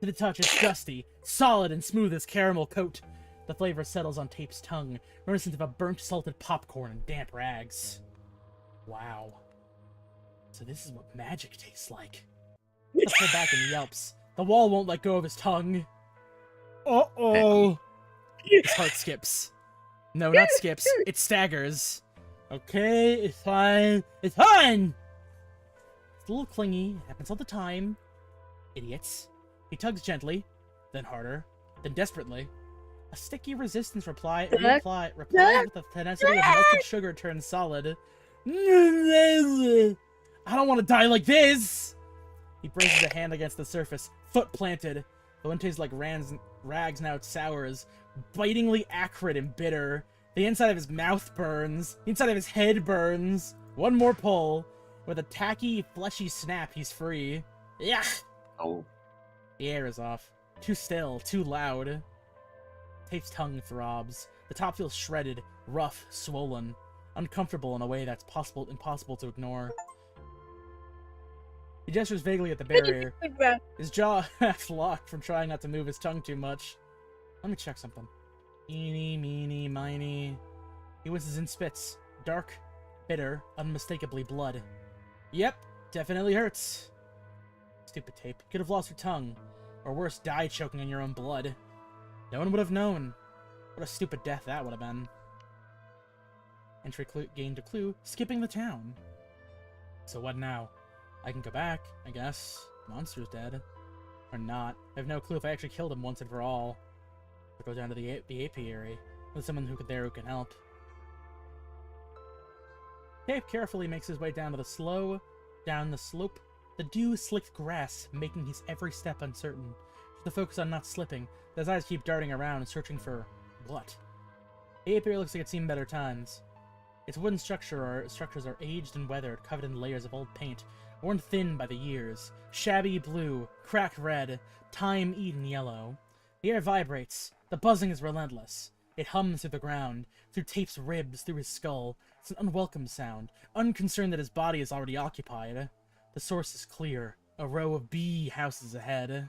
Speaker 1: To the touch, it's dusty, solid and smooth as caramel coat. The flavor settles on Tape's tongue, reminiscent of a burnt salted popcorn and damp rags. Wow. So this is what magic tastes like. Let's go back and yelps. The wall won't let go of his tongue. Uh-oh. His heart skips. No, not skips. It staggers. Okay, it's fine. It's fine! It's a little clingy. It happens all the time. Idiots. He tugs gently, then harder, then desperately. A sticky resistance replies with the tenacity of melted sugar turned solid. I don't want to die like this! He braces a hand against the surface, foot planted. The one tastes like rags now sours, bitingly acrid and bitter. The inside of his mouth burns. The inside of his head burns. One more pull. With a tacky, fleshy snap, he's free. Yuck!
Speaker 2: Oh.
Speaker 1: The air is off. Too still, too loud. Tape's tongue throbs. The top feels shredded, rough, swollen. Uncomfortable in a way that's impossible to ignore. He gestures vaguely at the barrier. His jaw half locked from trying not to move his tongue too much. Let me check something. Eeny, meeny, miny. He whistles and spits. Dark, bitter, unmistakably blood. Yep, definitely hurts. Stupid Tape. You could have lost your tongue. Or worse, die choking on your own blood. No one would have known. What a stupid death that would have been. Entry gained a clue, skipping the town. So what now? I can go back, I guess. Monster's dead. Or not. I have no clue if I actually killed him once and for all. Or go down to the apiary with someone who can help. Tape carefully makes his way down the slope. The dew-slicked grass making his every step uncertain. To focus on not slipping, his eyes keep darting around, searching for what? The apiary looks like it's seen better times. Its wooden structures are aged and weathered, covered in layers of old paint, worn thin by the years, shabby blue, cracked red, time-eaten yellow. The air vibrates. The buzzing is relentless. It hums through the ground, through Tape's ribs, through his skull. It's an unwelcome sound, unconcerned that his body is already occupied. The source is clear. A row of bee houses ahead.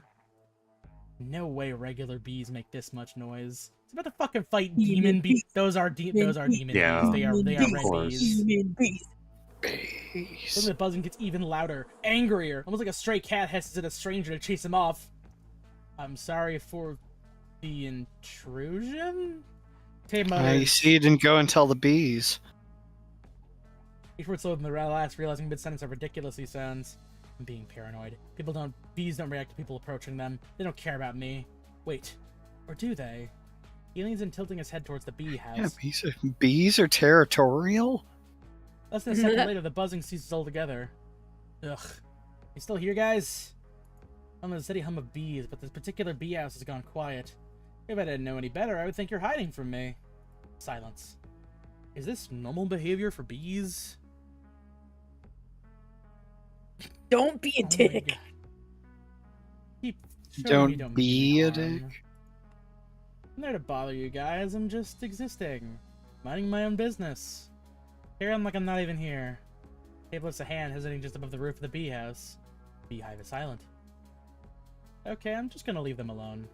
Speaker 1: No way regular bees make this much noise. It's about to fucking fight demon bees. Those are demon
Speaker 2: Yeah,
Speaker 1: bees. They are red
Speaker 2: course.
Speaker 1: bees. Then the buzzing gets even louder, angrier, almost like a stray cat hisses at a stranger to chase him off. I'm sorry for the intrusion? Tape
Speaker 3: I
Speaker 1: mutters.
Speaker 3: see you didn't go and tell the bees.
Speaker 1: Each word slowed in the last, realizing mid-sentence how ridiculous he sounds. I'm being paranoid. Bees don't react to people approaching them. They don't care about me. Wait, or do they? He leans in, tilting his head towards the bee house.
Speaker 3: Yeah, bees are territorial?
Speaker 1: Less than a second later, the buzzing ceases altogether. Ugh. You still here, guys? I'm in a steady hum of bees, but this particular bee house has gone quiet. If I didn't know any better, I would think you're hiding from me. Silence. Is this normal behavior for bees?
Speaker 4: Don't be a
Speaker 1: Oh my
Speaker 4: dick.
Speaker 1: God. Showing you
Speaker 3: Don't
Speaker 1: mean
Speaker 3: be a
Speaker 1: harm.
Speaker 3: dick.
Speaker 1: I'm there to bother you guys. I'm just existing. Minding my own business. Carry on like I'm not even here. Tape lifts a hand, hesitating just above the roof of the bee house. Beehive is silent. Okay, I'm just gonna leave them alone.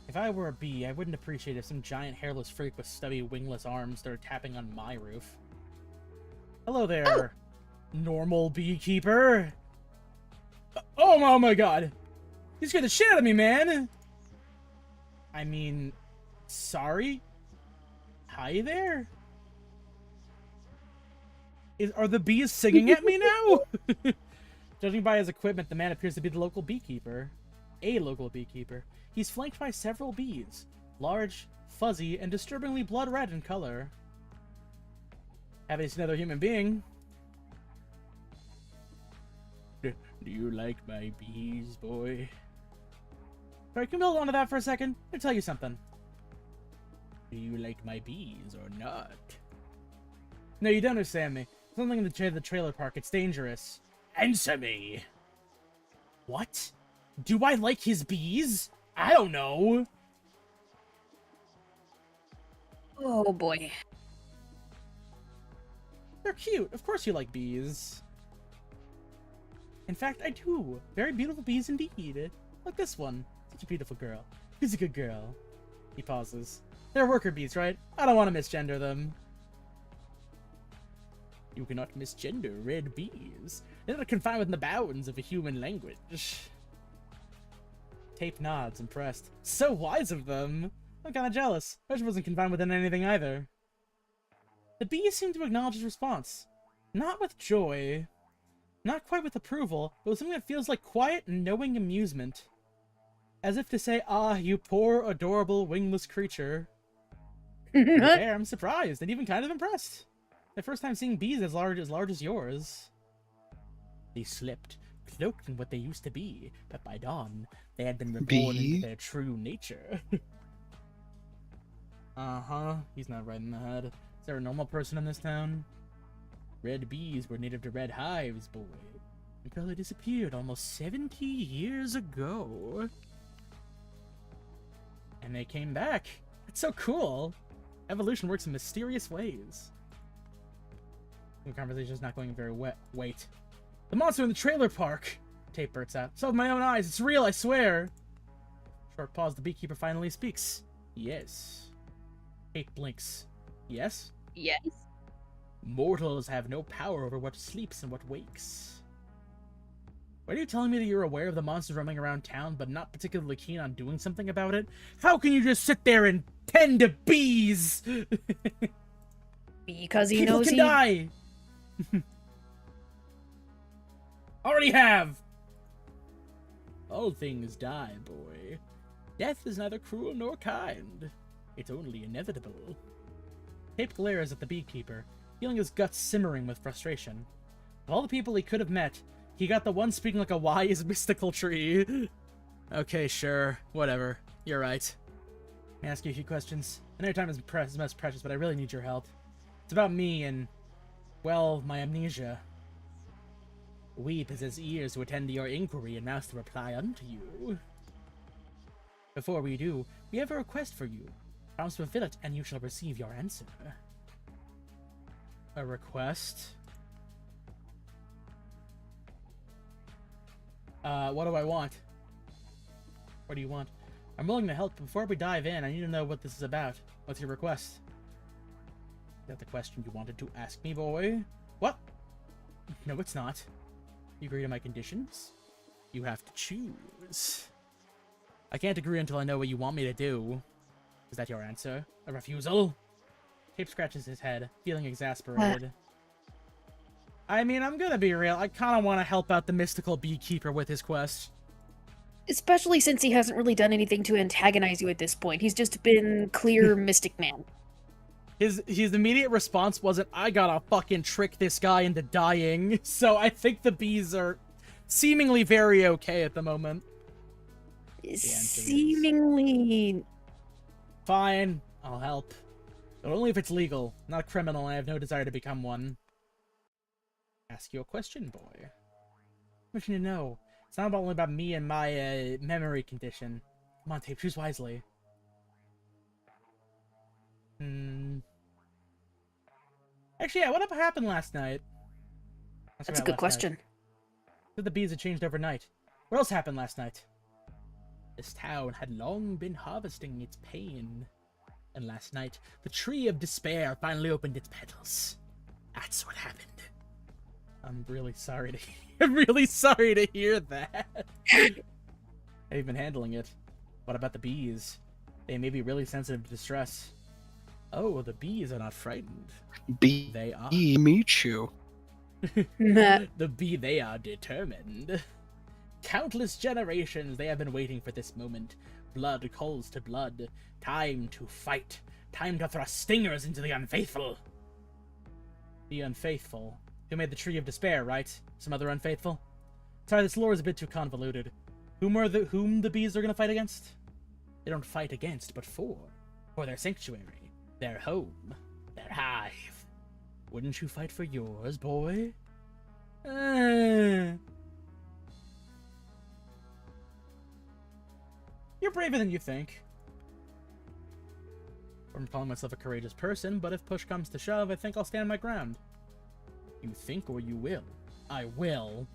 Speaker 1: If I were a bee, I wouldn't appreciate if some giant hairless freak with stubby wingless arms started tapping on my roof. Hello there, normal beekeeper. Oh my god! You scared the shit out of me, man! I mean, sorry? Hi there? Are the bees singing at me now? Judging by his equipment, the man appears to be the local beekeeper. A local beekeeper. He's flanked by several bees. Large, fuzzy, and disturbingly blood red in color. Haven't seen another human being. Do you like my bees, boy? Sorry, can we hold on to that for a second? Let me tell you something. Do you like my bees or not? No, you don't understand me. Something in the trailer park. It's dangerous. Answer me. What? Do I like his bees? I don't know.
Speaker 4: Oh boy.
Speaker 1: They're cute. Of course you like bees. In fact, I do. Very beautiful bees indeed. Like this one. Such a beautiful girl. Who's a good girl? He pauses. They're worker bees, right? I don't want to misgender them. You cannot misgender red bees. They're not confined within the bounds of a human language. Tape nods, impressed. So wise of them. I'm kinda jealous. I wish I wasn't confined within anything either. The bees seem to acknowledge his response. Not with joy. Not quite with approval, but with something that feels like quiet, knowing amusement. As if to say, ah, you poor, adorable, wingless creature. There, I'm surprised and even kind of impressed. My first time seeing bees as large as yours. They slept, cloaked in what they used to be, but by dawn, they had been reborn into their true nature. Uh-huh, he's not right in the head. Is there a normal person in this town? Red bees were native to red hives, boy. Until they disappeared almost 70 years ago. And they came back. That's so cool. Evolution works in mysterious ways. The conversation's not going very wait. The monster in the trailer park! Tape bursts out. Saw with my own eyes. It's real, I swear. Short pause, the beekeeper finally speaks. Yes. Tape blinks. Yes?
Speaker 4: Yes.
Speaker 1: Mortals have no power over what sleeps and what wakes. Why are you telling me that you're aware of the monsters roaming around town, but not particularly keen on doing something about it? How can you just sit there and tend to bees?
Speaker 4: Because he
Speaker 1: People
Speaker 4: knows
Speaker 1: can
Speaker 4: he...
Speaker 1: die! Already have! All things die, boy. Death is neither cruel nor kind. It's only inevitable. Tape glares at the beekeeper, feeling his guts simmering with frustration. Of all the people he could have met, he got the one speaking like a wise, mystical tree. Okay, sure. Whatever. You're right. Can I ask you a few questions? I know your time is most precious, but I really need your help. It's about me and, well, my amnesia. We possess ears to attend to your inquiry and mouths to reply unto you. Before we do, we have a request for you. Promise to fulfill it, and you shall receive your answer. A request? What do I want? What do you want? I'm willing to help, but before we dive in, I need to know what this is about. What's your request? Is that the question you wanted to ask me, boy? What? No, it's not. You agree to my conditions? You have to choose. I can't agree until I know what you want me to do. Is that your answer? A refusal? Tape scratches his head, feeling exasperated. I mean, I'm gonna be real. I kind of want to help out the mystical beekeeper with his quest.
Speaker 4: Especially since he hasn't really done anything to antagonize you at this point. He's just been clear Mystic Man.
Speaker 1: His immediate response wasn't, I gotta fucking trick this guy into dying. So I think the bees are seemingly very okay at the moment.
Speaker 4: Seemingly...
Speaker 1: Fine, I'll help. But only if it's legal. Not a criminal, and I have no desire to become one. Ask you a question, boy. What you need to know? It's not only about me and my, memory condition. Come on, Tape, choose wisely. Actually, yeah, what happened last night?
Speaker 4: That's a good question.
Speaker 1: The bees had changed overnight. What else happened last night? This town had long been harvesting its pain. And last night, the tree of despair finally opened its petals. That's what happened. I'm really sorry to I'm really sorry to hear that. I've been handling it. What about the bees? They may be really sensitive to distress. Oh, the bees are not frightened. They are.
Speaker 3: Meet you.
Speaker 4: Meh.
Speaker 1: The bee, they are determined. Countless generations they have been waiting for this moment. Blood calls to blood. Time to fight. Time to thrust stingers into the unfaithful. The unfaithful. Who made the Tree of Despair, right? Some other unfaithful? Sorry, this lore is a bit too convoluted. Whom the bees are gonna fight against? They don't fight against, but for. For their sanctuary. Their home. Their hive. Wouldn't you fight for yours, boy? You're braver than you think. I'm calling myself a courageous person, but if push comes to shove, I think I'll stand my ground. You think or you will? I will.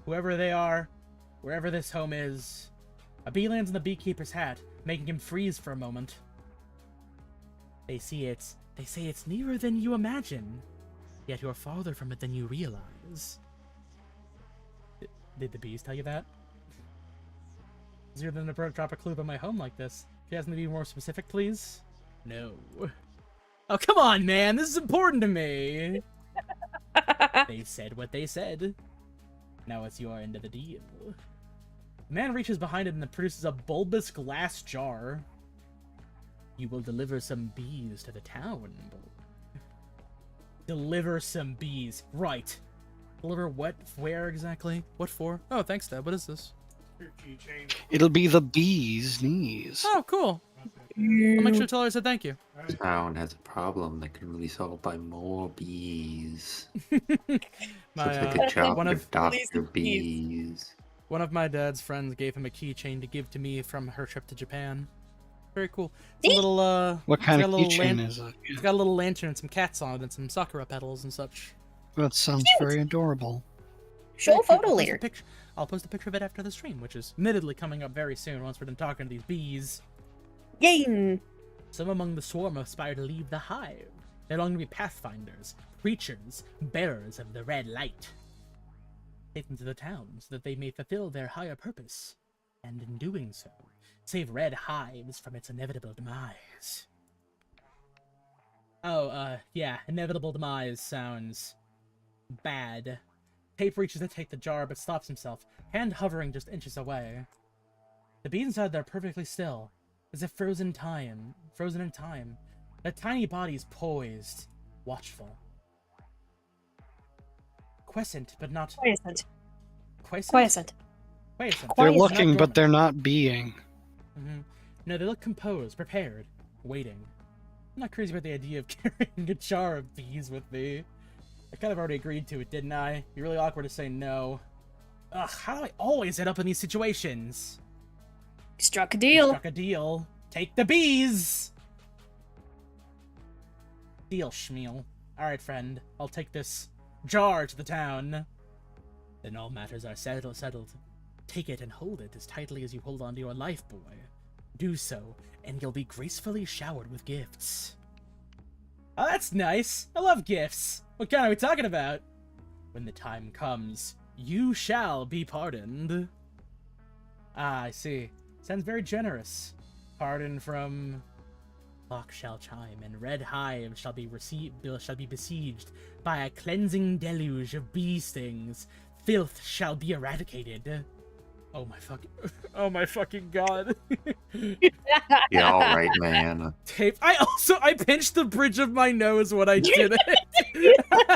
Speaker 1: Whoever they are, wherever this home is. A bee lands in the beekeeper's hat, making him freeze for a moment. They say it's nearer than you imagine, yet you're farther from it than you realize. Did the bees tell you that? Easier than to drop a clue about my home like this. If you guys need to be more specific, please? No. Oh, come on, man! This is important to me! They said what they said. Now it's your end of the deal. The man reaches behind it and produces a bulbous glass jar. You will deliver some bees to the town, boy. Deliver some bees. Right. Deliver what? Where exactly? What for? Oh, thanks, Dad. What is this?
Speaker 3: It'll be the bee's knees.
Speaker 1: Oh, cool. I'll make sure to tell her I said thank you.
Speaker 2: Town has a problem that can be solved by more bees.
Speaker 1: My,
Speaker 2: Looks like a job
Speaker 1: one
Speaker 2: for
Speaker 1: of
Speaker 2: Dr. Bees.
Speaker 1: one of my dad's friends gave him a keychain to give to me from her trip to Japan. Very cool. It's a little
Speaker 3: What kind
Speaker 1: got
Speaker 3: of
Speaker 1: a little
Speaker 3: keychain is it?
Speaker 1: It's got a little lantern and some cats on it and some sakura petals and such.
Speaker 3: That sounds very adorable.
Speaker 4: Show a
Speaker 1: Very cute.
Speaker 4: photo later.
Speaker 1: I'll post a picture of it after the stream, which is admittedly coming up very soon once we're done talking to these bees.
Speaker 4: Yay!
Speaker 1: Some among the swarm aspire to leave the hive. They long to be pathfinders, preachers, bearers of the red light. Take them to the town so that they may fulfill their higher purpose, and in doing so, save red hives from its inevitable demise. Oh, yeah, inevitable demise sounds bad. Tape reaches to take the jar, but stops himself, hand hovering just inches away. The bees inside there are perfectly still, as if frozen in time. Their tiny bodies poised, watchful. Quiescent, but not...
Speaker 4: Quiescent.
Speaker 1: Quiescent?
Speaker 4: Quiescent.
Speaker 1: Quiescent.
Speaker 3: They're
Speaker 4: Quiet is not
Speaker 3: looking, but
Speaker 1: dormant.
Speaker 3: they're not being.
Speaker 1: No, they look composed, prepared, waiting. I'm not crazy about the idea of carrying a jar of bees with me. I kind of already agreed to it, didn't I? It'd be really awkward to say no. Ugh, how do I always end up in these situations?
Speaker 4: Struck a deal.
Speaker 1: Struck a deal. Take the bees! Deal, Schmeal. Alright, friend. I'll take this jar to the town. Then all matters are settled. Take it and hold it as tightly as you hold on to your life, boy. Do so, and you'll be gracefully showered with gifts. Oh, that's nice. I love gifts. What kind are we talking about? When the time comes, you shall be pardoned. Ah, I see. Sounds very generous. Pardon from... Clock shall chime, and red hives shall be besieged by a cleansing deluge of bee stings. Filth shall be eradicated. Oh my fucking god.
Speaker 2: Yeah, alright, man.
Speaker 1: Tape. I pinched the bridge of my nose when I did it.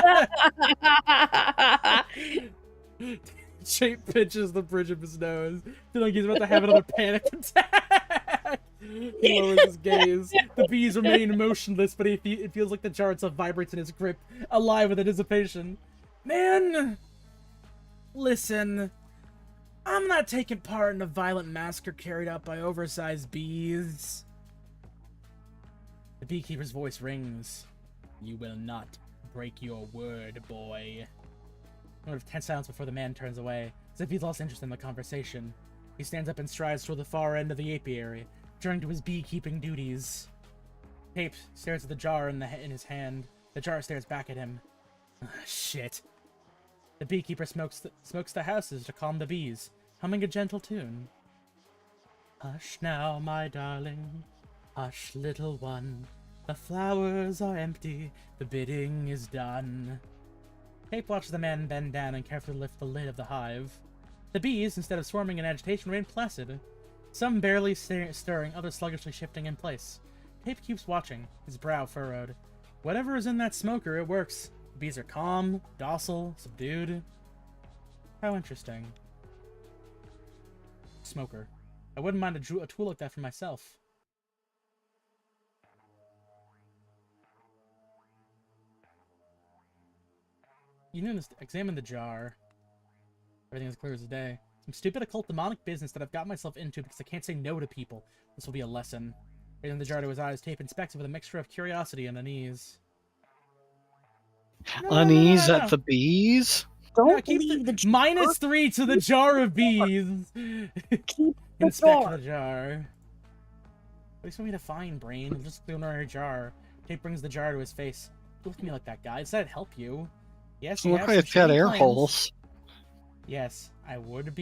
Speaker 1: Shape pinches the bridge of his nose. Feeling like he's about to have another panic attack. He lowers his gaze. The bees remain motionless, but it feels like the jar itself vibrates in his grip, alive with anticipation. Man! Listen. I'm not taking part in a violent massacre carried out by oversized bees. The beekeeper's voice rings. You will not break your word, boy. A moment of tense silence before the man turns away, as if he's lost interest in the conversation. He stands up and strides toward the far end of the apiary, returning to his beekeeping duties. Tape stares at the jar in his hand. The jar stares back at him. Shit. The beekeeper smokes the houses to calm the bees, humming a gentle tune. Hush now, my darling. Hush, little one. The flowers are empty. The bidding is done. Tape watches the man bend down and carefully lift the lid of the hive. The bees, instead of swarming in agitation, remain placid. Some barely stirring, others sluggishly shifting in place. Tape keeps watching, his brow furrowed. Whatever is in that smoker, it works. The bees are calm, docile, subdued. How interesting. Smoker. I wouldn't mind a tool like that for myself. You know, examine the jar. Everything is clear as day. Some stupid occult demonic business that I've got myself into because I can't say no to people. This will be a lesson. Raising the jar to his eyes, Tape inspects it with a mixture of curiosity and unease.
Speaker 3: Unease at the bees?
Speaker 4: Don't
Speaker 1: keep
Speaker 4: leave the jar.
Speaker 1: -3 to the jar of bees.
Speaker 4: Keep the
Speaker 1: Inspect
Speaker 4: jar.
Speaker 1: the jar. What do you want me to find, brain? I'm just an ordinary jar. Tape brings the jar to his face. Don't look at me like that, guy. I said I'd help you. Yes, you
Speaker 3: Look
Speaker 1: have
Speaker 3: like
Speaker 1: some
Speaker 3: it's got
Speaker 1: shady
Speaker 3: air
Speaker 1: plans.
Speaker 3: holes.
Speaker 1: Yes, I wouldn't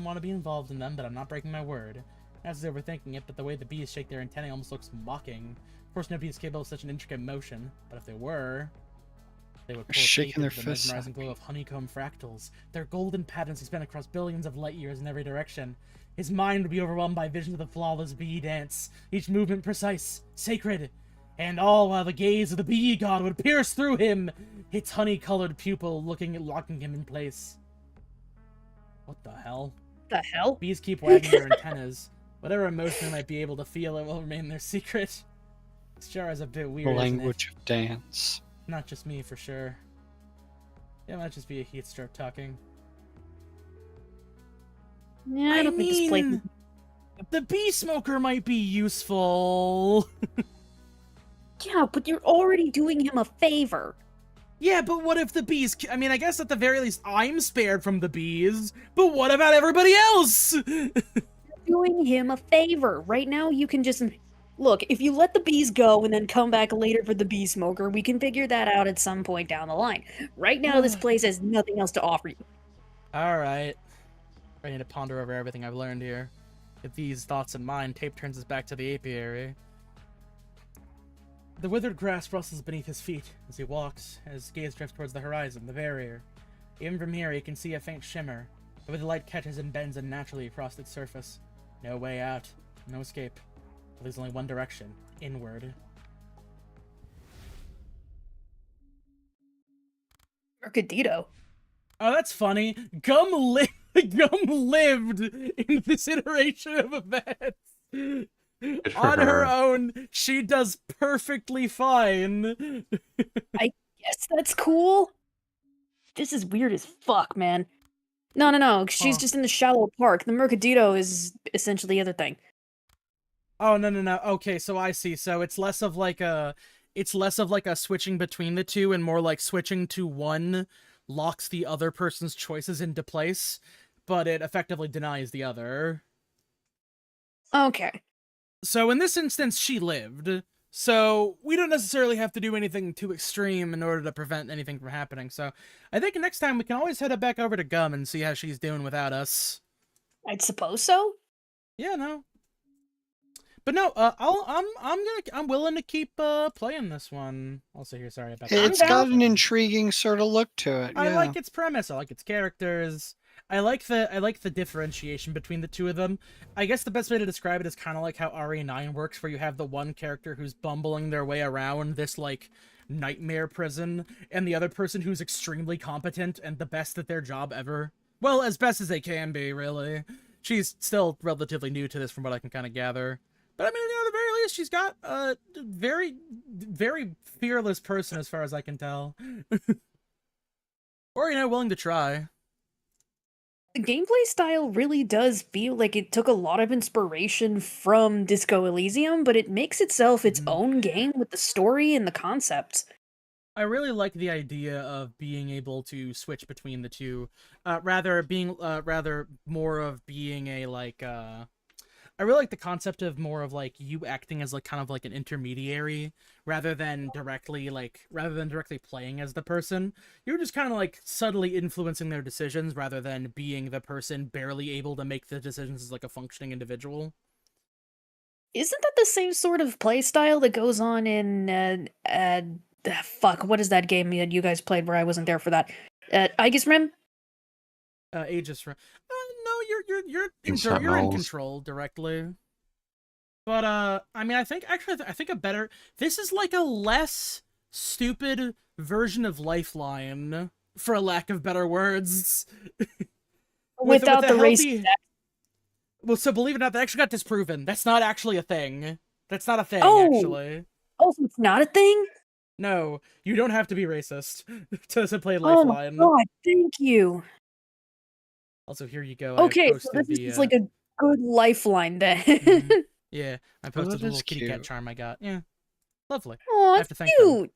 Speaker 1: want to be involved in them, but I'm not breaking my word. As is overthinking it, but the way the bees shake their antennae almost looks mocking. Of course, no bee is capable of such an intricate motion, but if they were, they would pull
Speaker 3: Shaking their
Speaker 1: the
Speaker 3: fists
Speaker 1: mesmerizing
Speaker 3: at
Speaker 1: glow of honeycomb fractals. Their golden patterns expand across billions of light years in every direction. His mind would be overwhelmed by visions of the flawless bee dance, each movement precise, sacred, and all while the gaze of the bee god would pierce through him, its honey-colored pupil locking him in place. What the hell?
Speaker 4: The hell?
Speaker 1: Bees keep wagging their antennas. Whatever emotion they might be able to feel, it will remain their secret. This jar is a bit weird, isn't it?
Speaker 3: Language of dance.
Speaker 1: Not just me, for sure. It might just be a heat stroke talking.
Speaker 4: Yeah, I don't think this place.
Speaker 1: The bee smoker might be useful.
Speaker 4: Yeah, but you're already doing him a favor.
Speaker 1: Yeah, but what if the bees... I mean, I guess at the very least I'm spared from the bees, but what about everybody else?
Speaker 4: Doing him a favor. Right now, you can just... Look, if you let the bees go and then come back later for the bee smoker, we can figure that out at some point down the line. Right now, this place has nothing else to offer you.
Speaker 1: Alright. I need to ponder over everything I've learned here. With these thoughts in mind, Tape turns us back to the apiary. The withered grass rustles beneath his feet as he walks, as his gaze drifts towards the horizon, the barrier. Even from here, he can see a faint shimmer, the way the light catches and bends unnaturally across its surface. No way out, no escape. But there's only one direction, inward.
Speaker 4: Mercadito.
Speaker 1: Oh, that's funny. Gum lived in this iteration of events.
Speaker 2: Good for
Speaker 1: On her
Speaker 2: her.
Speaker 1: own, she does perfectly fine.
Speaker 4: Yes, that's cool. This is weird as fuck, man. No. She's
Speaker 1: Huh.
Speaker 4: just in the shallow park. The Mercadito is essentially the other thing.
Speaker 1: Oh, no. Okay, so I see. So it's less of like a switching between the two and more like switching to one locks the other person's choices into place, but it effectively denies the other.
Speaker 4: Okay.
Speaker 1: So in this instance, she lived. So we don't necessarily have to do anything too extreme in order to prevent anything from happening. So I think next time we can always head back over to Gum and see how she's doing without us.
Speaker 4: I'd suppose so.
Speaker 1: Yeah, no. But no, I'm willing to keep playing this one. Also here, sorry about that.
Speaker 3: It's got an intriguing sort of look to it.
Speaker 1: I
Speaker 3: Yeah.
Speaker 1: like its premise. I like its characters. I like the differentiation between the two of them. I guess the best way to describe it is kind of like how RE9 works, where you have the one character who's bumbling their way around this like nightmare prison, and the other person who's extremely competent and the best at their job ever. Well, as best as they can be, really. She's still relatively new to this, from what I can kind of gather. But I mean, at the very least, she's got a very, very fearless person, as far as I can tell. Or, willing to try.
Speaker 4: The gameplay style really does feel like it took a lot of inspiration from Disco Elysium, but it makes itself its own game with the story and the concepts.
Speaker 1: I really like the idea of being able to switch between the two, rather more of being a like. I really like the concept of more of like you acting as like kind of like an intermediary rather than directly playing as the person. You're just kind of like subtly influencing their decisions rather than being the person barely able to make the decisions as like a functioning individual.
Speaker 4: Isn't that the same sort of play style that goes on in fuck, what is that game that you guys played where I wasn't there for that? Aegis Rim?
Speaker 1: Aegis Rim. No, you're
Speaker 2: Sentinels.
Speaker 1: in control directly. But I mean, I think a better. This is like a less stupid version of Lifeline, for a lack of better words.
Speaker 4: Without the race.
Speaker 1: Well, so believe it or not, that actually got disproven. That's not actually a thing. That's not a thing,
Speaker 4: Oh!
Speaker 1: actually.
Speaker 4: Oh, so it's not a thing?
Speaker 1: No, you don't have to be racist to play
Speaker 4: Oh my
Speaker 1: Lifeline.
Speaker 4: god, thank you.
Speaker 1: Also, here you go. I
Speaker 4: Okay, so
Speaker 1: posted
Speaker 4: this
Speaker 1: the,
Speaker 4: is like a good lifeline then.
Speaker 1: Mhm. Yeah, I
Speaker 3: Oh,
Speaker 1: posted
Speaker 3: that
Speaker 1: the little
Speaker 3: is
Speaker 1: kitty cat
Speaker 3: cute.
Speaker 1: charm I got. Yeah, lovely.
Speaker 4: Oh,
Speaker 1: have
Speaker 4: it's
Speaker 1: to thank them.
Speaker 4: cute.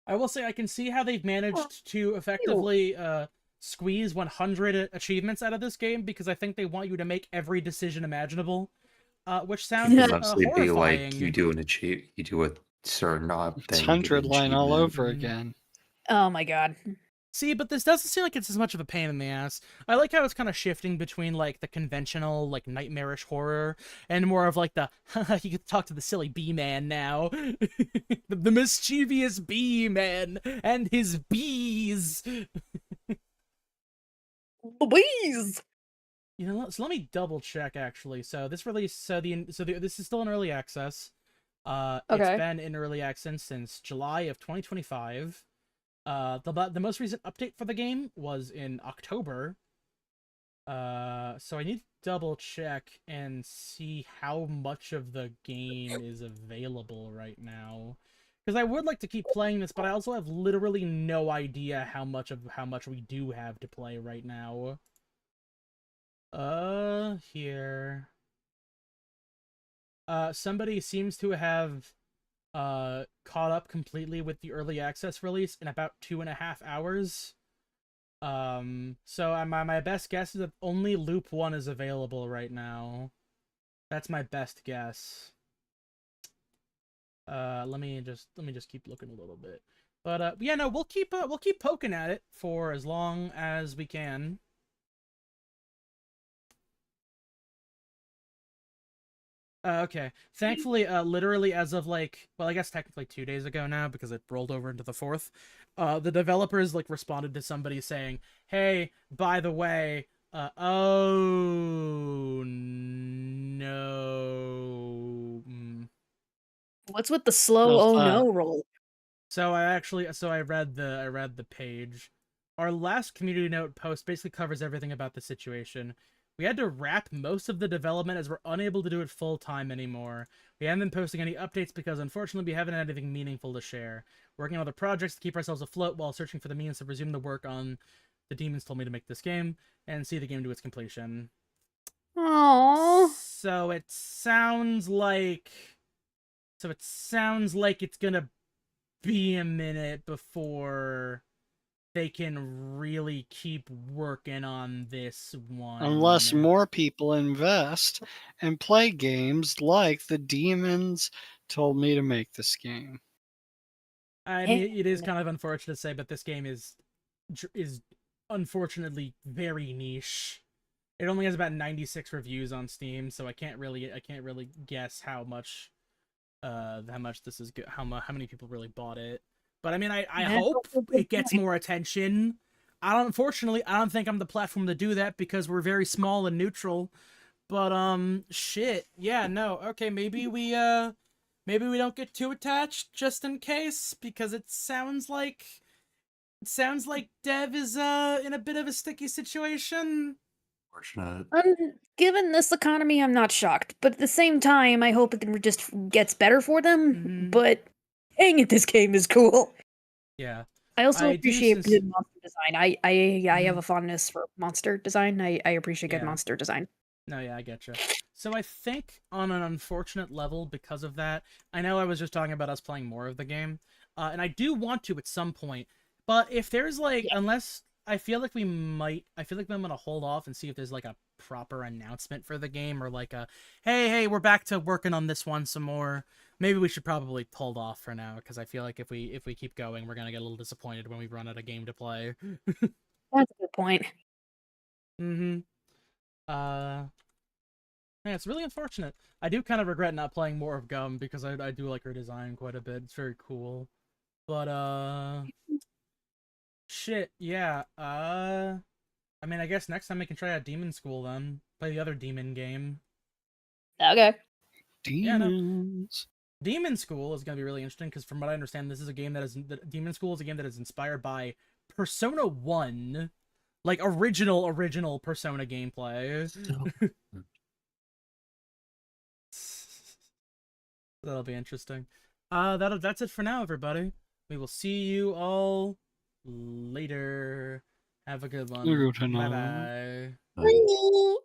Speaker 1: I will say I can see how they've managed to effectively squeeze 100 achievements out of this game, because I think they want you to make every decision imaginable, which sounds
Speaker 2: It'd honestly be
Speaker 1: horrifying.
Speaker 2: like you do a certain
Speaker 3: It's
Speaker 2: thing. you get
Speaker 3: 100
Speaker 2: an
Speaker 3: line all
Speaker 2: achievement.
Speaker 3: over
Speaker 1: Mhm.
Speaker 3: again.
Speaker 4: Oh my god.
Speaker 1: See, but this doesn't seem like it's as much of a pain in the ass. I like how it's kind of shifting between, like, the conventional, like, nightmarish horror and more of, like, the, you get to talk to the silly bee-man now. the mischievous bee-man and his bees.
Speaker 4: Louise!
Speaker 1: You know, so let me double check, actually. So this release, this is still in early access. It's
Speaker 4: Okay.
Speaker 1: been in early access since July of 2025. The most recent update for the game was in October. So I need to double check and see how much of the game is available right now. Because I would like to keep playing this, but I also have literally no idea how much we do have to play right now. Here. Somebody seems to have caught up completely with the early access release in about 2.5 hours. So my best guess is that only Loop 1 is available right now. That's my best guess. Let me just keep looking a little bit. But yeah, no, we'll keep poking at it for as long as we can. Okay. Thankfully, literally as of, like, well, I guess technically 2 days ago now, because it rolled over into the 4th, the developers, like, responded to somebody saying, hey, by the way, oh, no.
Speaker 4: What's with the slow
Speaker 3: How's
Speaker 4: oh
Speaker 3: that?
Speaker 4: no roll?
Speaker 1: So I read the page. Our last community note post basically covers everything about the situation. We had to wrap most of the development as we're unable to do it full time anymore. We haven't been posting any updates because unfortunately we haven't had anything meaningful to share. Working on other projects to keep ourselves afloat while searching for the means to resume the work on The Demons Told Me to Make This Game and see the game to its completion.
Speaker 4: Aww.
Speaker 1: So it sounds like it's gonna be a minute before they can really keep working on this one.
Speaker 3: Unless more people invest and play games like The Demons Told Me to Make This Game.
Speaker 1: I mean, it is kind of unfortunate to say, but this game is unfortunately very niche. It only has about 96 reviews on Steam, so I can't really guess how much this is good, how many people really bought it. But I mean, I hope it gets more attention. Unfortunately, I don't think I'm the platform to do that because we're very small and neutral. But shit, yeah, no, okay, maybe we don't get too attached just in case, because it sounds like Dev is in a bit of a sticky situation.
Speaker 2: Fortunate.
Speaker 4: Given this economy, I'm not shocked. But at the same time, I hope it just gets better for them.
Speaker 1: Mhm.
Speaker 4: But dang it, this game is cool.
Speaker 1: Yeah.
Speaker 4: I also
Speaker 1: I do
Speaker 4: appreciate
Speaker 1: since-
Speaker 4: good monster design. I have
Speaker 1: Mhm.
Speaker 4: a fondness for monster design. I appreciate good
Speaker 1: Yeah.
Speaker 4: monster design.
Speaker 1: No, yeah, I getcha. So I think on an unfortunate level, because of that, I know I was just talking about us playing more of the game, and I do want to at some point, but if there's like, unless I feel like I'm gonna hold off and see if there's like a proper announcement for the game, or like a, hey, we're back to working on this one some more. Maybe we should probably hold off for now, because I feel like if we keep going, we're gonna get a little disappointed when we run out of game to play.
Speaker 4: That's a good point.
Speaker 1: Mm-hmm. Yeah, it's really unfortunate. I do kind of regret not playing more of Gum, because I do like her design quite a bit. It's very cool. But shit, yeah. I mean, I guess next time we can try out Demon School then. Play the other demon game.
Speaker 4: Okay.
Speaker 1: Yeah, no.
Speaker 3: Demons.
Speaker 1: Demon School is going to be really interesting because, from what I understand, this is a game Demon School is a game that is inspired by Persona 1, like original Persona gameplay. That'll be interesting. That's it for now, everybody. We will see you all later. Have a good one.
Speaker 3: Good
Speaker 1: Bye
Speaker 3: night.
Speaker 1: bye.